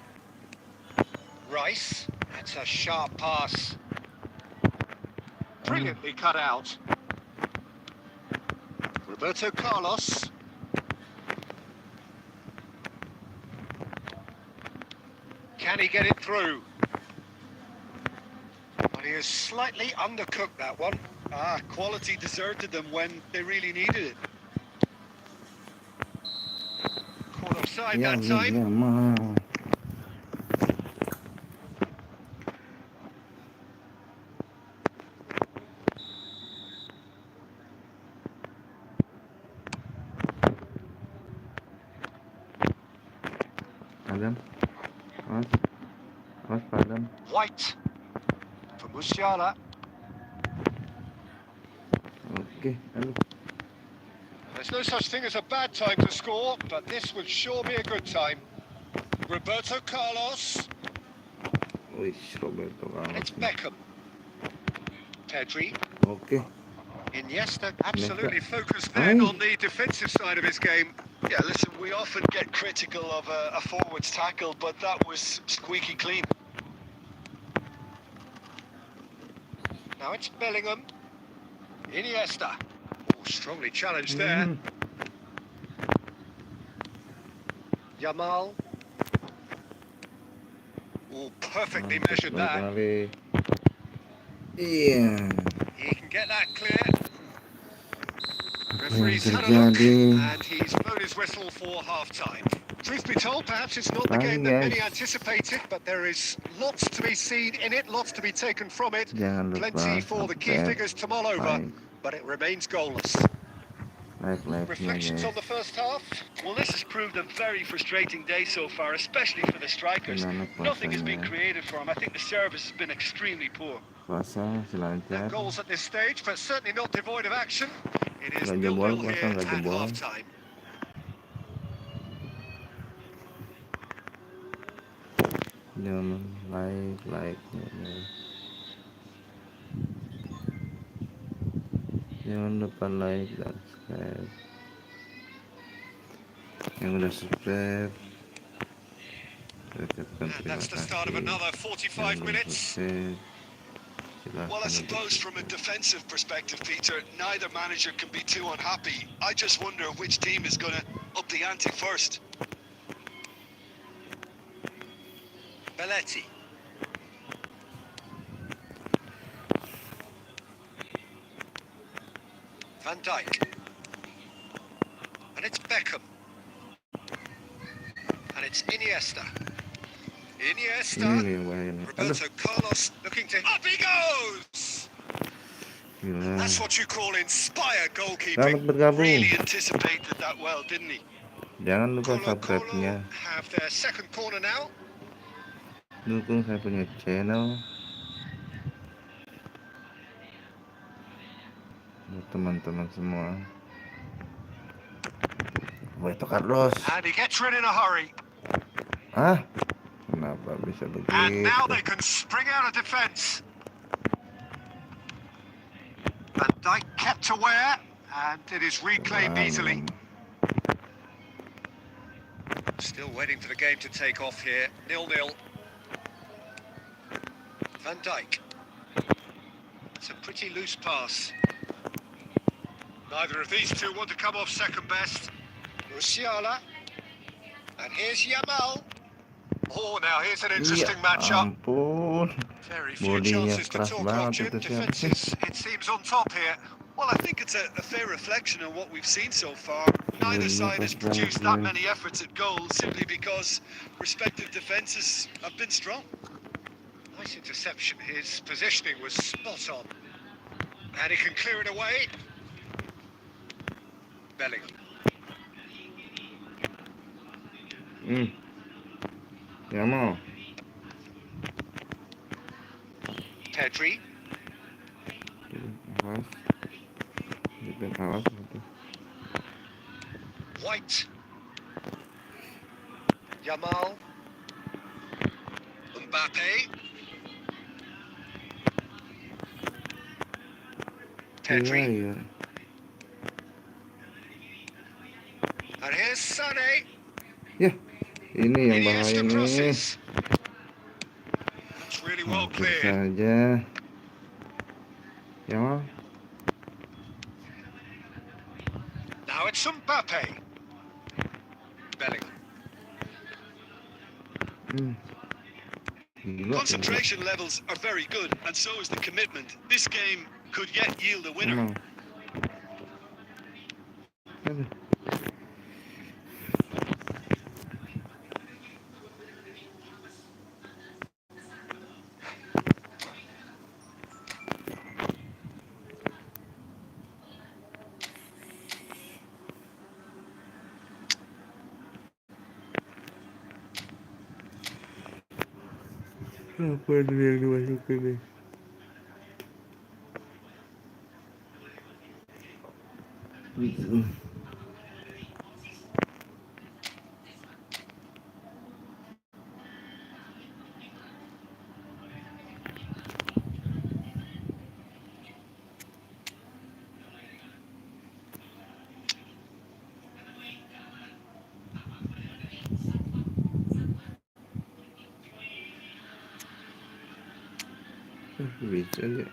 Rice, that's a sharp pass. Brilliantly cut out. Roberto Carlos. Can he get it through? Well, he has slightly undercooked that one. Quality deserted them when they really needed it. Caught offside Ya, that ya, time. ma. Adam, awas Adam. White for Musiala. Oke, aduh. There's no such thing as a bad time to score, but this would sure be a good time. Roberto Carlos. Wih, Roberto It's Carlos. Beckham. Pedri. Oke. Iniesta absolutely focused then on the defensive side of his game. Yeah, listen, we often get critical of a forward's tackle, but that was squeaky clean. Now it's Bellingham. Iniesta. Oh, strongly challenged there. Yamal. Oh, perfectly measured that. Kali. Iya. He can get that clear. Apa yang Referee's had a look, terjadi? and he's blown his whistle for half-time. Truth be told, perhaps it's not the Pagi, game that guys. many anticipated, but there is lots to be seen in it, lots to be taken from it. Jangan lupa Plenty for the key subscribe, figures to mull over, like, but it remains goalless. like-nya Reflections guys. on the first half? Well, this has proved a very frustrating day so far, especially for the strikers. Gimana Nothing has been puasanya? created for them. I think the service has been extremely poor. Puasa masih No lancar. goals at this stage, but certainly not devoid of action. It is Nggak jebol, 0-0 puasa here nggak at jebol. half-time. Jangan like-nya guys. Jangan lupa like dan subscribe. Yang udah subscribe, saya ucapkan And terima that's the start of kasih. another Yang 45 belum minutes. subscribe, silahkan Well, I untuk suppose from a subscribe. defensive perspective, Peter, neither manager can be too unhappy. I just wonder which team is going to up the ante first. Belletti. Van Dijk. And it's Beckham. And it's Iniesta. Iniesta. Ini yang bahaya nih. Aduh, Roberto Carlos looking to... Up he goes! gila. That's what you call inspired Selamat goalkeeping. bergabung. Really anticipated that well, didn't he? Jangan lupa Colo subscribe-nya. have their second corner now. Dukung saya punya channel. Buat teman-teman semua. Roberto Carlos. And he gets rid in a hurry. Ah, kenapa bisa And now begitu? they can spring out of defence. Van Dijk kept aware, and it is reclaimed easily. Still waiting for the game to take off here. 0-0. Van Dijk. It's a pretty loose pass. Neither of these two want to come off second best. Musiala. And here's Yamal. Oh, now here's an Iya interesting matchup. ampun, Very few bodinya chances to keras talk of, banget Jim. itu siapa sih? Defences, it seems, on top here. Well, I think it's a fair reflection on what we've seen so far. Neither Bodinya side keras has banget produced that men. many efforts at goal simply because respective defences have been strong. Nice interception. His positioning was spot on. And he can clear it away. Bellingham. Yamal. Pedri. Awas, defense awas gitu. White. Yamal. Mbappe. Pedri. Iya. And here's Sané. Ya, ini yang bahaya Iniesta nih. crosses. That's really well Hampir cleared. saja. Yamal. Now it's Mbappe. Bellingham. Gila. Concentration levels are very good, and so is the commitment. This game could yet yield a winner. Yamal. Aduh. Apa ini yang dimasukin nih? Bisa aja.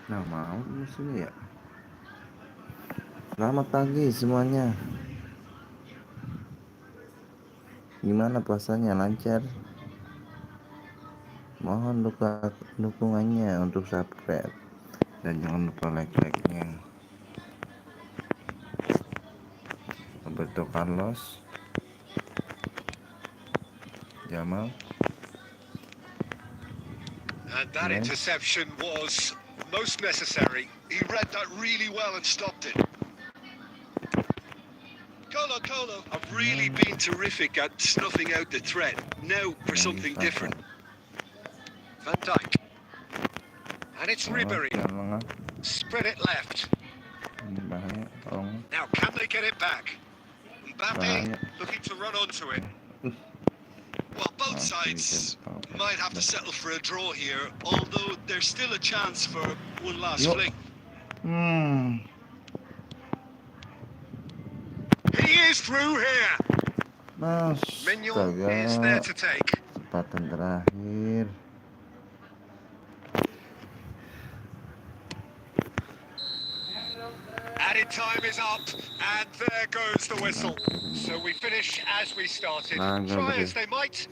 Nah mau musuhnya ya. Selamat pagi semuanya. Gimana puasanya, lancar? Mohon dukungannya untuk subscribe dan jangan lupa like-nya. Roberto Carlos, Jamal. And that Yes. interception was most necessary. He read that really well and stopped it. Colo have really been terrific at snuffing out the threat. Now for something different. Van Dijk. And it's Ribery. Jangan lengah. Spread it left. Ini bahaya, tolong. Now can they get it back? Mbappe Bahaya. looking to run onto it. Well, both sides might have to settle for a draw here, although there's still a chance for one last Yo. fling. He is through here. Mignon is there to Astaga, take. kesempatan terakhir. Added time is up, and there goes the whistle. So we finish as we started. Try as they might,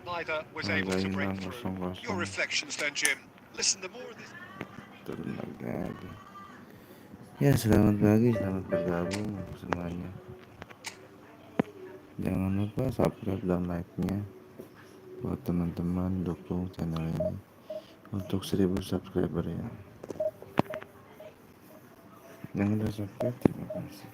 neither was able to break through. Your reflections then, Jim. Listen, the more this... Turun lagi. Ya, selamat pagi, selamat bergabung semuanya. Jangan lupa subscribe dan like-nya buat teman-teman, dukung channel ini untuk 1000 subscriber ya. Yang udah subscribe, terima kasih.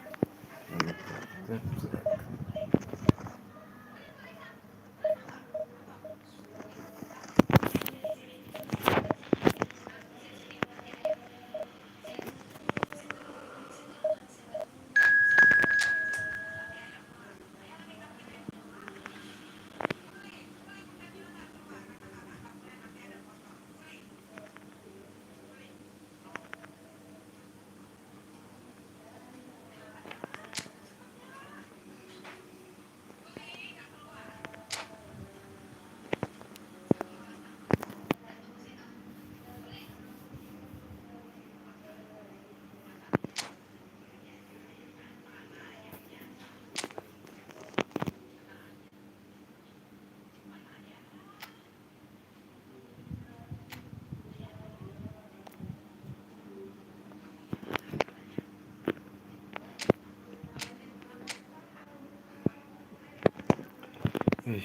Wih.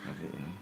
Oke, ini.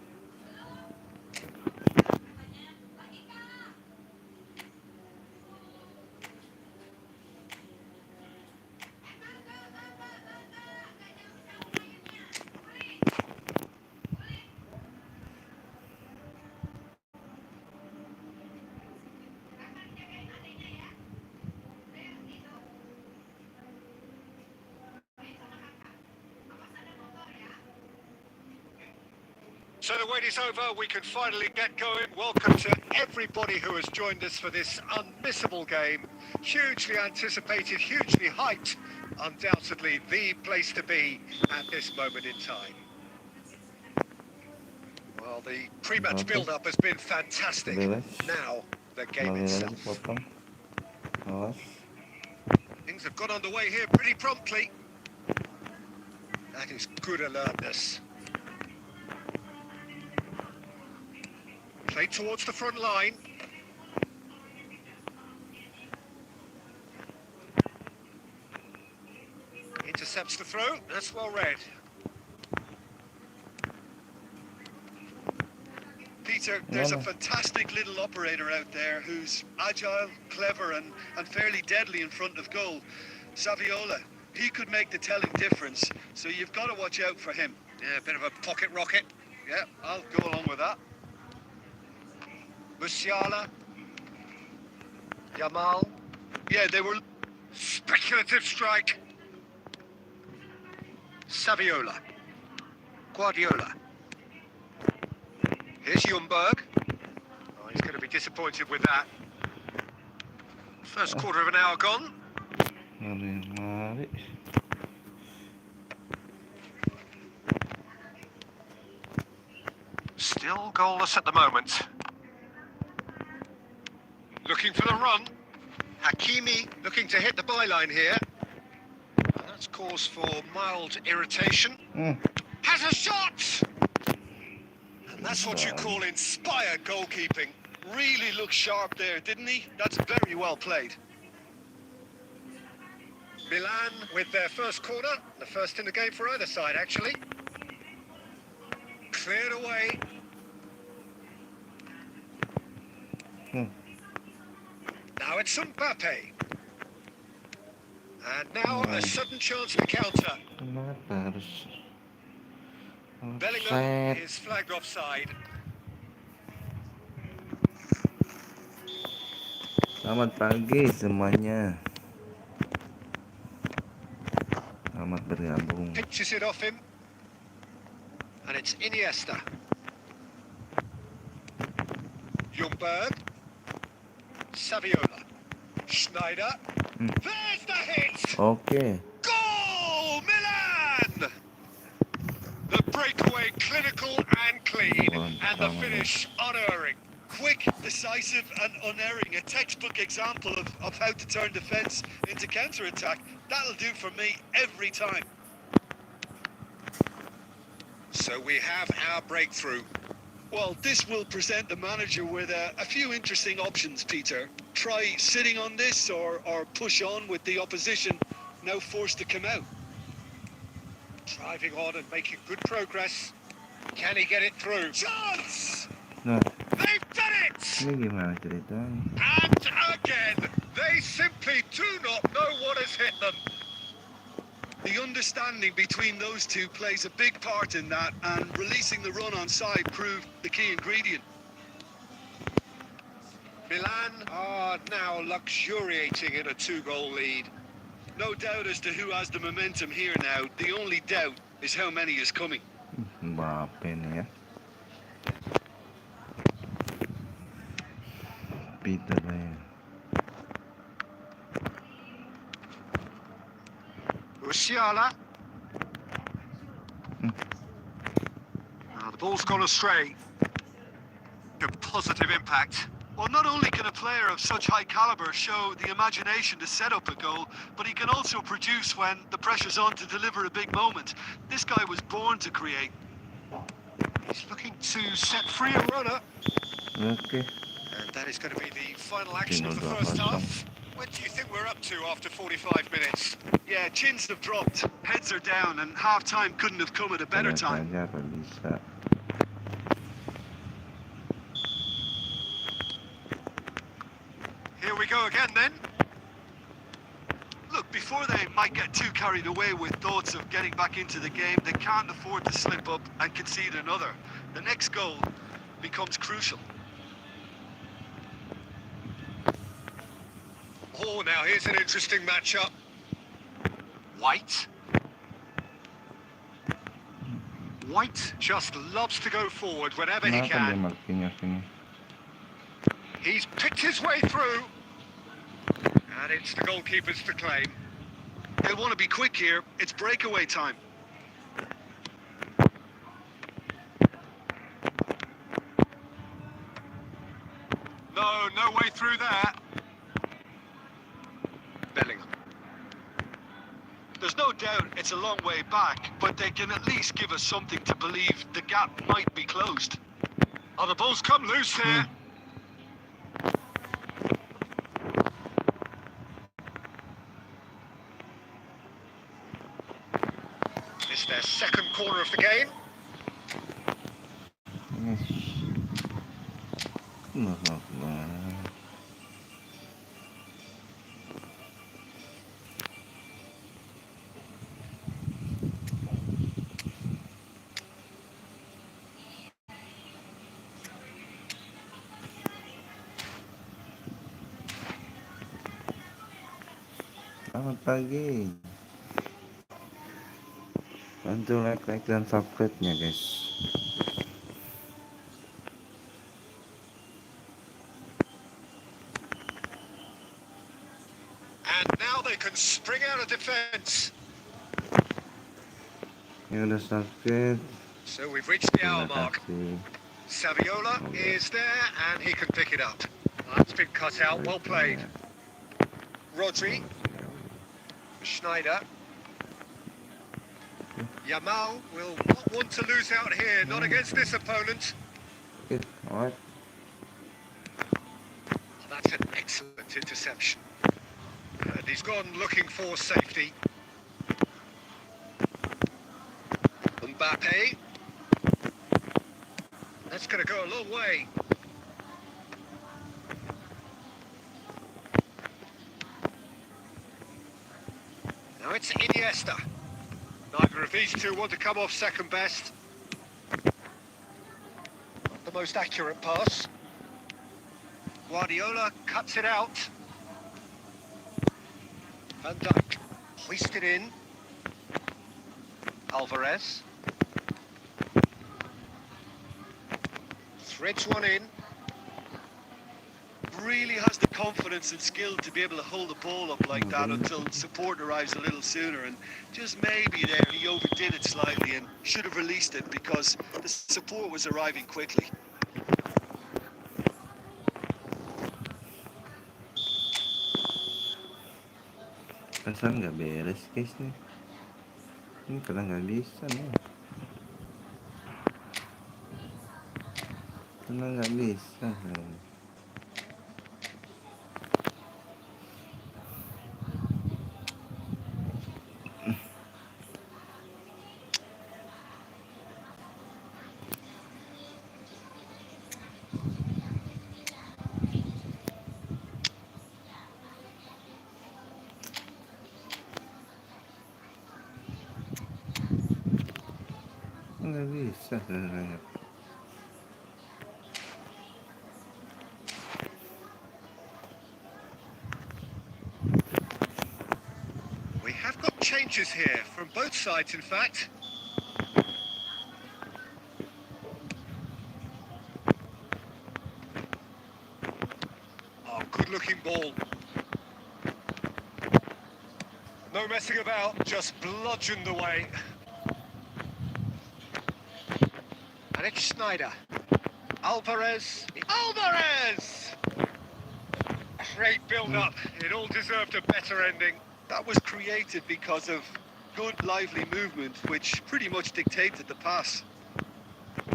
So the wait is over, we can finally get going. Welcome to everybody who has joined us for this unmissable game. Hugely anticipated, hugely hyped. Undoubtedly the place to be at this moment in time. Well, the pre-match build-up has been fantastic. Now, the game itself. Potong. Awas. Things have got underway here pretty promptly. That is good alertness. Play towards the front line. Intercepts the throw. That's well read. Peter, there's a fantastic little operator out there who's agile, clever and fairly deadly in front of goal. Saviola, he could make the telling difference, so you've got to watch out for him. Yeah, a bit of a pocket rocket. Yeah, I'll go along with that. Musiala. Yamal. Yeah, they were... Speculative strike. Saviola. Guardiola. Here's Ljungberg. Oh, he's going to be disappointed with that. First quarter of an hour gone. Mari. Still goalless at the moment. Looking for the run. Hakimi looking to hit the byline here. And that's cause for mild irritation. Has a shot! And that's what you call inspired goalkeeping. Really looked sharp there, didn't he? That's very well played. Milan with their first corner. The first in the game for either side, actually. Cleared away. Now it's Mbappe. And now a sudden chance to counter. Kenapa harus Bellingham is flagged offside. Selamat pagi semuanya. Selamat bergabung. Pitches it off him. And it's Iniesta. Ljungberg. Saviola. Schneider. There's the hit! Oke. Goal! Milan! The breakaway clinical and clean, and the finish unerring. Quick, decisive and unerring. A textbook example of how to turn defence into counter-attack. That'll do for me every time. So we have our breakthrough. Well, this will present the manager with a few interesting options, Peter. Try sitting on this or push on with the opposition, now forced to come out. Driving on and making good progress. Can he get it through? Chance! Nah, They've done it! ini gimana ceritanya? And again, they simply do not know what has hit them. The understanding between those two plays a big part in that, and releasing the run on side proved the key ingredient. Milan are now luxuriating in a 2-goal lead. No doubt as to who has the momentum here now. The only doubt is how many is coming. Mbappe nih ya. Peter ya. Musiala. The ball's gone astray. A positive impact. Well, not only can a player of such high caliber show the imagination to set up a goal, but he can also produce when the pressure's on to deliver a big moment. This guy was born to create. He's looking to set free a runner. Okay. And that is going to be the final action of the Tinodor first kosong. half. What do you think we're up to after 45 minutes? Yeah, chins have dropped, heads are down, and half-time couldn't have come at a better Lihat time. aja apa bisa. Here we go again then. Look, before they might get too carried away with thoughts of getting back into the game, they can't afford to slip up and concede another. The next goal becomes crucial. Oh, now here's an interesting matchup. White. White just loves to go forward whenever he Kenapa dia can. Marquinhos ini? He's picked his way through. And it's the goalkeepers to claim. They'll want to be quick here. It's breakaway time. No way through there. Bellingham. There's no doubt it's a long way back, but they can at least give us something to believe the gap might be closed. Oh, the ball's come loose here. It's their second corner of the game. Selamat pagi. Bantu like dan subscribe-nya guys. And now they can spring out of defence. Yang udah subscribe, So we've reached the hour terima mark. kasih. Saviola is there and he can pick it up. That's been cut out, well played. Rodri. Schneider. Yamal will not want to lose out here, not against this opponent. Okay, alright. That's an excellent interception. And he's gone looking for safety. Mbappe. That's going to go a long way. Now it's Iniesta. Neither of these two want to come off second best. Not the most accurate pass. Guardiola cuts it out. Van Dijk hoisted in. Alvarez. Threads one in. Really has the confidence and skill to be able to hold the ball up like that until support arrives a little sooner, and just maybe there he overdid it slightly and should have released it because the support was arriving quickly. Perasaan nggak beres guys nih. Ini karena nggak bisa nih. Karena nggak bisa. Nggak bisa sebenarnya. We have got changes here from both sides, in fact. Oh, good-looking ball. No messing about, just bludgeoned away. And it's Schneider. Alvarez. Alvarez! Great build-up. It all deserved a better ending. That was created because of good, lively movement, which pretty much dictated the pass.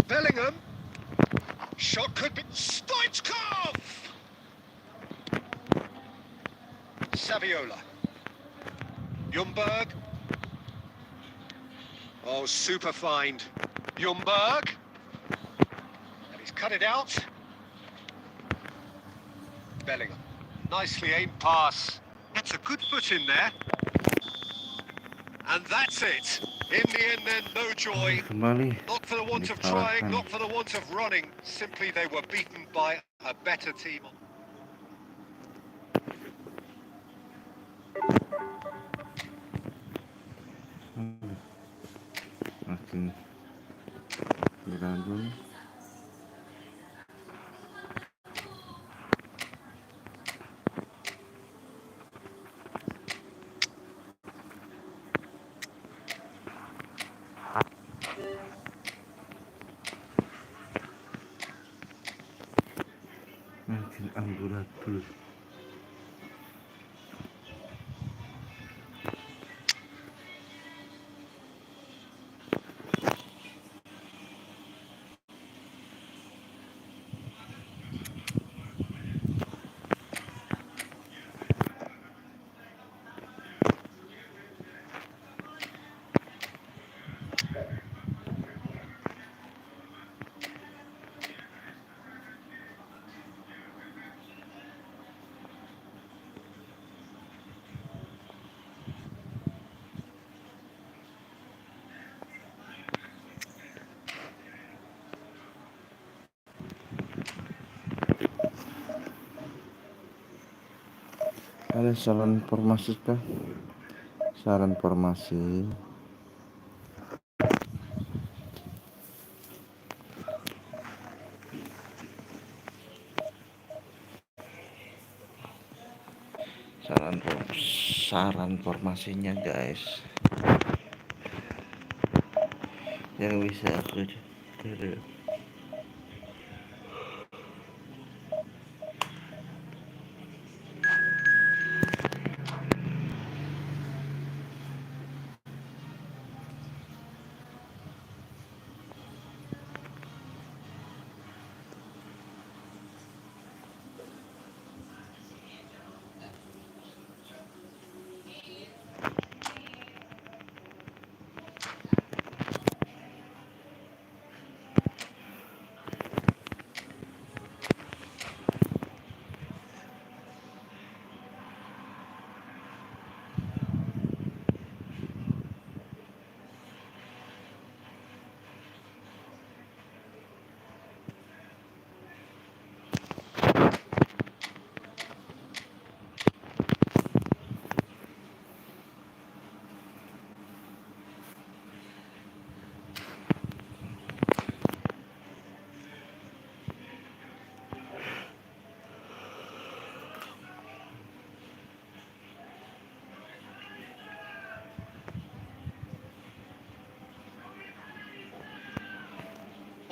Bellingham. Shot could be... Stoichkov! Saviola. Ljungberg. Oh, super find. Ljungberg. And he's cut it out. Bellingham. Nicely aimed pass. That's a good foot in there. And that's it. In the end then, no joy. Kembali Not for the want of trying, not for the want of running. Simply they were beaten by a better team. makin diragum. Makin amburadul. Ada saran formasi kah? Saran formasi. Saran formasinya guys. Yang bisa aku cari.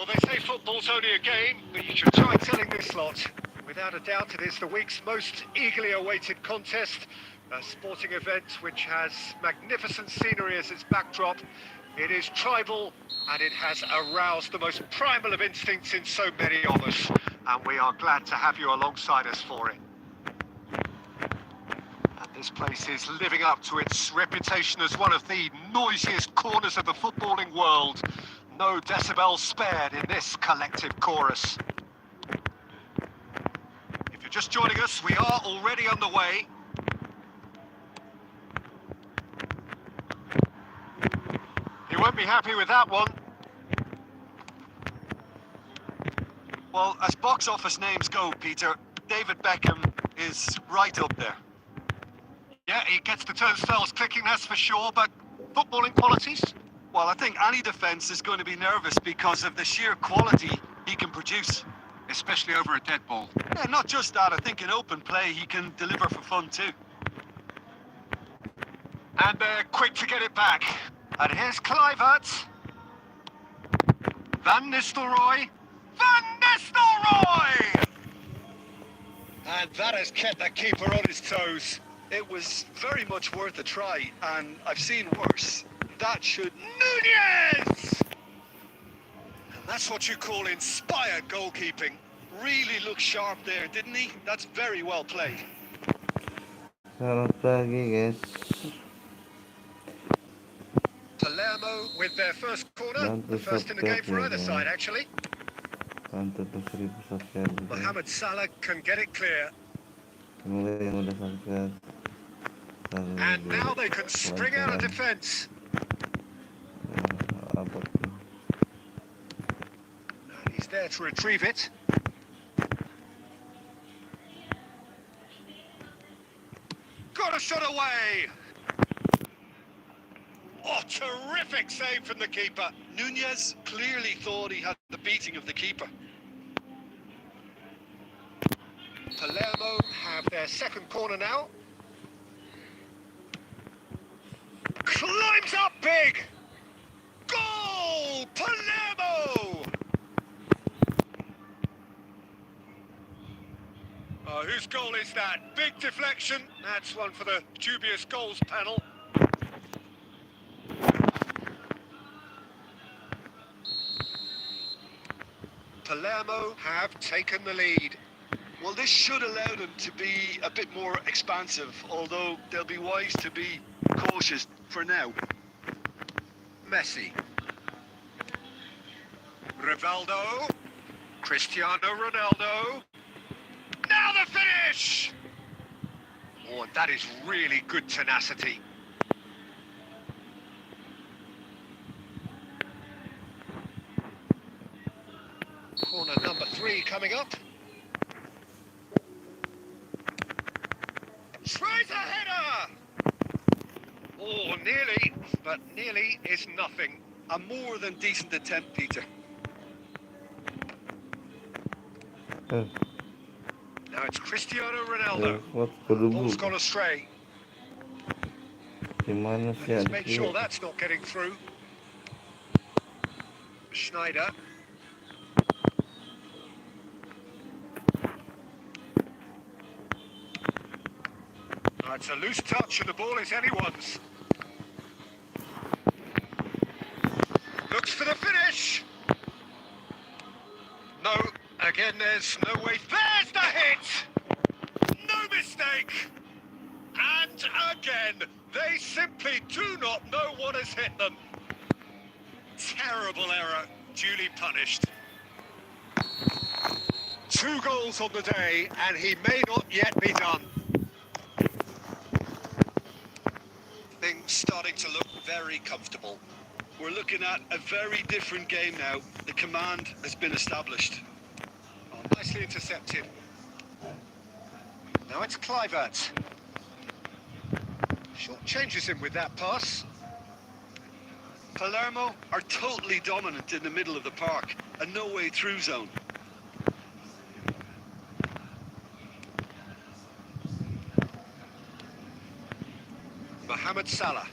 Well, they say football's only a game, but you should try telling this lot. Without a doubt, it is the week's most eagerly awaited contest, a sporting event which has magnificent scenery as its backdrop. It is tribal, and it has aroused the most primal of instincts in so many of us, and we are glad to have you alongside us for it. And this place is living up to its reputation as one of the noisiest corners of the footballing world. No decibels spared in this collective chorus. If you're just joining us, we are already underway. You won't be happy with that one. Well, as box office names go, Peter, David Beckham is right up there. Yeah, he gets the turnstiles clicking, that's for sure, but footballing qualities? Well, I think any defence is going to be nervous because of the sheer quality he can produce. Especially over a dead ball. Yeah, not just that, I think in open play he can deliver for fun too. And they're quick to get it back. And here's Kluivert. Van Nistelrooy. Van Nistelrooy! And that has kept the keeper on his toes. It was very much worth a try, and I've seen worse. That should... Nunez! That's what you call inspired goalkeeping. Really looked sharp there, didn't he? That's very well played. Selamat pagi guys. Palermo with their first corner, the first in the game for either side actually. Bantu tuh 1000 subscribe guys. Mohamed Salah can get it clear. Semoga yang udah subscribe. And now they can spring out of defence. Apa tuh? And he's there to retrieve it. Got a shot away. Oh, terrific save from the keeper. Nunez clearly thought he had the beating of the keeper. Palermo have their second corner now. Climbs up big. Goal! Palermo! Whose goal is that? Big deflection. That's one for the dubious goals panel. Palermo have taken the lead. Well, this should allow them to be a bit more expansive, although they'll be wise to be cautious for now. Messi. Rivaldo. Cristiano Ronaldo. Now the finish! Oh, that is really good tenacity. Corner number 3 coming up. Tries a header! Oh, nearly, but nearly is nothing. A more than decent attempt, Peter. Now it's Cristiano Ronaldo. What Ball's gone astray. Gimana sih? Let's make sure that's not getting through. Schneider. It's a loose touch and the ball is anyone's. Looks for the finish. No, again there's no way. There's the hit! No mistake! And again, they simply do not know what has hit them. Terrible error, duly punished. 2 goals on the day, and he may not yet be done. Things starting to look very comfortable. We're looking at a very different game now. The command has been established. Oh, nicely intercepted. Now it's Kluivert. Short changes him with that pass. Palermo are totally dominant in the middle of the park, a no-way through zone. Mohamed Salah.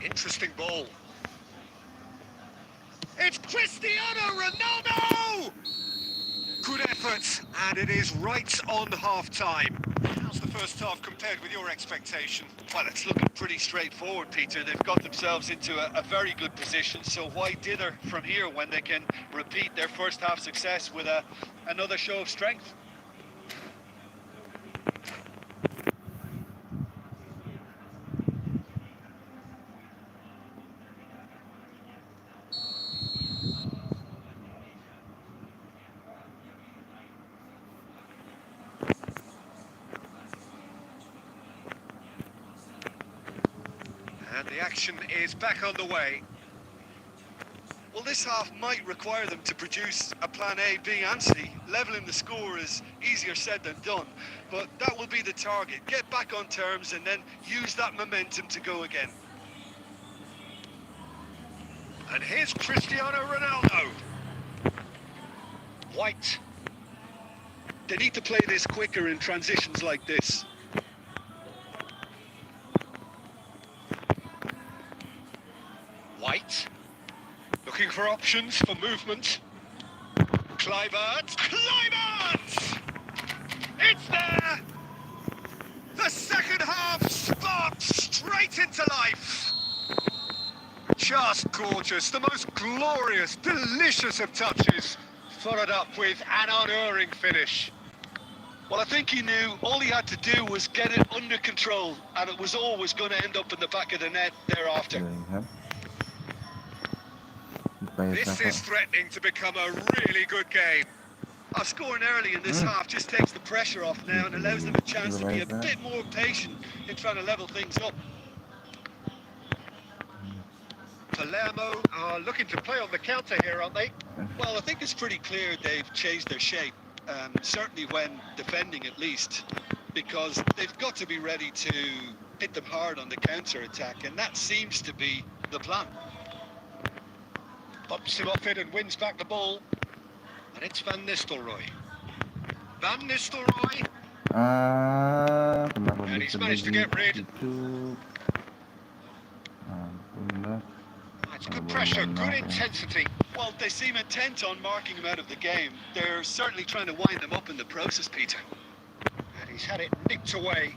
Interesting ball. It's Cristiano Ronaldo! Good effort, and it is right on half-time. How's the first half compared with your expectation? Well, it's looking pretty straightforward, Peter. They've got themselves into a very good position, so why dither from here when they can repeat their first half success with another show of strength? And the action is back on the way. Well, this half might require them to produce a plan A, B and C. Levelling the score is easier said than done, but that will be the target. Get back on terms and then use that momentum to go again. And here's Cristiano Ronaldo. White. They need to play this quicker in transitions like this. White. Looking for options for movement. Kluivert. Kluivert! It's there! The second half sparked straight into life. Just gorgeous, the most glorious, delicious of touches, followed up with an unerring finish. Well, I think he knew all he had to do was get it under control, and it was always going to end up in the back of the net thereafter. Lihat. Bukannya This Saka. is threatening to become a really good game. Scoring early in this half just takes the pressure off now and allows them a chance to be a bit more patient in trying to level things up. Palermo are looking to play on the counter here, aren't they? Well, I think it's pretty clear they've changed their shape, certainly when defending at least, because they've got to be ready to hit them hard on the counter-attack, and that seems to be the plan. Bumps him off it and wins back the ball. And it's Van Nistelrooy. Van Nistelrooy. Kenapa And he's bisa managed to get rid. begitu? Ampun lah. It's good pressure, good intensity. Well, they seem intent on marking him out of the game. They're certainly trying to wind them up in the process, Peter. And he's had it nicked away.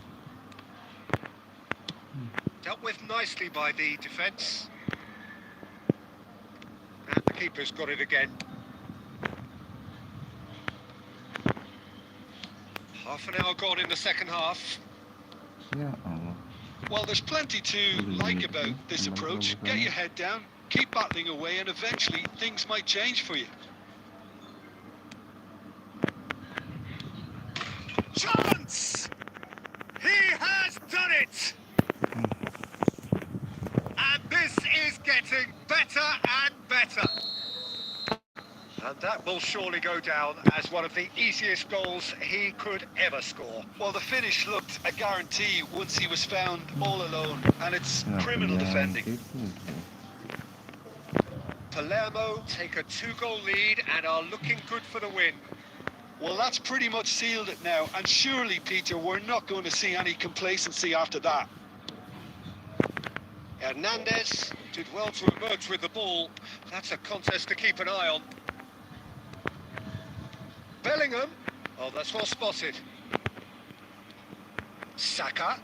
Dealt with nicely by the defence. And the keeper's got it again. Half an hour gone in the second half. Ya Allah. Well, there's plenty to like about this approach. Get your head down, keep battling away, and eventually things might change for you. Chance! He has done it! And this is getting better and better. And that will surely go down as one of the easiest goals he could ever score. Well, the finish looked a guarantee once he was found all alone, and it's criminal defending. Palermo take a 2-goal lead and are looking good for the win. Well, that's pretty much sealed it now, and surely, Peter, we're not going to see any complacency after that. Hernandez did well to emerge with the ball. That's a contest to keep an eye on. Bellingham. Oh, that's well spotted. Saka.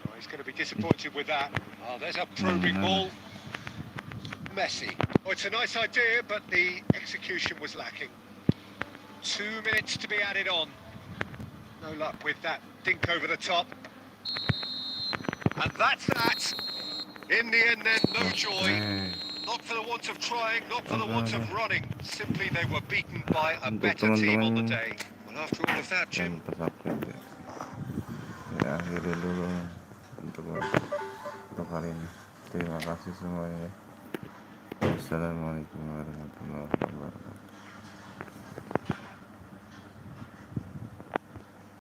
Oh, he's going to be disappointed with that. Oh, there's a probing ball. Messi. Oh, it's a nice idea, but the execution was lacking. 2 minutes to be added on. No luck with that dink over the top. And that's that. In the end then, no joy. Not for the want of trying, not for the want of running. Simply they were beaten by a better team on the day. Well, after all of that, Jim. Ya, akhiri dulu untuk kali ini. Terima kasih semuanya. Wassalamualaikum warahmatullahi wabarakatuh.